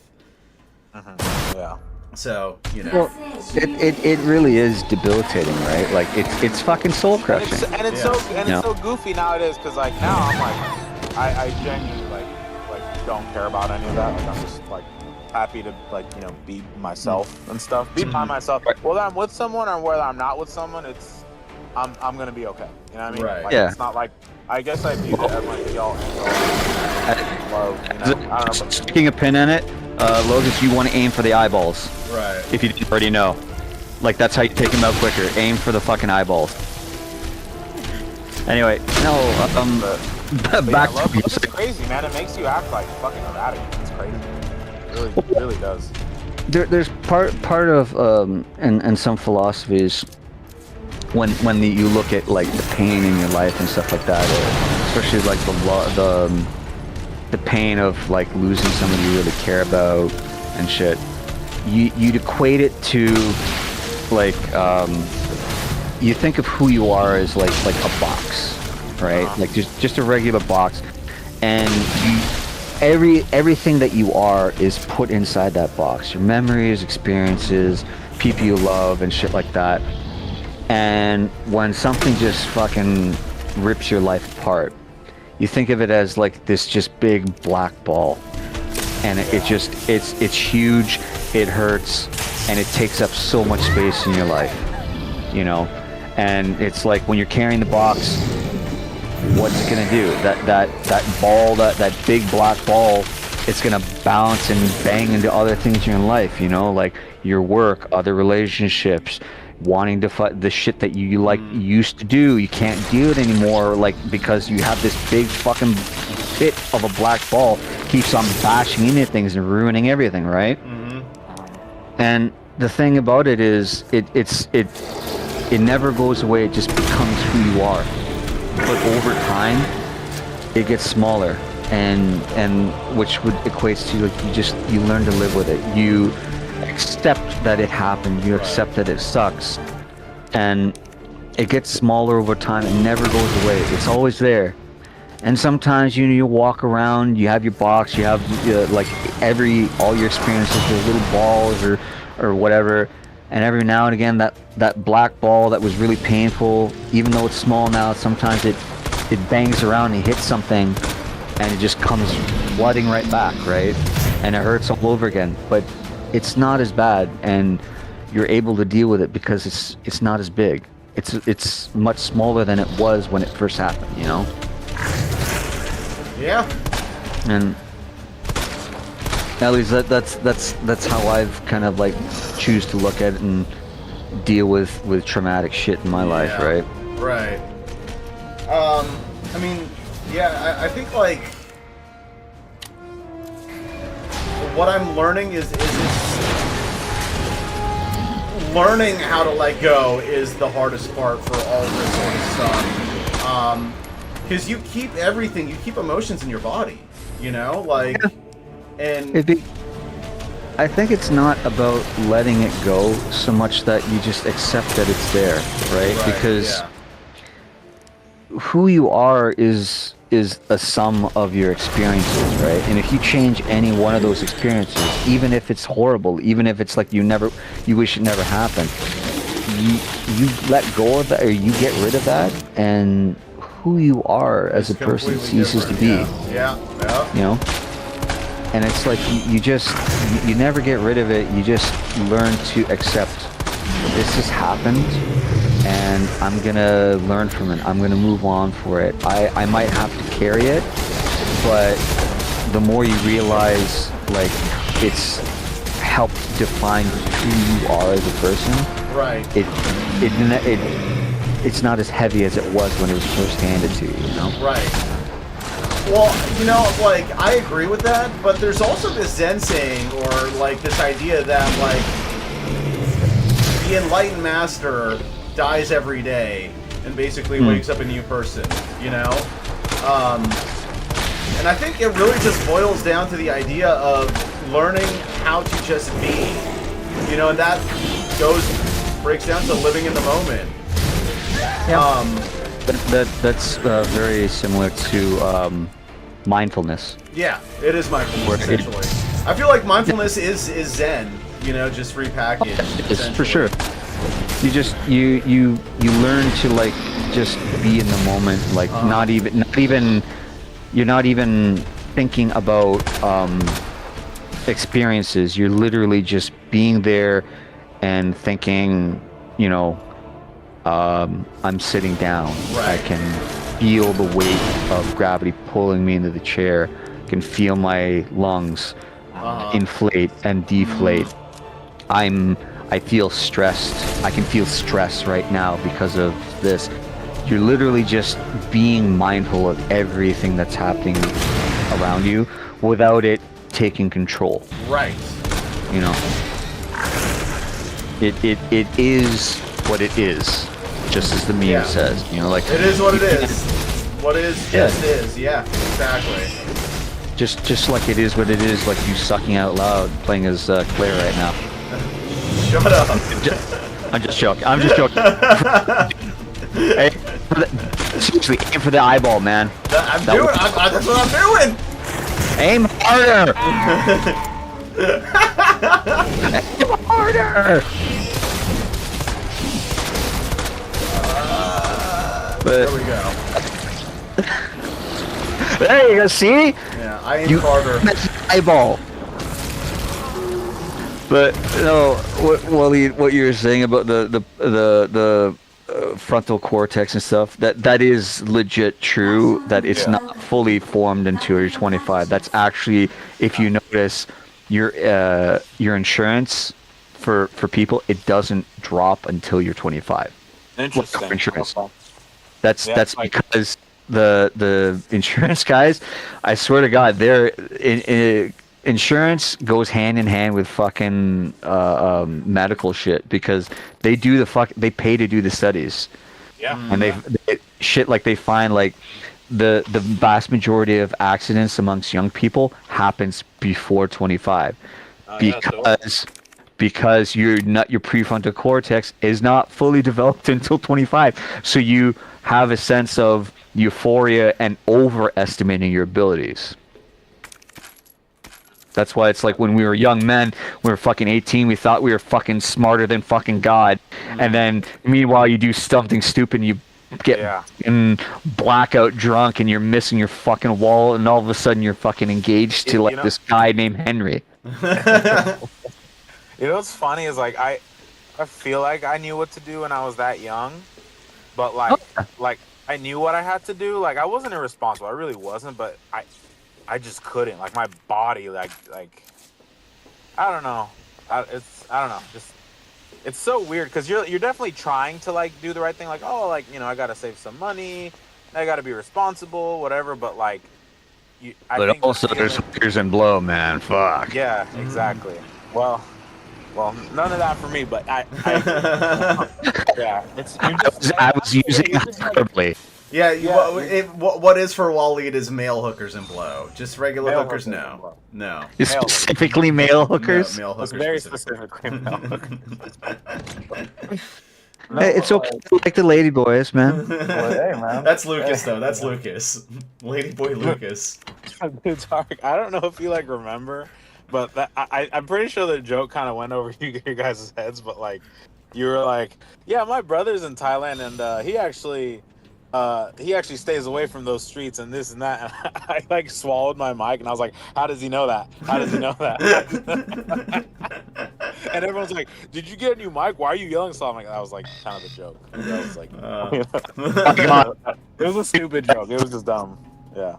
S11: Yeah.
S3: So, you know.
S10: Well, it really is debilitating, right? Like, it's fucking soul crushing.
S11: And it's so goofy nowadays because like now I'm like I genuinely like don't care about any of that. Like I'm just like happy to like, you know, be myself and stuff. Be by myself. Whether I'm with someone or whether I'm not with someone, it's I'm gonna be okay. You know what I mean?
S3: Right.
S11: Like,
S10: Yeah.
S11: It's not like, I guess I view it as like y'all love. You know? I don't know.
S10: Sticking a pin in it, Lotus, you want to aim for the eyeballs.
S3: Right.
S10: If you didn't already know. Like, that's how you take them out quicker. Aim for the fucking eyeballs. Anyway, no, back to
S11: love
S10: music.
S11: is crazy, man. It makes you act like fucking erratic. It's crazy. It really does.
S10: There's part of and some philosophies when you look at like the pain in your life and stuff like that, especially like the pain of like losing someone you really care about and shit. You'd equate it to like you think of who you are as like a box, right? Like just a regular box, and everything that you are is put inside that box. Your memories, experiences, people you love, and shit like that. And when something just fucking rips your life apart, you think of it as like this just big black ball, and it's huge, it hurts, and it takes up so much space in your life, you know. And it's like when you're carrying the box, what's it gonna do? That ball, that big black ball, it's gonna bounce and bang into other things in your life, you know, like your work, other relationships, wanting to fight the shit that you like used to do. You can't do it anymore, like, because you have this big fucking bit of a black ball keeps on bashing into things and ruining everything, right? And the thing about it is, it never goes away. It just becomes who you are. But over time, it gets smaller, and which would equates to like you learn to live with it. You accept that it happened. You accept that it sucks, and it gets smaller over time. It never goes away. It's always there. And sometimes you walk around, you have your box, you have like all your experiences, those little balls or whatever. And every now and again, that black ball that was really painful, even though it's small now, sometimes it bangs around and hits something, and it just comes flooding right back, right? And it hurts all over again. But it's not as bad, and you're able to deal with it because it's not as big. It's much smaller than it was when it first happened, you know?
S3: Yeah.
S10: And at least that's how I've kind of like choose to look at it and deal with traumatic shit in my life, right?
S3: Right. I mean, yeah, I think like what I'm learning is learning how to let go is the hardest part for all this sort of stuff. Because you keep everything, you keep emotions in your body, you know, like, and
S10: I think it's not about letting it go so much that you just accept that it's there, right? Because who you are is a sum of your experiences, right? And if you change any one of those experiences, even if it's horrible, even if it's like you wish it never happened, you let go of that, or you get rid of that, and who you are as a person ceases to be.
S3: Yeah.
S10: You know? And it's like you never get rid of it. You just learn to accept this has happened, and I'm gonna learn from it. I'm gonna move on for it. I might have to carry it, but the more you realize, like, it's helped define who you are as a person.
S3: Right.
S10: It's not as heavy as it was when it was first handed to you, you know?
S3: Right. Well, you know, like, I agree with that, but there's also this Zen saying, or, like, this idea that, like, the enlightened master dies every day and basically wakes up a new person, you know? And I think it really just boils down to the idea of learning how to just be, you know, and that breaks down to living in the moment.
S10: Yeah. That's very similar to mindfulness.
S3: Yeah, it is mindfulness, essentially. I feel like mindfulness is Zen, you know, just repackaged.
S10: It's for sure. You learn to, like, just be in the moment, like not even you're not even thinking about experiences. You're literally just being there and thinking, you know, I'm sitting down.
S3: Right.
S10: I can feel the weight of gravity pulling me into the chair. I can feel my lungs inflate and deflate. I feel stressed. I can feel stress right now because of this. You're literally just being mindful of everything that's happening around you without it taking control.
S3: Right.
S10: You know, it is what it is, just as the meme says. You know, like,
S3: it is what it is. What is just is. Yeah, exactly.
S10: Just like it is what it is, like you sucking out loud playing as Claire right now.
S3: Shut up.
S10: I'm just joking. Hey, seriously, aim for the eyeball, man.
S3: That's what I'm doing.
S10: Aim harder. Aim harder.
S3: There we go.
S10: There you go. See?
S3: Yeah, I aim harder.
S10: Eyeball. But no, what you were saying about the frontal cortex and stuff, that is legit true. That it's not fully formed until you're 25. That's actually, if you notice, your insurance for people, it doesn't drop until you're 25.
S11: Interesting.
S10: Car insurance. That's because the insurance guys, I swear to God, insurance goes hand in hand with fucking medical shit because they do they pay to do the studies.
S11: Yeah.
S10: And they shit like they find like the vast majority of accidents amongst young people happens before 25 because your prefrontal cortex is not fully developed until 25. So you have a sense of euphoria and overestimating your abilities. That's why it's like when we were young men, we were fucking 18, we thought we were fucking smarter than fucking God. And then meanwhile you do something stupid and you get in blackout drunk and you're missing your fucking wallet and all of a sudden you're fucking engaged to like this guy named Henry.
S11: You know what's funny is like I feel like I knew what to do when I was that young, but like I knew what I had to do. Like I wasn't irresponsible, I really wasn't, but I just couldn't. Like my body, like I don't know. I don't know. Just it's so weird because you're definitely trying to like do the right thing. Like like I gotta save some money, I gotta be responsible, whatever. But like,
S10: but also there's fears and blow, man. Fuck.
S11: Yeah, exactly. Well, none of that for me. But I yeah, it's.
S10: I was using that terribly.
S3: Yeah, what is for Waleed is male hookers and blow. Just regular hookers, no.
S10: Specifically male hookers?
S3: No, male hookers.
S11: Very specifically male hookers.
S10: Hey, it's okay to like the lady boys, man.
S11: Hey, man.
S3: That's Lucas, though. That's Lucas. Ladyboy Lucas.
S11: Dude, Tarek, I don't know if you like remember, but I'm pretty sure the joke kind of went over you guys' heads, but like, you were like, yeah, my brother's in Thailand and he actually stays away from those streets and this and that. And I like swallowed my mic and I was like, how does he know that? How does he know that? And everyone's like, did you get a new mic? Why are you yelling? So I'm like, that was like kind of a joke. That was like, it was a stupid joke. It was just dumb. Yeah.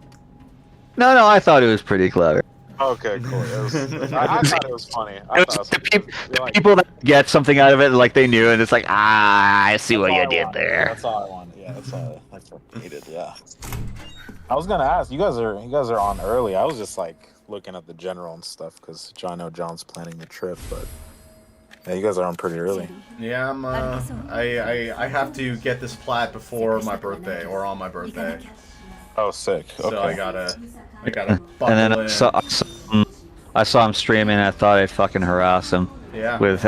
S10: No, I thought it was pretty clever.
S11: Okay, cool. I thought it was funny.
S10: The people that get something out of it, like they knew, and it's like, I see what you did there.
S11: That's all I wanted. Yeah, that's what I needed. Yeah. I was gonna ask you guys are on early. I was just like looking at the general and stuff because I know John's planning the trip, but yeah, you guys are on pretty early.
S3: Yeah, I'm. I have to get this plat before my birthday or on my birthday.
S11: Oh, sick. Okay.
S3: So I gotta buckle
S10: and then
S3: in.
S10: I saw him streaming and I thought I'd fucking harass him.
S3: Yeah.
S10: With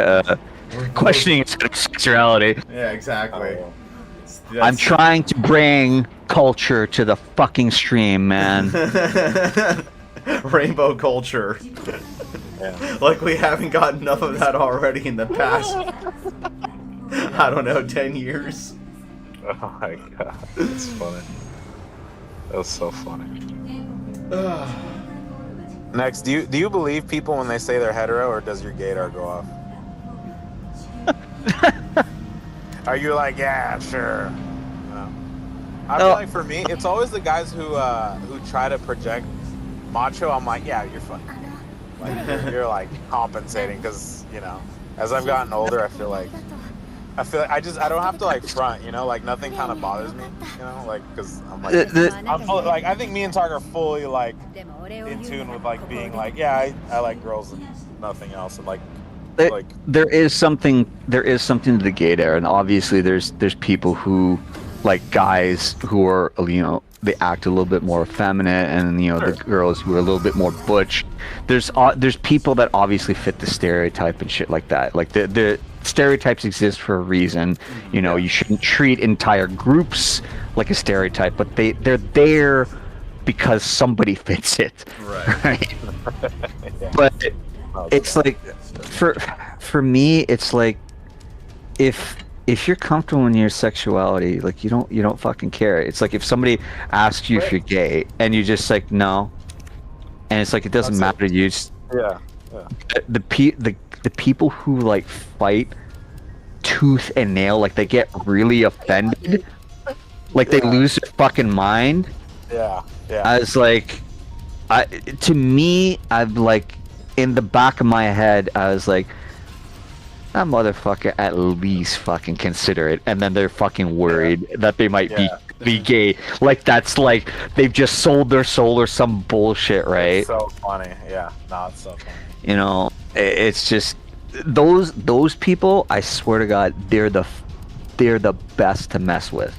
S10: questioning his sexuality.
S3: Yeah, exactly.
S10: I'm trying to bring culture to the fucking stream, man.
S3: Rainbow culture.
S11: Yeah.
S3: Like we haven't got enough of that already in the past, I don't know, 10 years.
S11: Oh my god. That's funny. That was so funny. Next, do you believe people when they say they're hetero, or does your gaydar go off? Are you like, yeah, sure? No. I feel like for me, it's always the guys who try to project macho. I'm like, yeah, you're fucking. Like you're like compensating because as I've gotten older, I feel like I don't have to like front, like nothing kind of bothers me, like because I'm like I think me and Tark are fully like in tune with like being like, yeah, I like girls and nothing else, and like
S10: there is something to the gaydar, and obviously there's people who like guys who are they act a little bit more effeminate, and the girls who are a little bit more butch. There's people that obviously fit the stereotype and shit like that. Like the stereotypes exist for a reason. You shouldn't treat entire groups like a stereotype, but they're there because somebody fits it. Right? But it's like for me, it's like if you're comfortable in your sexuality, like you don't fucking care. It's like if somebody asks you if you're gay and you just like no, and it's like it doesn't matter. You just the people who like fight tooth and nail, like they get really offended, like they lose their fucking mind.
S11: Yeah.
S10: I was like, to me, I've like in the back of my head, I was like, that motherfucker at least fucking consider it, and then they're fucking worried that they might be be gay. Like that's like they've just sold their soul or some bullshit, right?
S11: It's so funny. Yeah. No, it's so funny.
S10: You know, it's just those people. I swear to God, they're the best to mess with.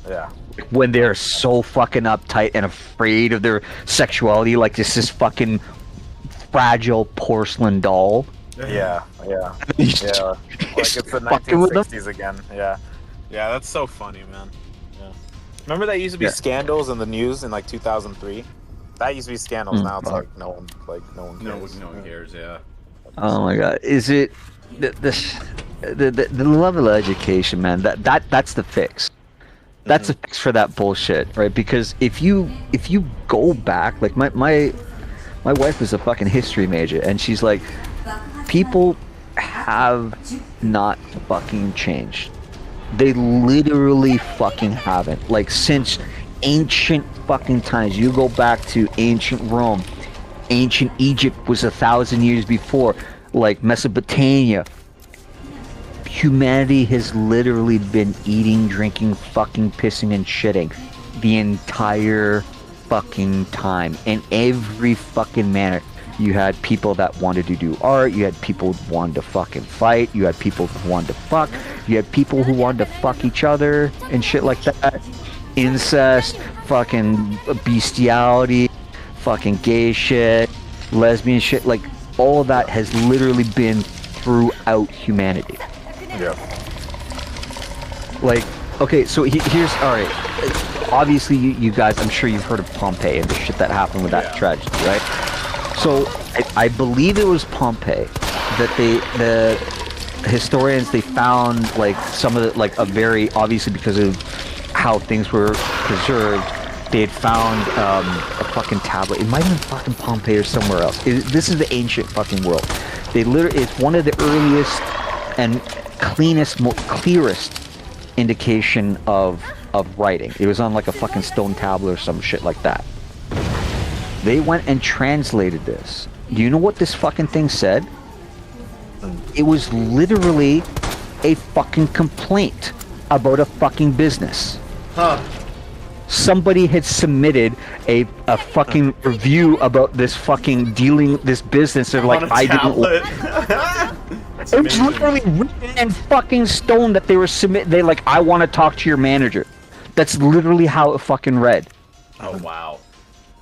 S11: Yeah.
S10: When they're so fucking uptight and afraid of their sexuality, like this fucking fragile porcelain doll.
S11: Yeah. Yeah. Like it's the 1960s again. Yeah. Yeah, that's so funny, man. Yeah. Remember that used to be scandals in the news in like 2003? That used to be scandals. Now it's like no one cares.
S3: No one cares. Yeah.
S10: Oh my God! Is it the level of education, man? That's the fix. That's the fix for that bullshit, right? Because if you go back, like my wife was a fucking history major, and she's like, people have not fucking changed. They literally fucking haven't. Like since ancient fucking times, you go back to ancient Rome, ancient Egypt was 1,000 years before, like Mesopotamia. Humanity has literally been eating, drinking, fucking pissing and shitting the entire fucking time in every fucking manner. You had people that wanted to do art, you had people who wanted to fucking fight, you had people who wanted to fuck, you had people who wanted to fuck each other and shit like that. Incest, fucking bestiality, fucking gay shit, lesbian shit, like all of that has literally been throughout humanity.
S11: Yeah.
S10: Like, okay, so here's, alright, obviously you guys, I'm sure you've heard of Pompeii and the shit that happened with that tragedy, right? So, I believe it was Pompeii that the historians, they found, like, some of the, like, a very, obviously because of how things were preserved, they had found a fucking tablet. It might have been fucking Pompeii or somewhere else. This is the ancient fucking world. They literally, it's one of the earliest and clearest indication of writing. It was on like a fucking stone tablet or some shit like that. They went and translated this. Do you know what this fucking thing said? It was literally a fucking complaint about a fucking business.
S3: Huh.
S10: Somebody had submitted a fucking review about this fucking this business. They're like, I didn't. It was literally written in fucking stone that they were They like, I want to talk to your manager. That's literally how it fucking read.
S3: Oh wow.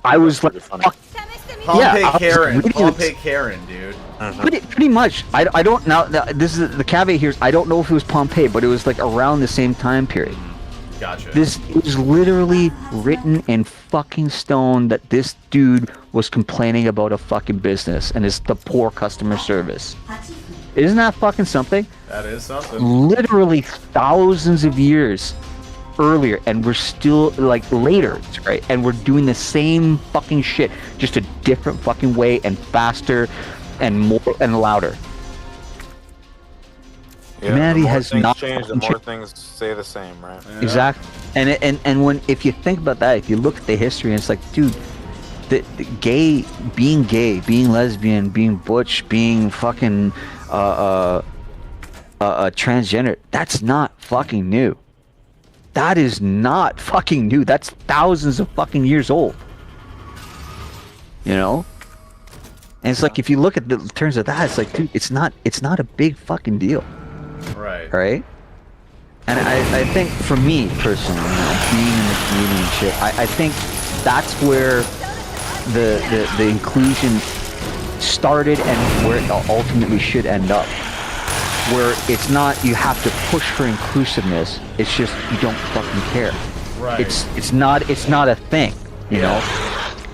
S10: I was like, fuck.
S3: Pompeii Karen, dude.
S10: Pretty much. I don't now. This is the caveat here. I don't know if it was Pompeii, but it was like around the same time period.
S3: Gotcha.
S10: This was literally written in fucking stone that this dude was complaining about a fucking business and it's the poor customer service. Isn't that fucking something?
S3: That is something.
S10: Literally thousands of years earlier, and we're still like later, right? And we're doing the same fucking shit, just a different fucking way and faster and more and louder.
S11: Yeah,
S10: Humanity has not
S11: changed. The more things stay the same, right?
S10: Yeah. Exactly. And when if you think about that, if you look at the history, and it's like, dude, the gay, being lesbian, being butch, being fucking transgender, that's not fucking new. That is not fucking new. That's thousands of fucking years old. You know? And it's like, if you look at the terms of that, it's like, dude, it's not a big fucking deal.
S3: Right.
S10: Right? And I think for me personally, you know, being in the community and shit, I think that's where the inclusion started and where it ultimately should end up. Where it's not you have to push for inclusiveness, it's just you don't fucking care.
S3: Right.
S10: It's not a thing, you know?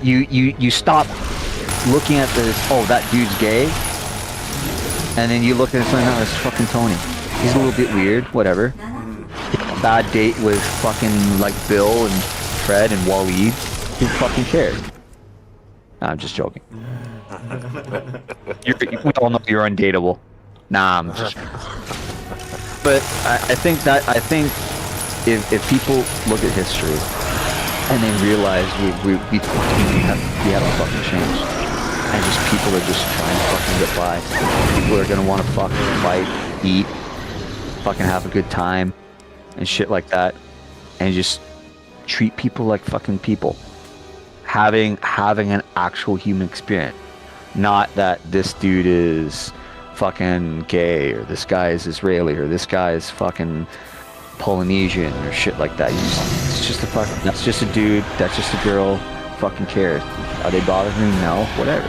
S10: You stop looking at this, oh, that dude's gay, and then you look at it and no, it's fucking Tony. He's a little bit weird, whatever. Bad date with fucking like Bill and Fred and Waleed. Who fucking cares? Nah, I'm just joking. We all know you're undateable. Nah, I'm just joking. But I think if people look at history and they realize we haven't fucking changed. And just people are just trying to fucking get by. People are gonna want to fucking fight, eat, fucking have a good time, and shit like that. And just treat people like fucking people, having an actual human experience, not that this dude is fucking gay or this guy is Israeli or this guy is fucking Polynesian or shit like that. It's just a fucking, that's just a dude, that's just a girl. Fucking cares. Are they bothering me? No. Whatever.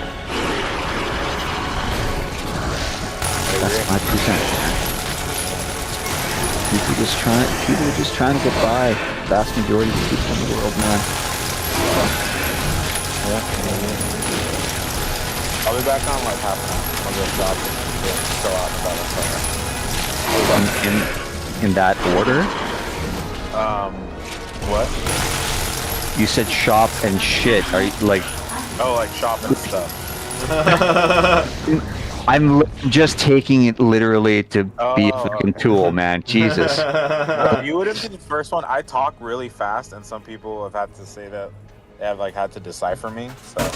S10: That's my 2 cents, man. People are just trying to get by. Vast majority of the people in the world, man.
S11: I'll be back on like half an hour. I'll go stop and chill out about it.
S10: In that order?
S11: What?
S10: You said shop and shit. Are you like?
S11: Oh, like shop and stuff.
S10: I'm just taking it literally to be a fucking tool, man. Jesus.
S11: No, you wouldn't be the first one. I talk really fast, and some people have had to say that they have like had to decipher me. So,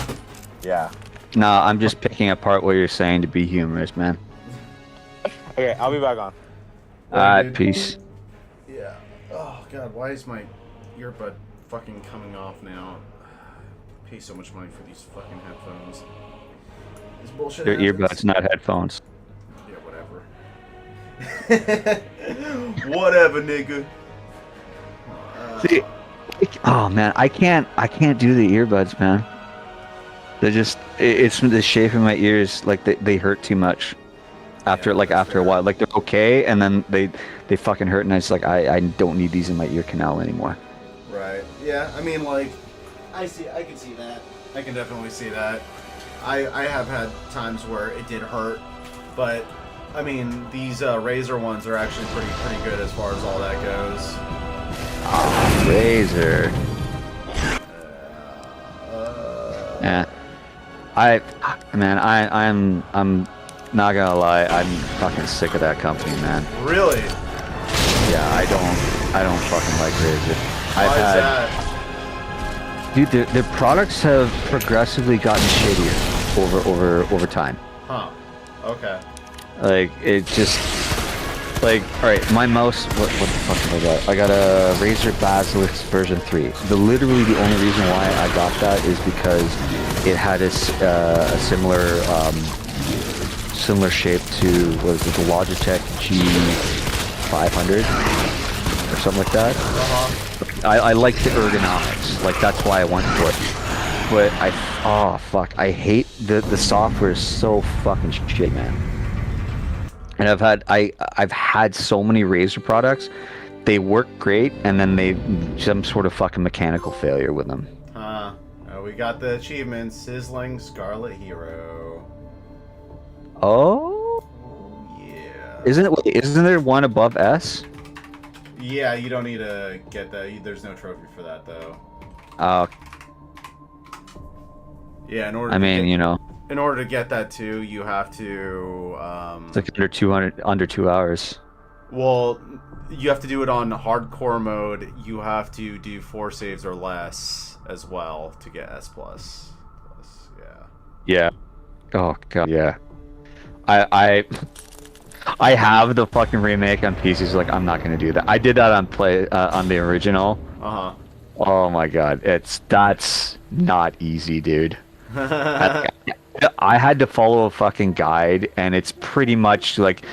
S11: yeah.
S10: No, I'm just picking apart what you're saying to be humorous, man.
S11: Okay, I'll be back on.
S10: Alright, peace.
S3: Yeah. Oh god, why is my earbud fucking coming off now? I pay so much money for these fucking headphones. This bullshit
S10: Your
S3: happens.
S10: earbuds, not headphones.
S3: Yeah, whatever. Whatever, nigga.
S10: See, oh man, I can't do the earbuds, man. They're just, it's the shape of my ears, like they hurt too much. After after a while, like they're okay, and then they fucking hurt, and it's like I don't need these in my ear canal anymore.
S3: Right. Yeah, I mean, like, I can see that. I can definitely see that. I have had times where it did hurt, but I mean, these Razer ones are actually pretty good as far as all that goes.
S10: Oh, Razer. Yeah. I'm not gonna lie, I'm fucking sick of that company, man.
S3: Really?
S10: Yeah, I don't fucking like Razer.
S3: Why is that?
S10: Dude, their products have progressively gotten shittier over time.
S3: Huh. Okay.
S10: Like, it just, like, alright, my mouse, what the fuck have I got? I got a Razer Basilisk version 3. Literally the only reason why I got that is because it had a similar shape to, what is it, the Logitech G500 or something like that. I like the ergonomics, like that's why I went for it. But oh fuck, I hate the software is so fucking shit, man. And I've had so many Razer products, they work great, and then some sort of fucking mechanical failure with them.
S3: We got the achievement, Sizzling Scarlet Hero.
S10: Oh?
S3: Yeah.
S10: Isn't there one above S?
S3: Yeah, you don't need to get that. There's no trophy for that, though. Yeah, in order to get that too, you have to
S10: it's like under 2 hours.
S3: Well, you have to do it on hardcore mode. You have to do 4 saves or less as well to get S+. Yeah.
S10: Yeah. Oh god, yeah. I have the fucking remake on PCs. Like, I'm not gonna do that. I did that on the original. Oh my god, that's not easy, dude. I had to follow a fucking guide, and it's pretty much like,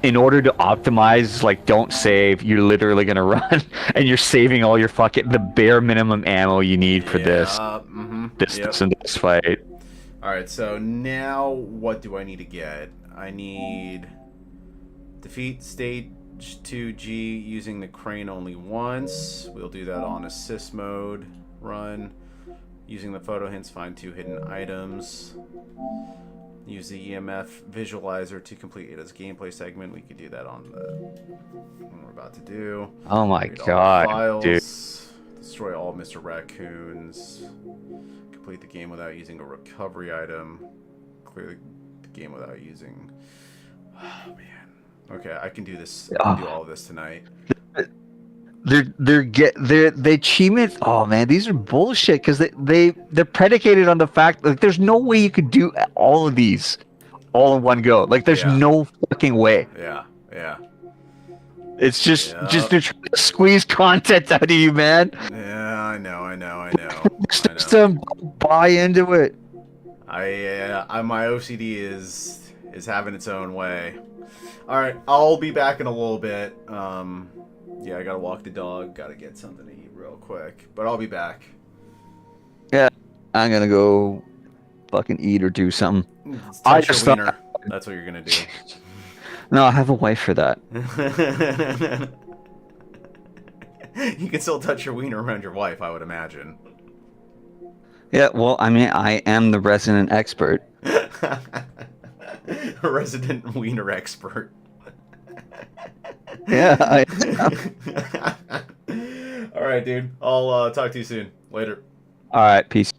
S10: in order to optimize, like, don't save, you're literally gonna run, and you're saving all your the bare minimum ammo you need for this and this fight.
S3: Alright, so now what do I need to get? I need defeat stage 2G using the crane only once. We'll do that on assist mode. Run. Using the photo hints, find 2 hidden items. Use the EMF visualizer to complete it as a gameplay segment. We could do that on the one we're about to do.
S10: Oh my god, dude.
S3: Destroy all Mr. Raccoons. Complete the game without using a recovery item. Clear the game without using... Oh, man. Okay, I can do this. I can do all of this tonight.
S10: The achievements. Oh man, these are bullshit because they're predicated on the fact that there's no way you could do all of these all in one go. Like, there's no fucking way.
S3: Yeah.
S10: It's just
S3: Yep.
S10: they're trying to squeeze content out of you, man.
S3: Yeah, I know.
S10: Just to buy into it.
S3: My OCD is having its own way. All right, I'll be back in a little bit. Yeah, I gotta walk the dog. Gotta get something to eat real quick, but I'll be back.
S10: Yeah, I'm gonna go fucking eat or do something.
S3: Touch your wiener. That's what you're gonna do.
S10: No, I have a wife for that.
S3: You can still touch your wiener around your wife, I would imagine.
S10: Yeah, well, I mean, I am the resident expert.
S3: Resident wiener expert.
S10: Yeah.
S3: All right, dude. I'll talk to you soon. Later.
S10: All right, peace.